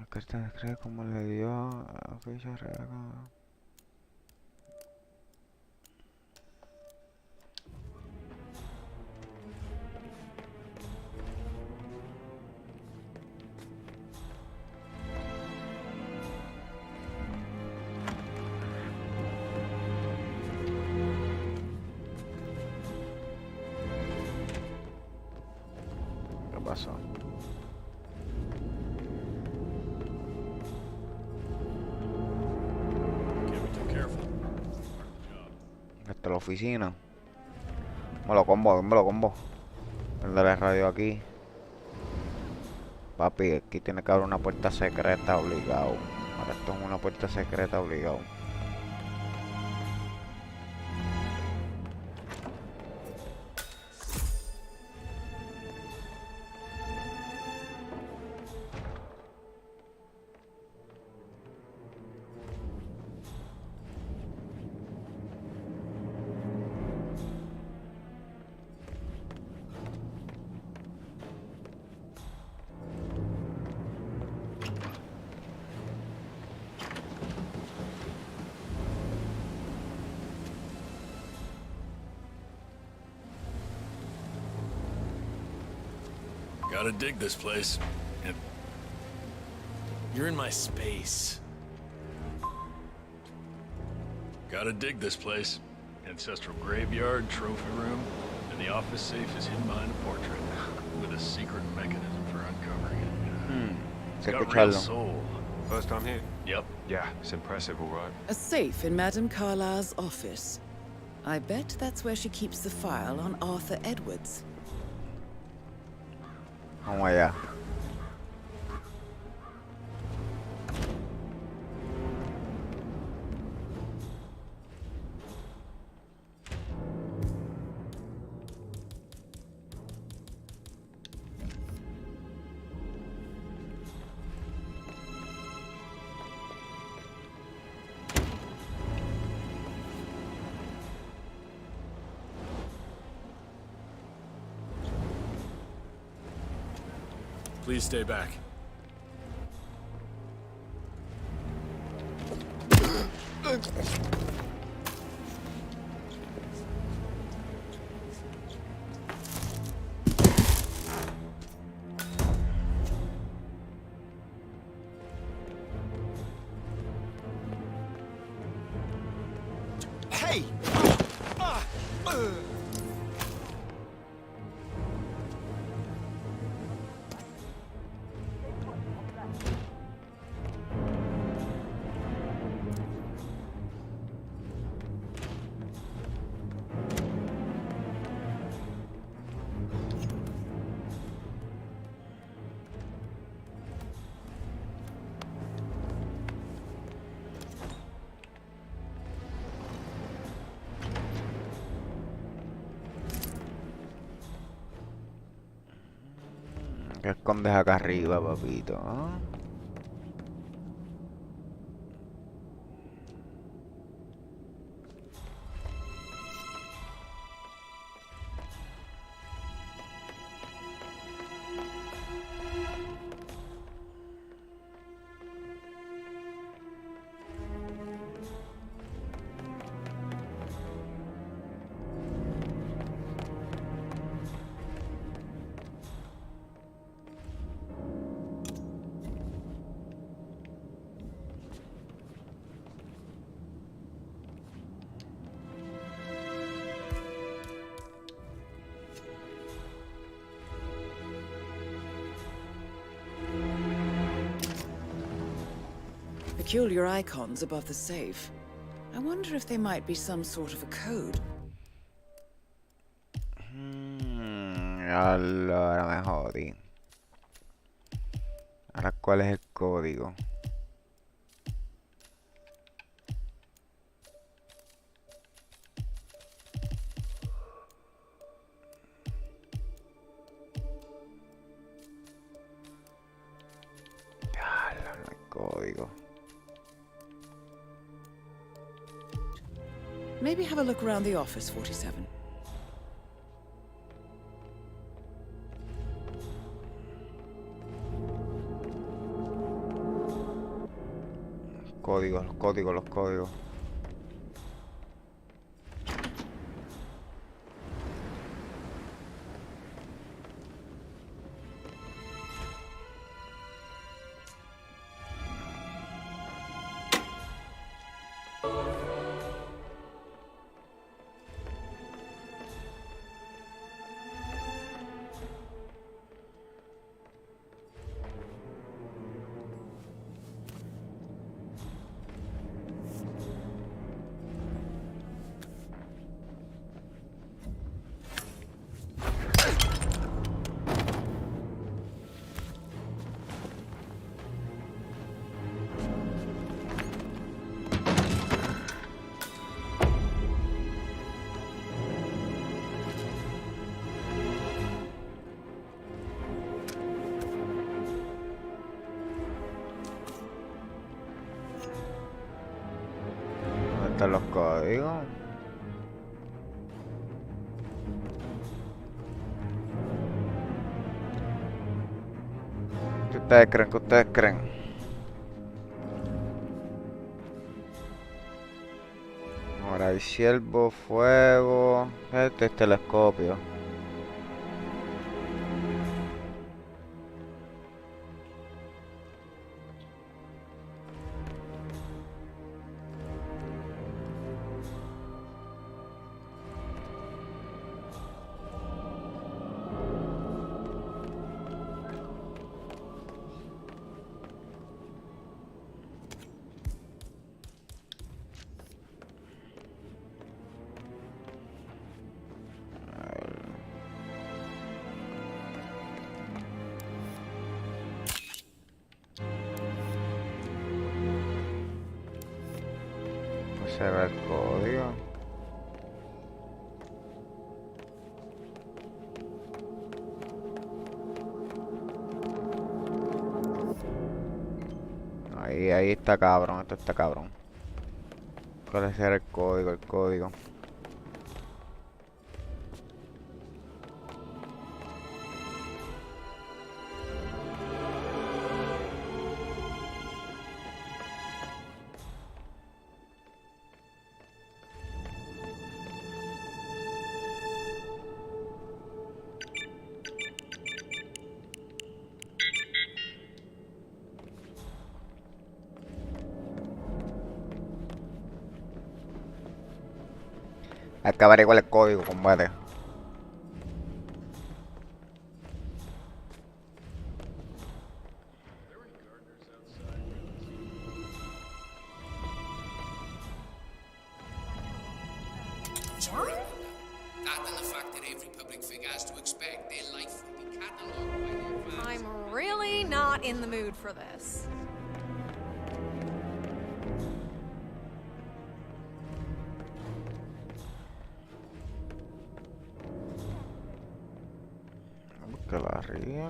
Que esta describe como le dio a ficha real. ¿Qué pasó? Esta es la oficina. Me lo combo, me lo combo. El de la radio aquí. Papi, aquí tiene que haber una puerta secreta obligado. Ahora esto es una puerta secreta obligado. Gotta dig this place. You're in my space. Gotta dig this place. Ancestral graveyard, trophy room, and the office safe is hidden behind a portrait with a secret mechanism for uncovering it. It's got real soul. First time here? Yep. Yeah, it's impressive, all right. A safe in Madame Carlyle's office. I bet that's where she keeps the file on Arthur Edwards. Vamos allá. Please stay back. Hey! ¿Qué escondes acá arriba, papito? ¿Ah? Peculiar icons above the safe. I wonder if they might be some sort of a code. Allora me jodí. Ahora, ¿cuál es el código? Diablo, no hay código. Maybe have a look around the office, 47. Los códigos. ¿Dónde están los códigos? ¿Qué ustedes creen? Ahora hay ciervo, fuego. Este es telescopio. Será el código. Ahí está cabrón, esto está cabrón. ¿Cuál será el código? El código. Hay que averiguar el código, combate. I'm really not in the mood for this. Que la ríen.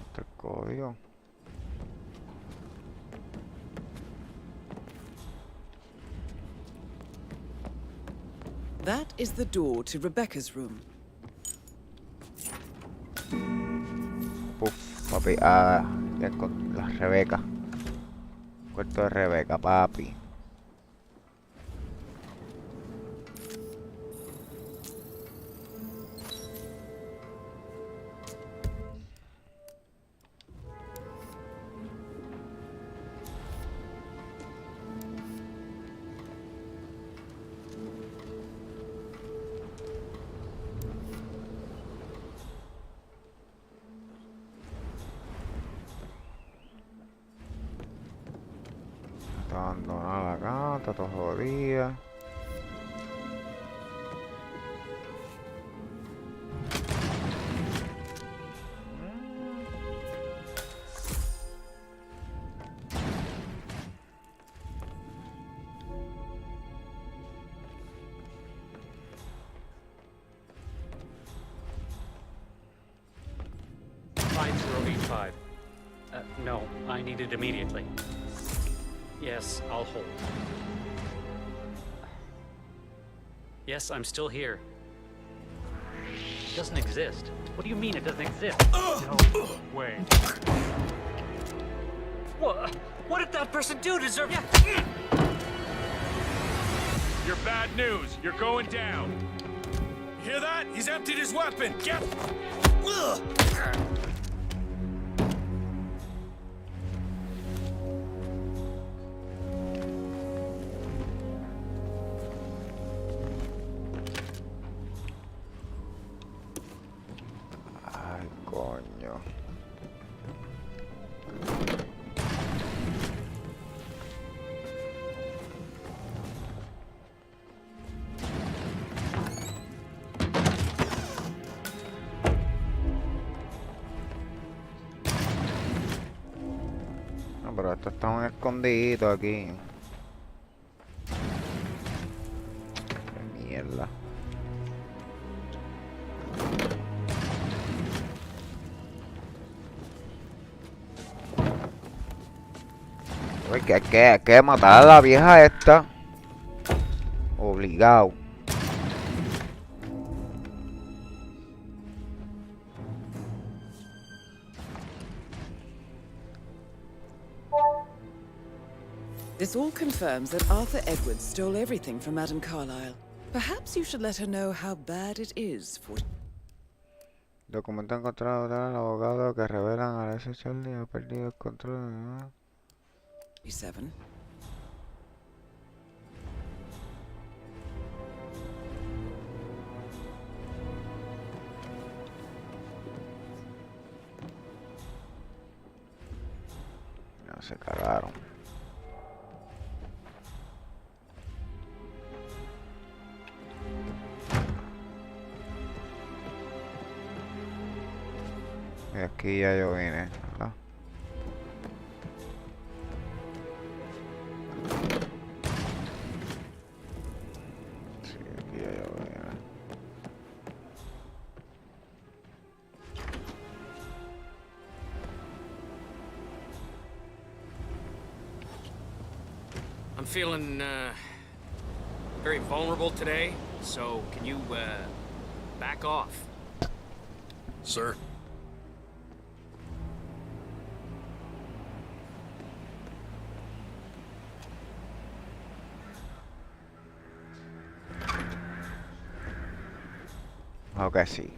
Este código. That is the door to Rebecca's room. Puf, papi, ya con la Rebeca. Cuarto de Rebeca, papi. Está abandonada acá, está todo jodida. Line 085. No, I need it immediately. Yes, I'll hold. Yes, I'm still here. It doesn't exist. What do you mean it doesn't exist? No way. What did that person do to deserve? You're bad news. You're going down. You hear that? He's emptied his weapon. Get. Ay, coño. No, pero esto está un escondidito aquí. Qué mierda. Uy, que hay que matar a la vieja esta. Obligado. This all confirms that Arthur Edwards stole everything from Madame Carlyle. Perhaps you should let her know how bad it is for... Documento encontrado del abogado que revelan a ese Charlie ha perdido el control. ¿No? 7. No, se cagaron. Y aquí ya yo vine, ¿verdad? Sí, aquí ya yo vine. I'm feeling very vulnerable today, so can you back off? Sir? Ok, sí.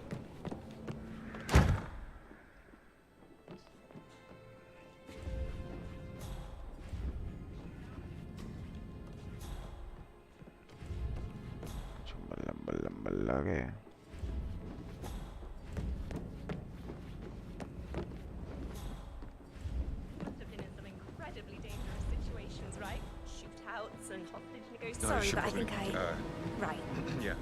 verdad que... Must have been in some incredibly dangerous situations, right? Shootouts and hostage negotiations. No, Sorry, should but I probably- think Right. Yeah.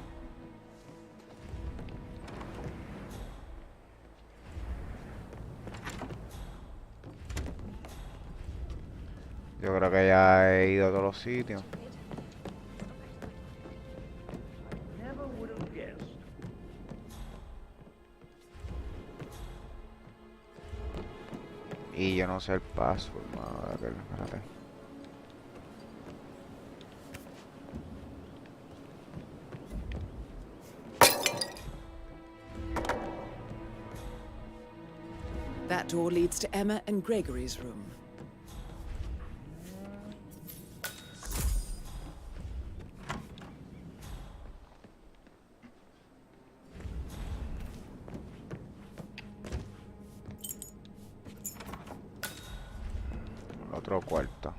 Yo creo que ya he ido a todos los sitios. Never would have guessed. Y yo no sé el paso, madre, espérate. That door leads to Emma and Gregory's room. Otro cuarto.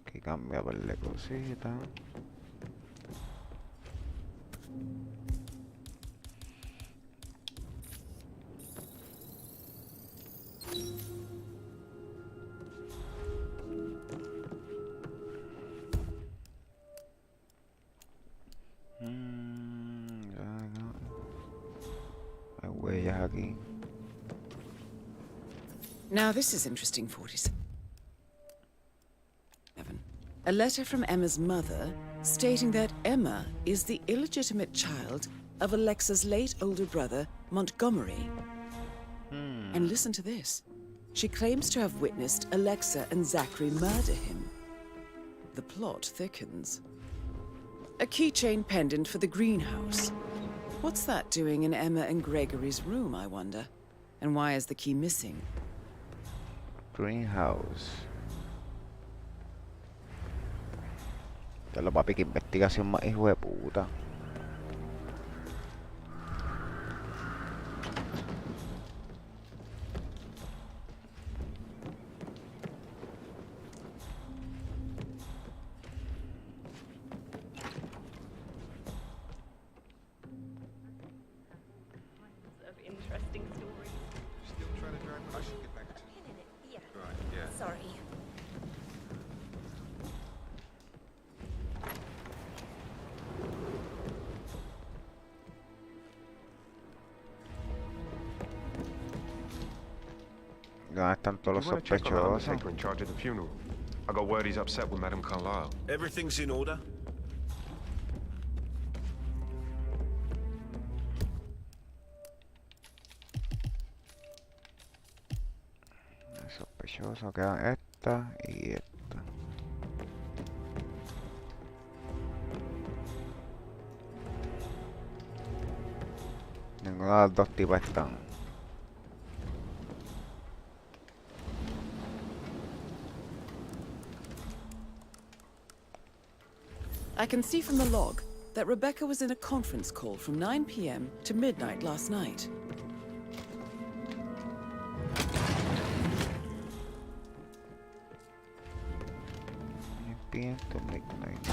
Aquí cambia por la cosita. Hay huellas aquí. Now this is interesting, 47. A letter from Emma's mother stating that Emma is the illegitimate child of Alexa's late older brother, Montgomery. And listen to this. She claims to have witnessed Alexa and Zachary murder him. The plot thickens. A keychain pendant for the greenhouse. What's that doing in Emma and Gregory's room, I wonder? And why is the key missing? Greenhouse. Ya lo papi, que investigación más hijo de puta. Of interesting stories. Still trying to drive, but I should get back to Yeah. Right, yeah. Sorry. ¿Dónde están todos los You wanna check on that sospechosos? undertaker in charge of the funeral? I got word he's upset with Madame Carlyle. Everything's in order. Sospechoso, quedan esta y esta. Ninguna de las dos tipas están. I can see from the log that Rebecca was in a conference call from 9 p.m. to midnight last night. PM to midnight.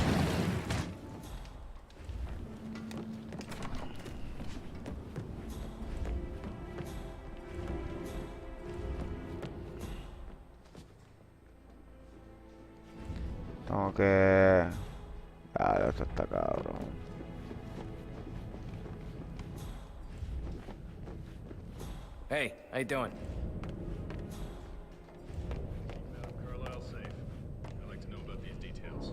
Tengo que... Ah, esto está cabrón. Hey, how you doing? Carlisle safe. I'd like to know about these details.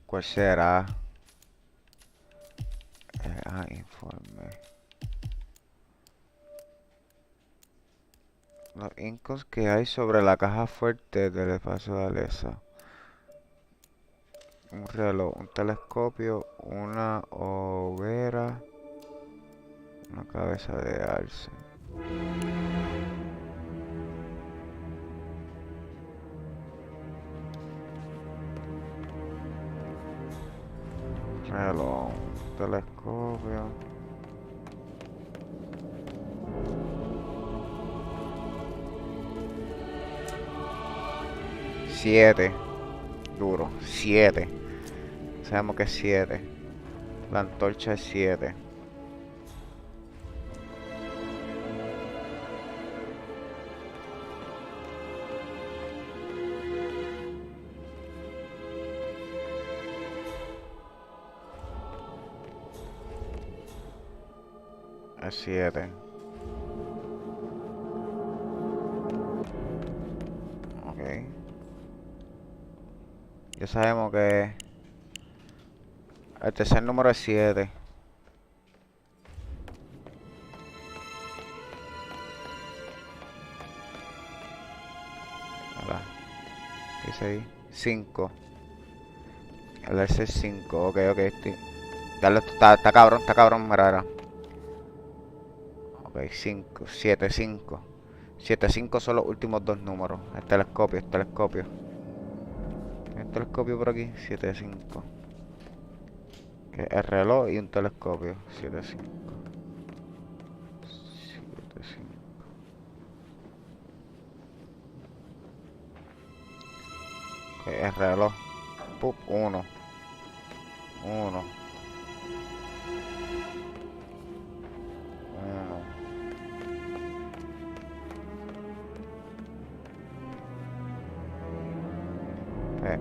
¿Cuál será? Informe. Los incos que hay sobre la caja fuerte del espacio de Alexa. Un reloj, un telescopio, una hoguera, una cabeza de alce. Reloj, telescopio. Siete. Duro. 7. Sabemos que es 7. La antorcha es 7. Es 7. Ok. Ya sabemos que el tercer número es 7. ¿Qué dice ahí? 5. El S es 5. Ok, ok. Dale, está cabrón, mira. Ok, 5, 7, 5. 7, 5 son los últimos dos números. El telescopio. Hay un telescopio por aquí. 7, 5. Que es el reloj y un telescopio. 7, 5. 7, 5. Que es el reloj. 1. 1.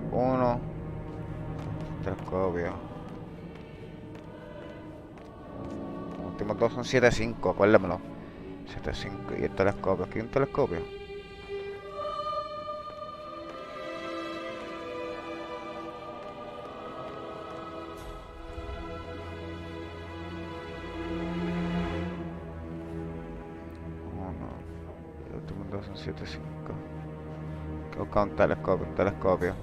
1. Telescopio. Los últimos dos son 7, 5, acuérdamelo. 7, 5. Y el telescopio. Aquí hay un telescopio. Los últimos dos son 7, 5. Hay que buscar un telescopio.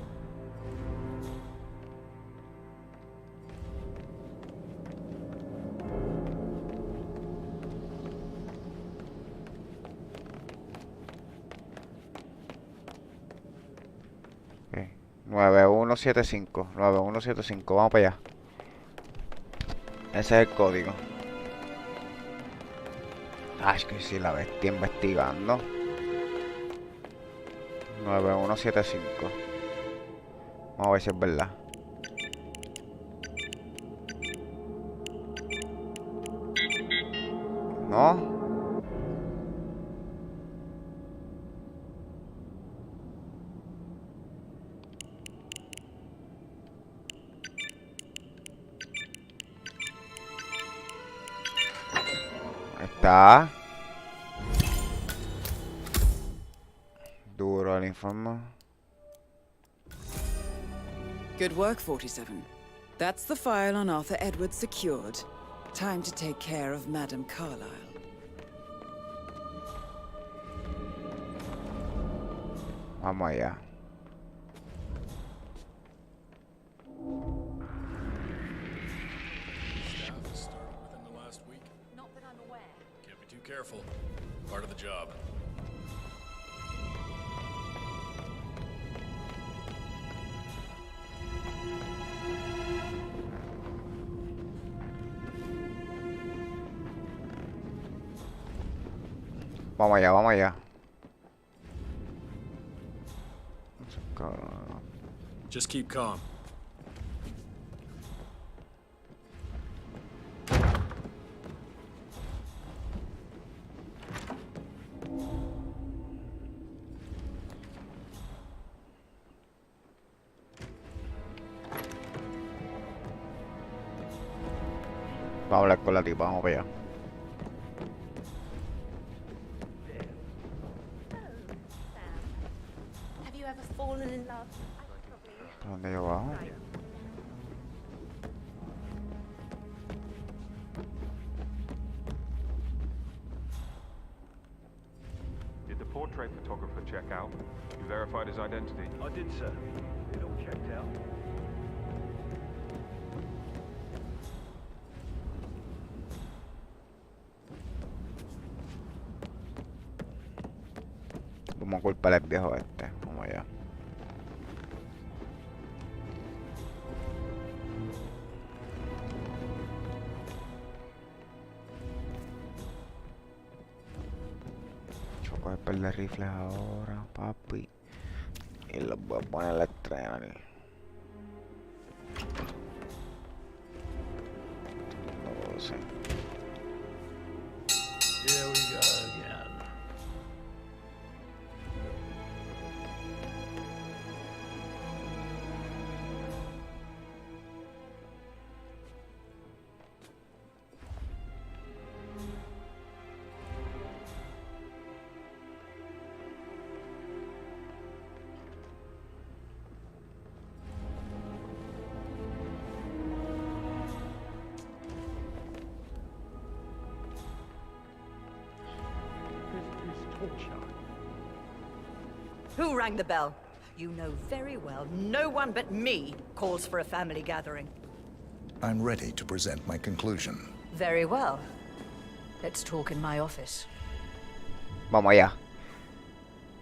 Okay. 9175. 9175. Vamos para allá. Ese es el código. Ah, es que si la bestia investigando. 9175. Vamos a ver si es verdad. ¿No? Ahí está. Duro el informe. Good work, 47. That's the file on Arthur Edwards secured. Time to take care of Madame Carlyle. Vamos allá. Staff has started within the last week. Not that I'm aware. Can't be too careful. Part of the job. Vamos allá. Just keep calm. Vamos a hablar con la tipa, vamos para allá. Have you ever fallen in love? ¿Dónde yo bajo? Did the portrait photographer check out? You verified his identity? I did, sir. It all checked out. culpar al viejo este. Vamos allá. Yo voy a coger de rifles ahora, papi. Y los voy a poner a la estrella. No sé. Here we go again. Who rang the bell? You know very well no one but me calls for a family gathering. I'm ready to present my conclusion. Very well. Let's talk in my office. Vamos allá.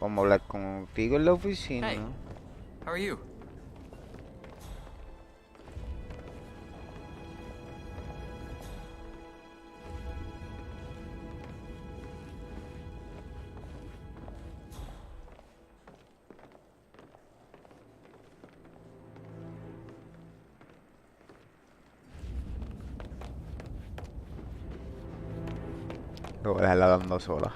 Vamos a hablar contigo en la oficina. Hey, how are you? Lo voy a dejarla dando sola.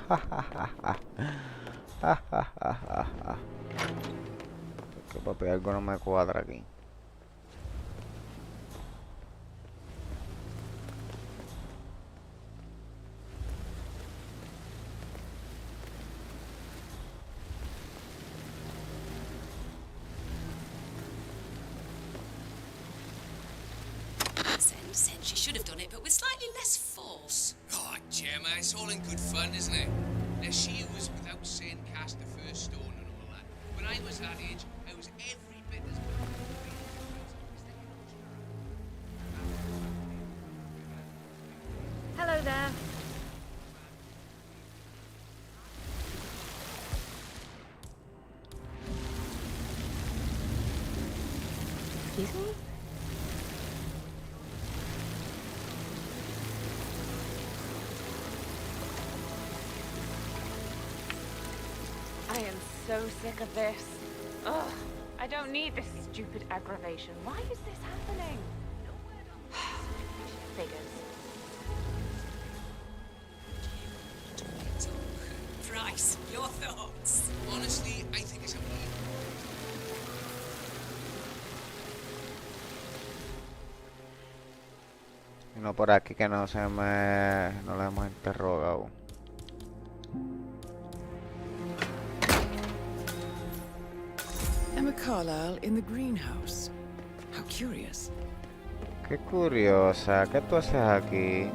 Porque papi algo no me cuadra aquí. Said she should have done it, but with slightly less force. Oh, Gemma, it's all in good fun, isn't it? Now, she was without sin cast the first stone and all that. When I was that age, I was every bit as Hello there. Excuse me? I am so sick of this. Ugh, I don't need this stupid aggravation. Why is this happening? Figures. Price, your thoughts? Honestly, I think it's a Y no por aquí que no se me... no la hemos interrogado. Emma Carlyle in the greenhouse. How curious. Qué curiosa. ¿Qué tú haces aquí?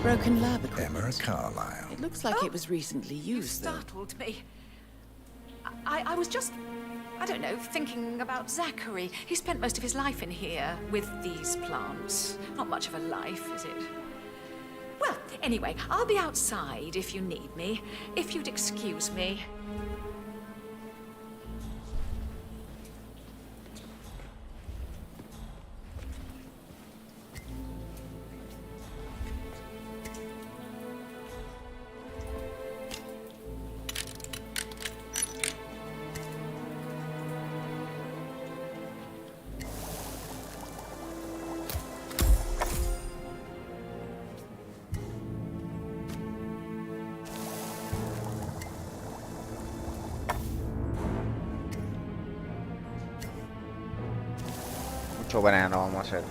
Broken lab equipment. Emma Carlyle. It looks like it was recently used, though. Startled me. I was just, I don't know, thinking about Zachary. He spent most of his life in here with these plants. Not much of a life, is it? Well, anyway, I'll be outside if you need me. If you'd excuse me. Mucho veneno vamos a hacer.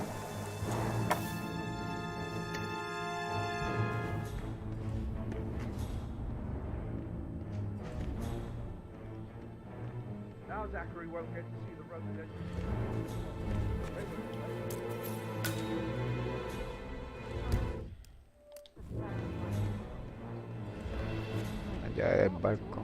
Now Zachary won't get to see the residential. Allá el barco.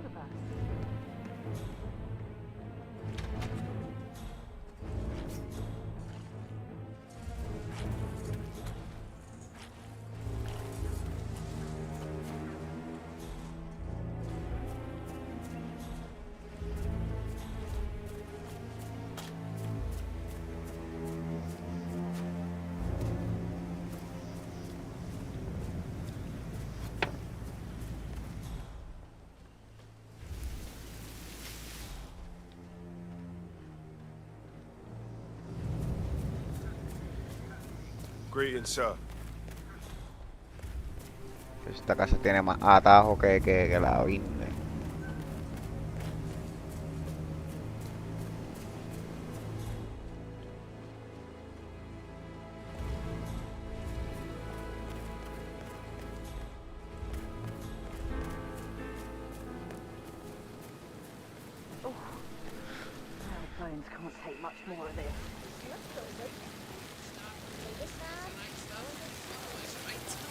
Greetings, sir. Esta casa tiene más atajo que la Binde. Bones can't take much more of this.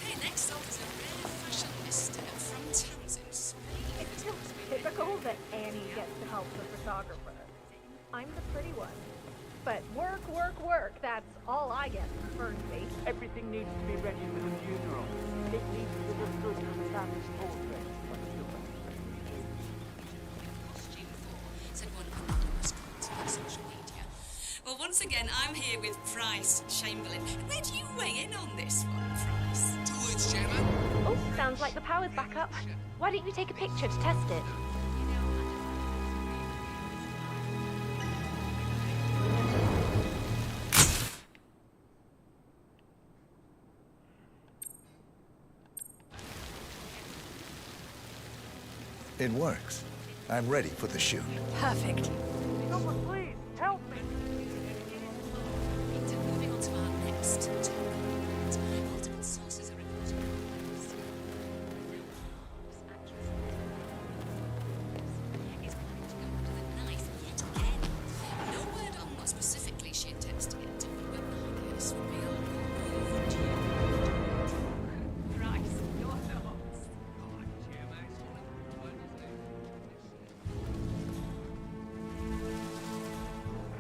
Hey, next up is a rare fashionista from towns in Spain. It's just typical that Annie gets to help the photographer. I'm the pretty one. But work, work, work. That's all I get from Fernsby. Everything needs to be ready for the funeral. It needs to look good for the family's portrait. Said one anonymous contact on social media. Well, once again, I'm here with Price Chamberlain. Where do you weigh in on this one, Price? 2 words, Gemma. Oh, sounds like the power's back up. Why don't you take a picture to test it? It works. I'm ready for the shoot. Perfect. Someone please, help me! Moving on to our next topic. Multiple sources are reporting is planning to go under the knife yet again. No word on what specifically she intends to get done, but my guess would be all overdue. Price, your thoughts?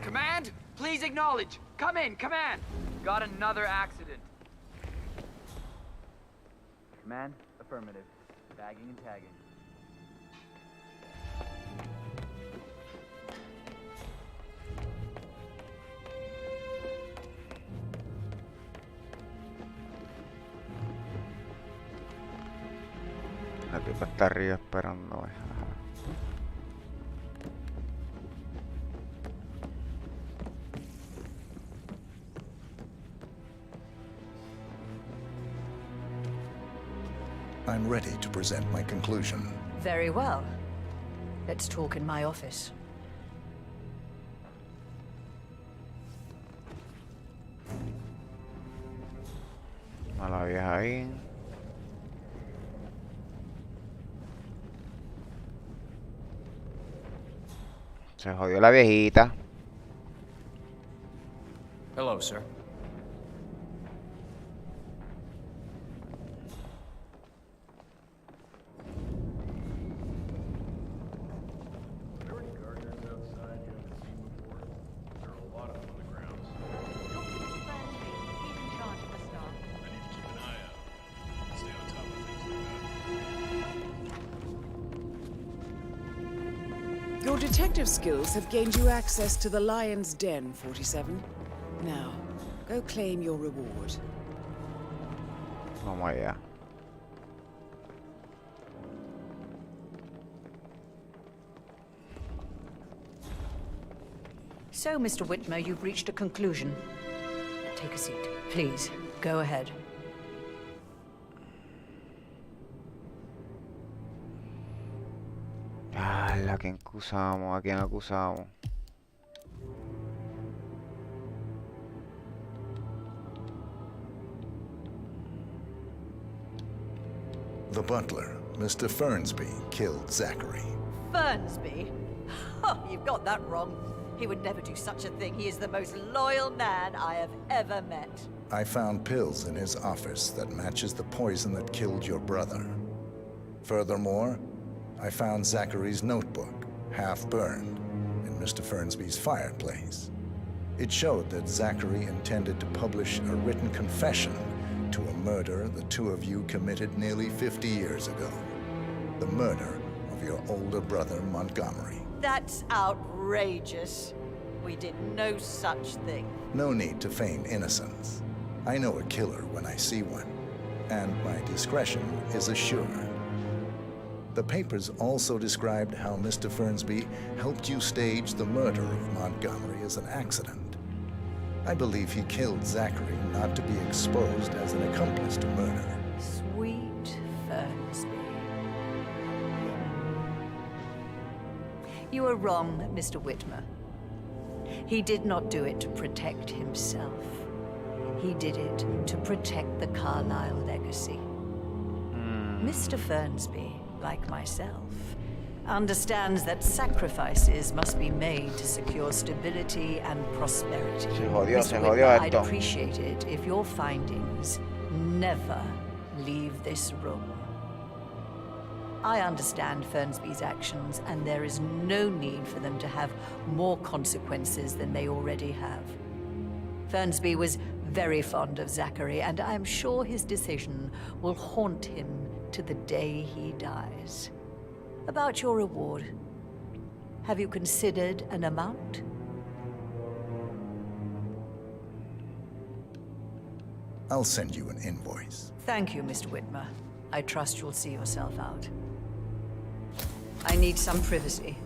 Command, please acknowledge. Come in, command. Got another accident. Command, affirmative. Bagging and tagging. La tipa está arriba esperándome. I'm ready to present my conclusion. Very well. Let's talk in my office. A la vieja ahí. Se jodió la viejita. Hello, sir. Your detective skills have gained you access to the Lion's Den, 47. Now, go claim your reward. Vamos allá. So, Mr. Whitmer, you've reached a conclusion. Take a seat. Please, go ahead. ¿A quién acusamos? ¿A quién acusamos? The butler, Mr. Fernsby, killed Zachary. Fernsby? Oh, you've got that wrong. He would never do such a thing. He is the most loyal man I have ever met. I found pills in his office that matches the poison that killed your brother. Furthermore, I found Zachary's notebook, half burned, in Mr. Fernsby's fireplace. It showed that Zachary intended to publish a written confession to a murder the two of you committed nearly 50 years ago. The murder of your older brother, Montgomery. That's outrageous. We did no such thing. No need to feign innocence. I know a killer when I see one, and my discretion is assured. The papers also described how Mr. Fernsby helped you stage the murder of Montgomery as an accident. I believe he killed Zachary not to be exposed as an accomplice to murder. Sweet Fernsby. You are wrong, Mr. Whitmer. He did not do it to protect himself. He did it to protect the Carlyle legacy. Mr. Fernsby, like myself, understands that sacrifices must be made to secure stability and prosperity. Mr. Whitmer, I'd appreciate it if your findings never leave this room. I understand Fernsby's actions, and there is no need for them to have more consequences than they already have. Fernsby was very fond of Zachary, and I'm sure his decision will haunt him to the day he dies. About your reward, have you considered an amount? I'll send you an invoice. Thank you, Mr. Whitmer. I trust you'll see yourself out. I need some privacy.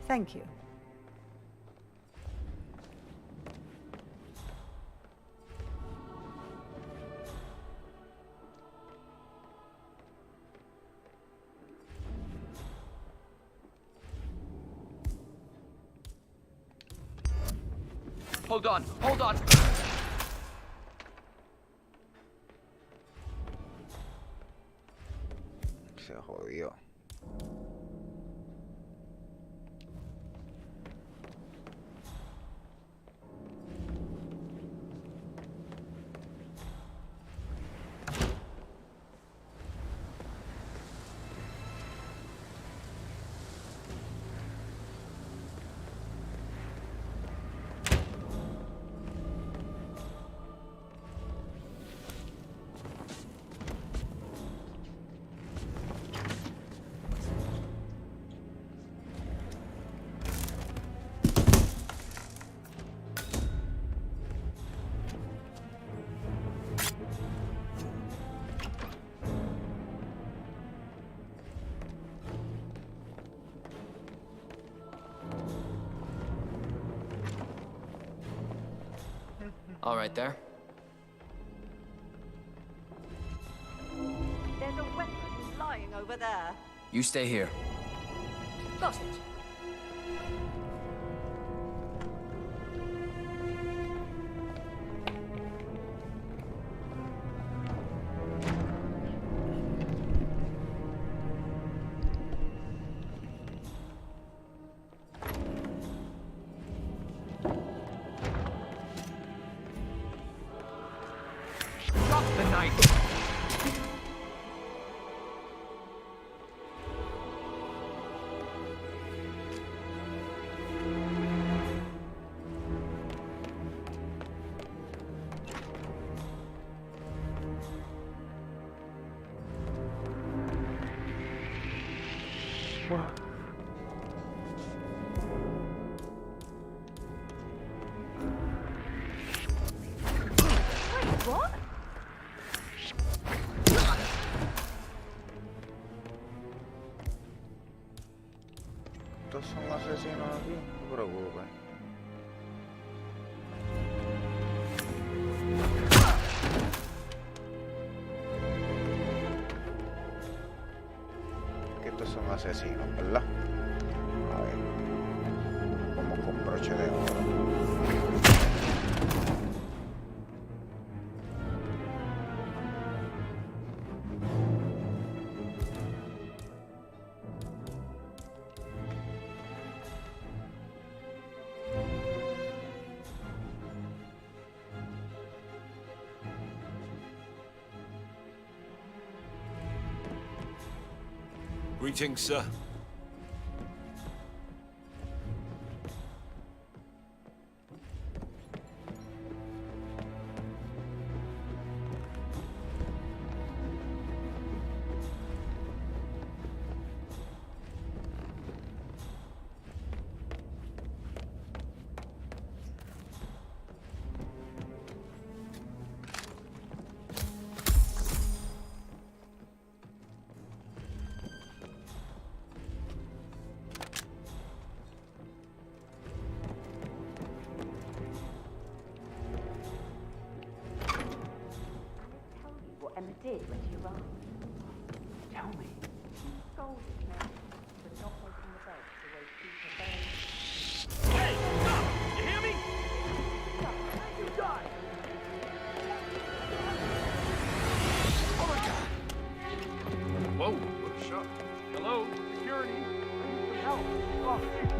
Thank you. Hold on, hold on. Se jodió. All right, there. There's a weapon lying over there. You stay here. Got it. Drop the knife. What? Wait, what? Estos son asesinos aquí, no te preocupes. Que estos son asesinos, ¿verdad? A ver. Vamos con broche de oro. Greetings, sir. told you, Claire. We're not making the bed the way Peter Bell. Hey, stop! You hear me? You die! Oh my God! Whoa, what a shot. Hello? Security? I need some help. Oh, shit.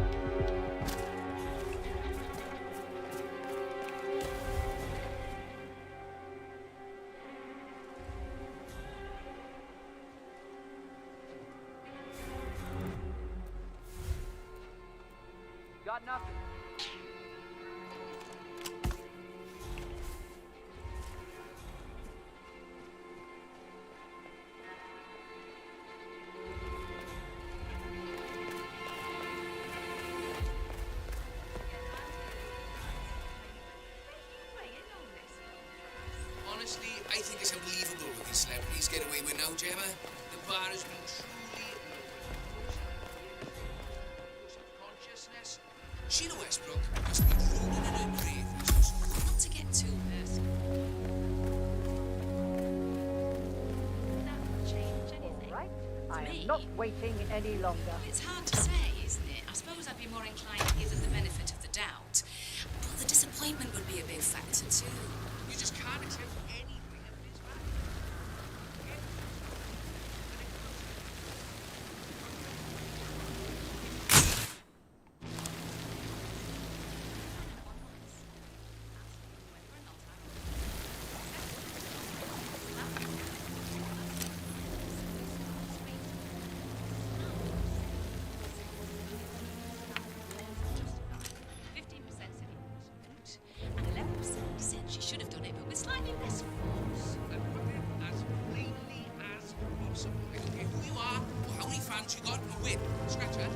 Got nothing. Honestly, I think it's unbelievable what these celebrities get away with now, Gemma. The bar has been truly consciousness. Sheila Westbrook must be rolling in her grave. Not to get too personal. That will change anything. Right, I am not waiting any longer. It's hard to say, isn't it? I suppose I'd be more inclined to give them the benefit of the doubt. But the disappointment would be a big factor too. You just can't accept anything at face value. And 11% said she should have done it, but with slightly less force. And put it as plainly as possible. I don't care who you are or how many fans you got, or win. Scratch that.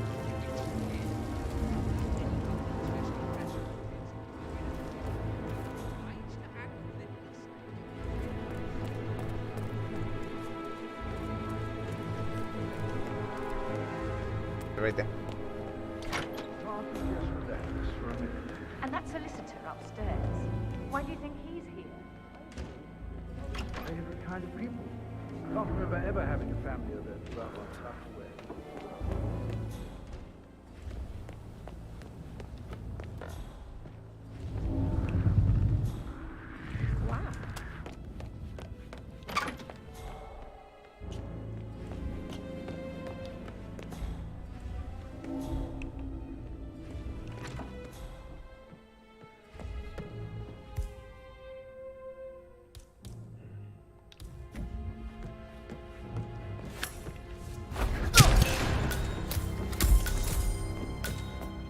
Right there. And that solicitor upstairs. Why do you think he's here? Favorite kind of people. Can't remember ever having a family of their brother tucked away. Wow.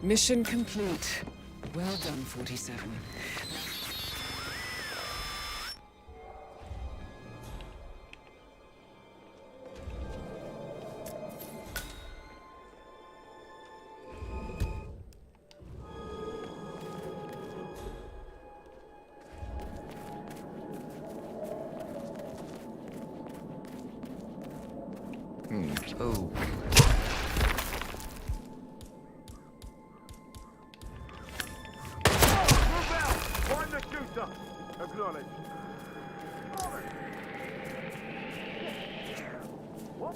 Mission complete. Well done, 47. Oh. Find the shooter! Acknowledge. What?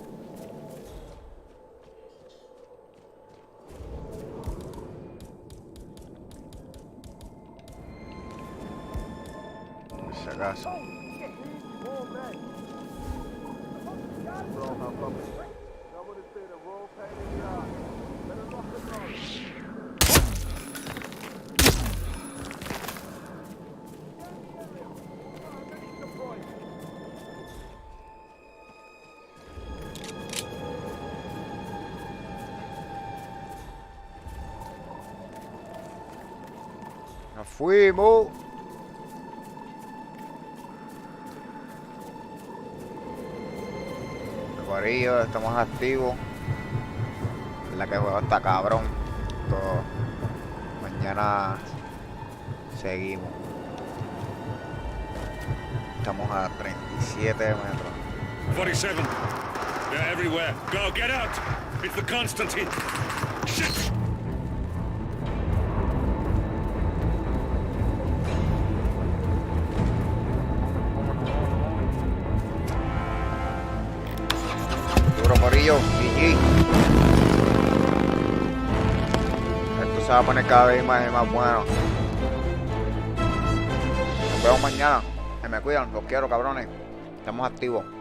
Se acaso. Nos fuimos. Corillo, estamos activos. La que juego está cabrón. Todo. Mañana seguimos. Estamos a 37 metros. 47. They're everywhere. Go, get out! It's the Constantine. Shit! Duro, Corillo. GG. Esto se va a poner cada vez más y más bueno. Nos vemos mañana. Se me cuidan, los quiero, cabrones. Estamos activos.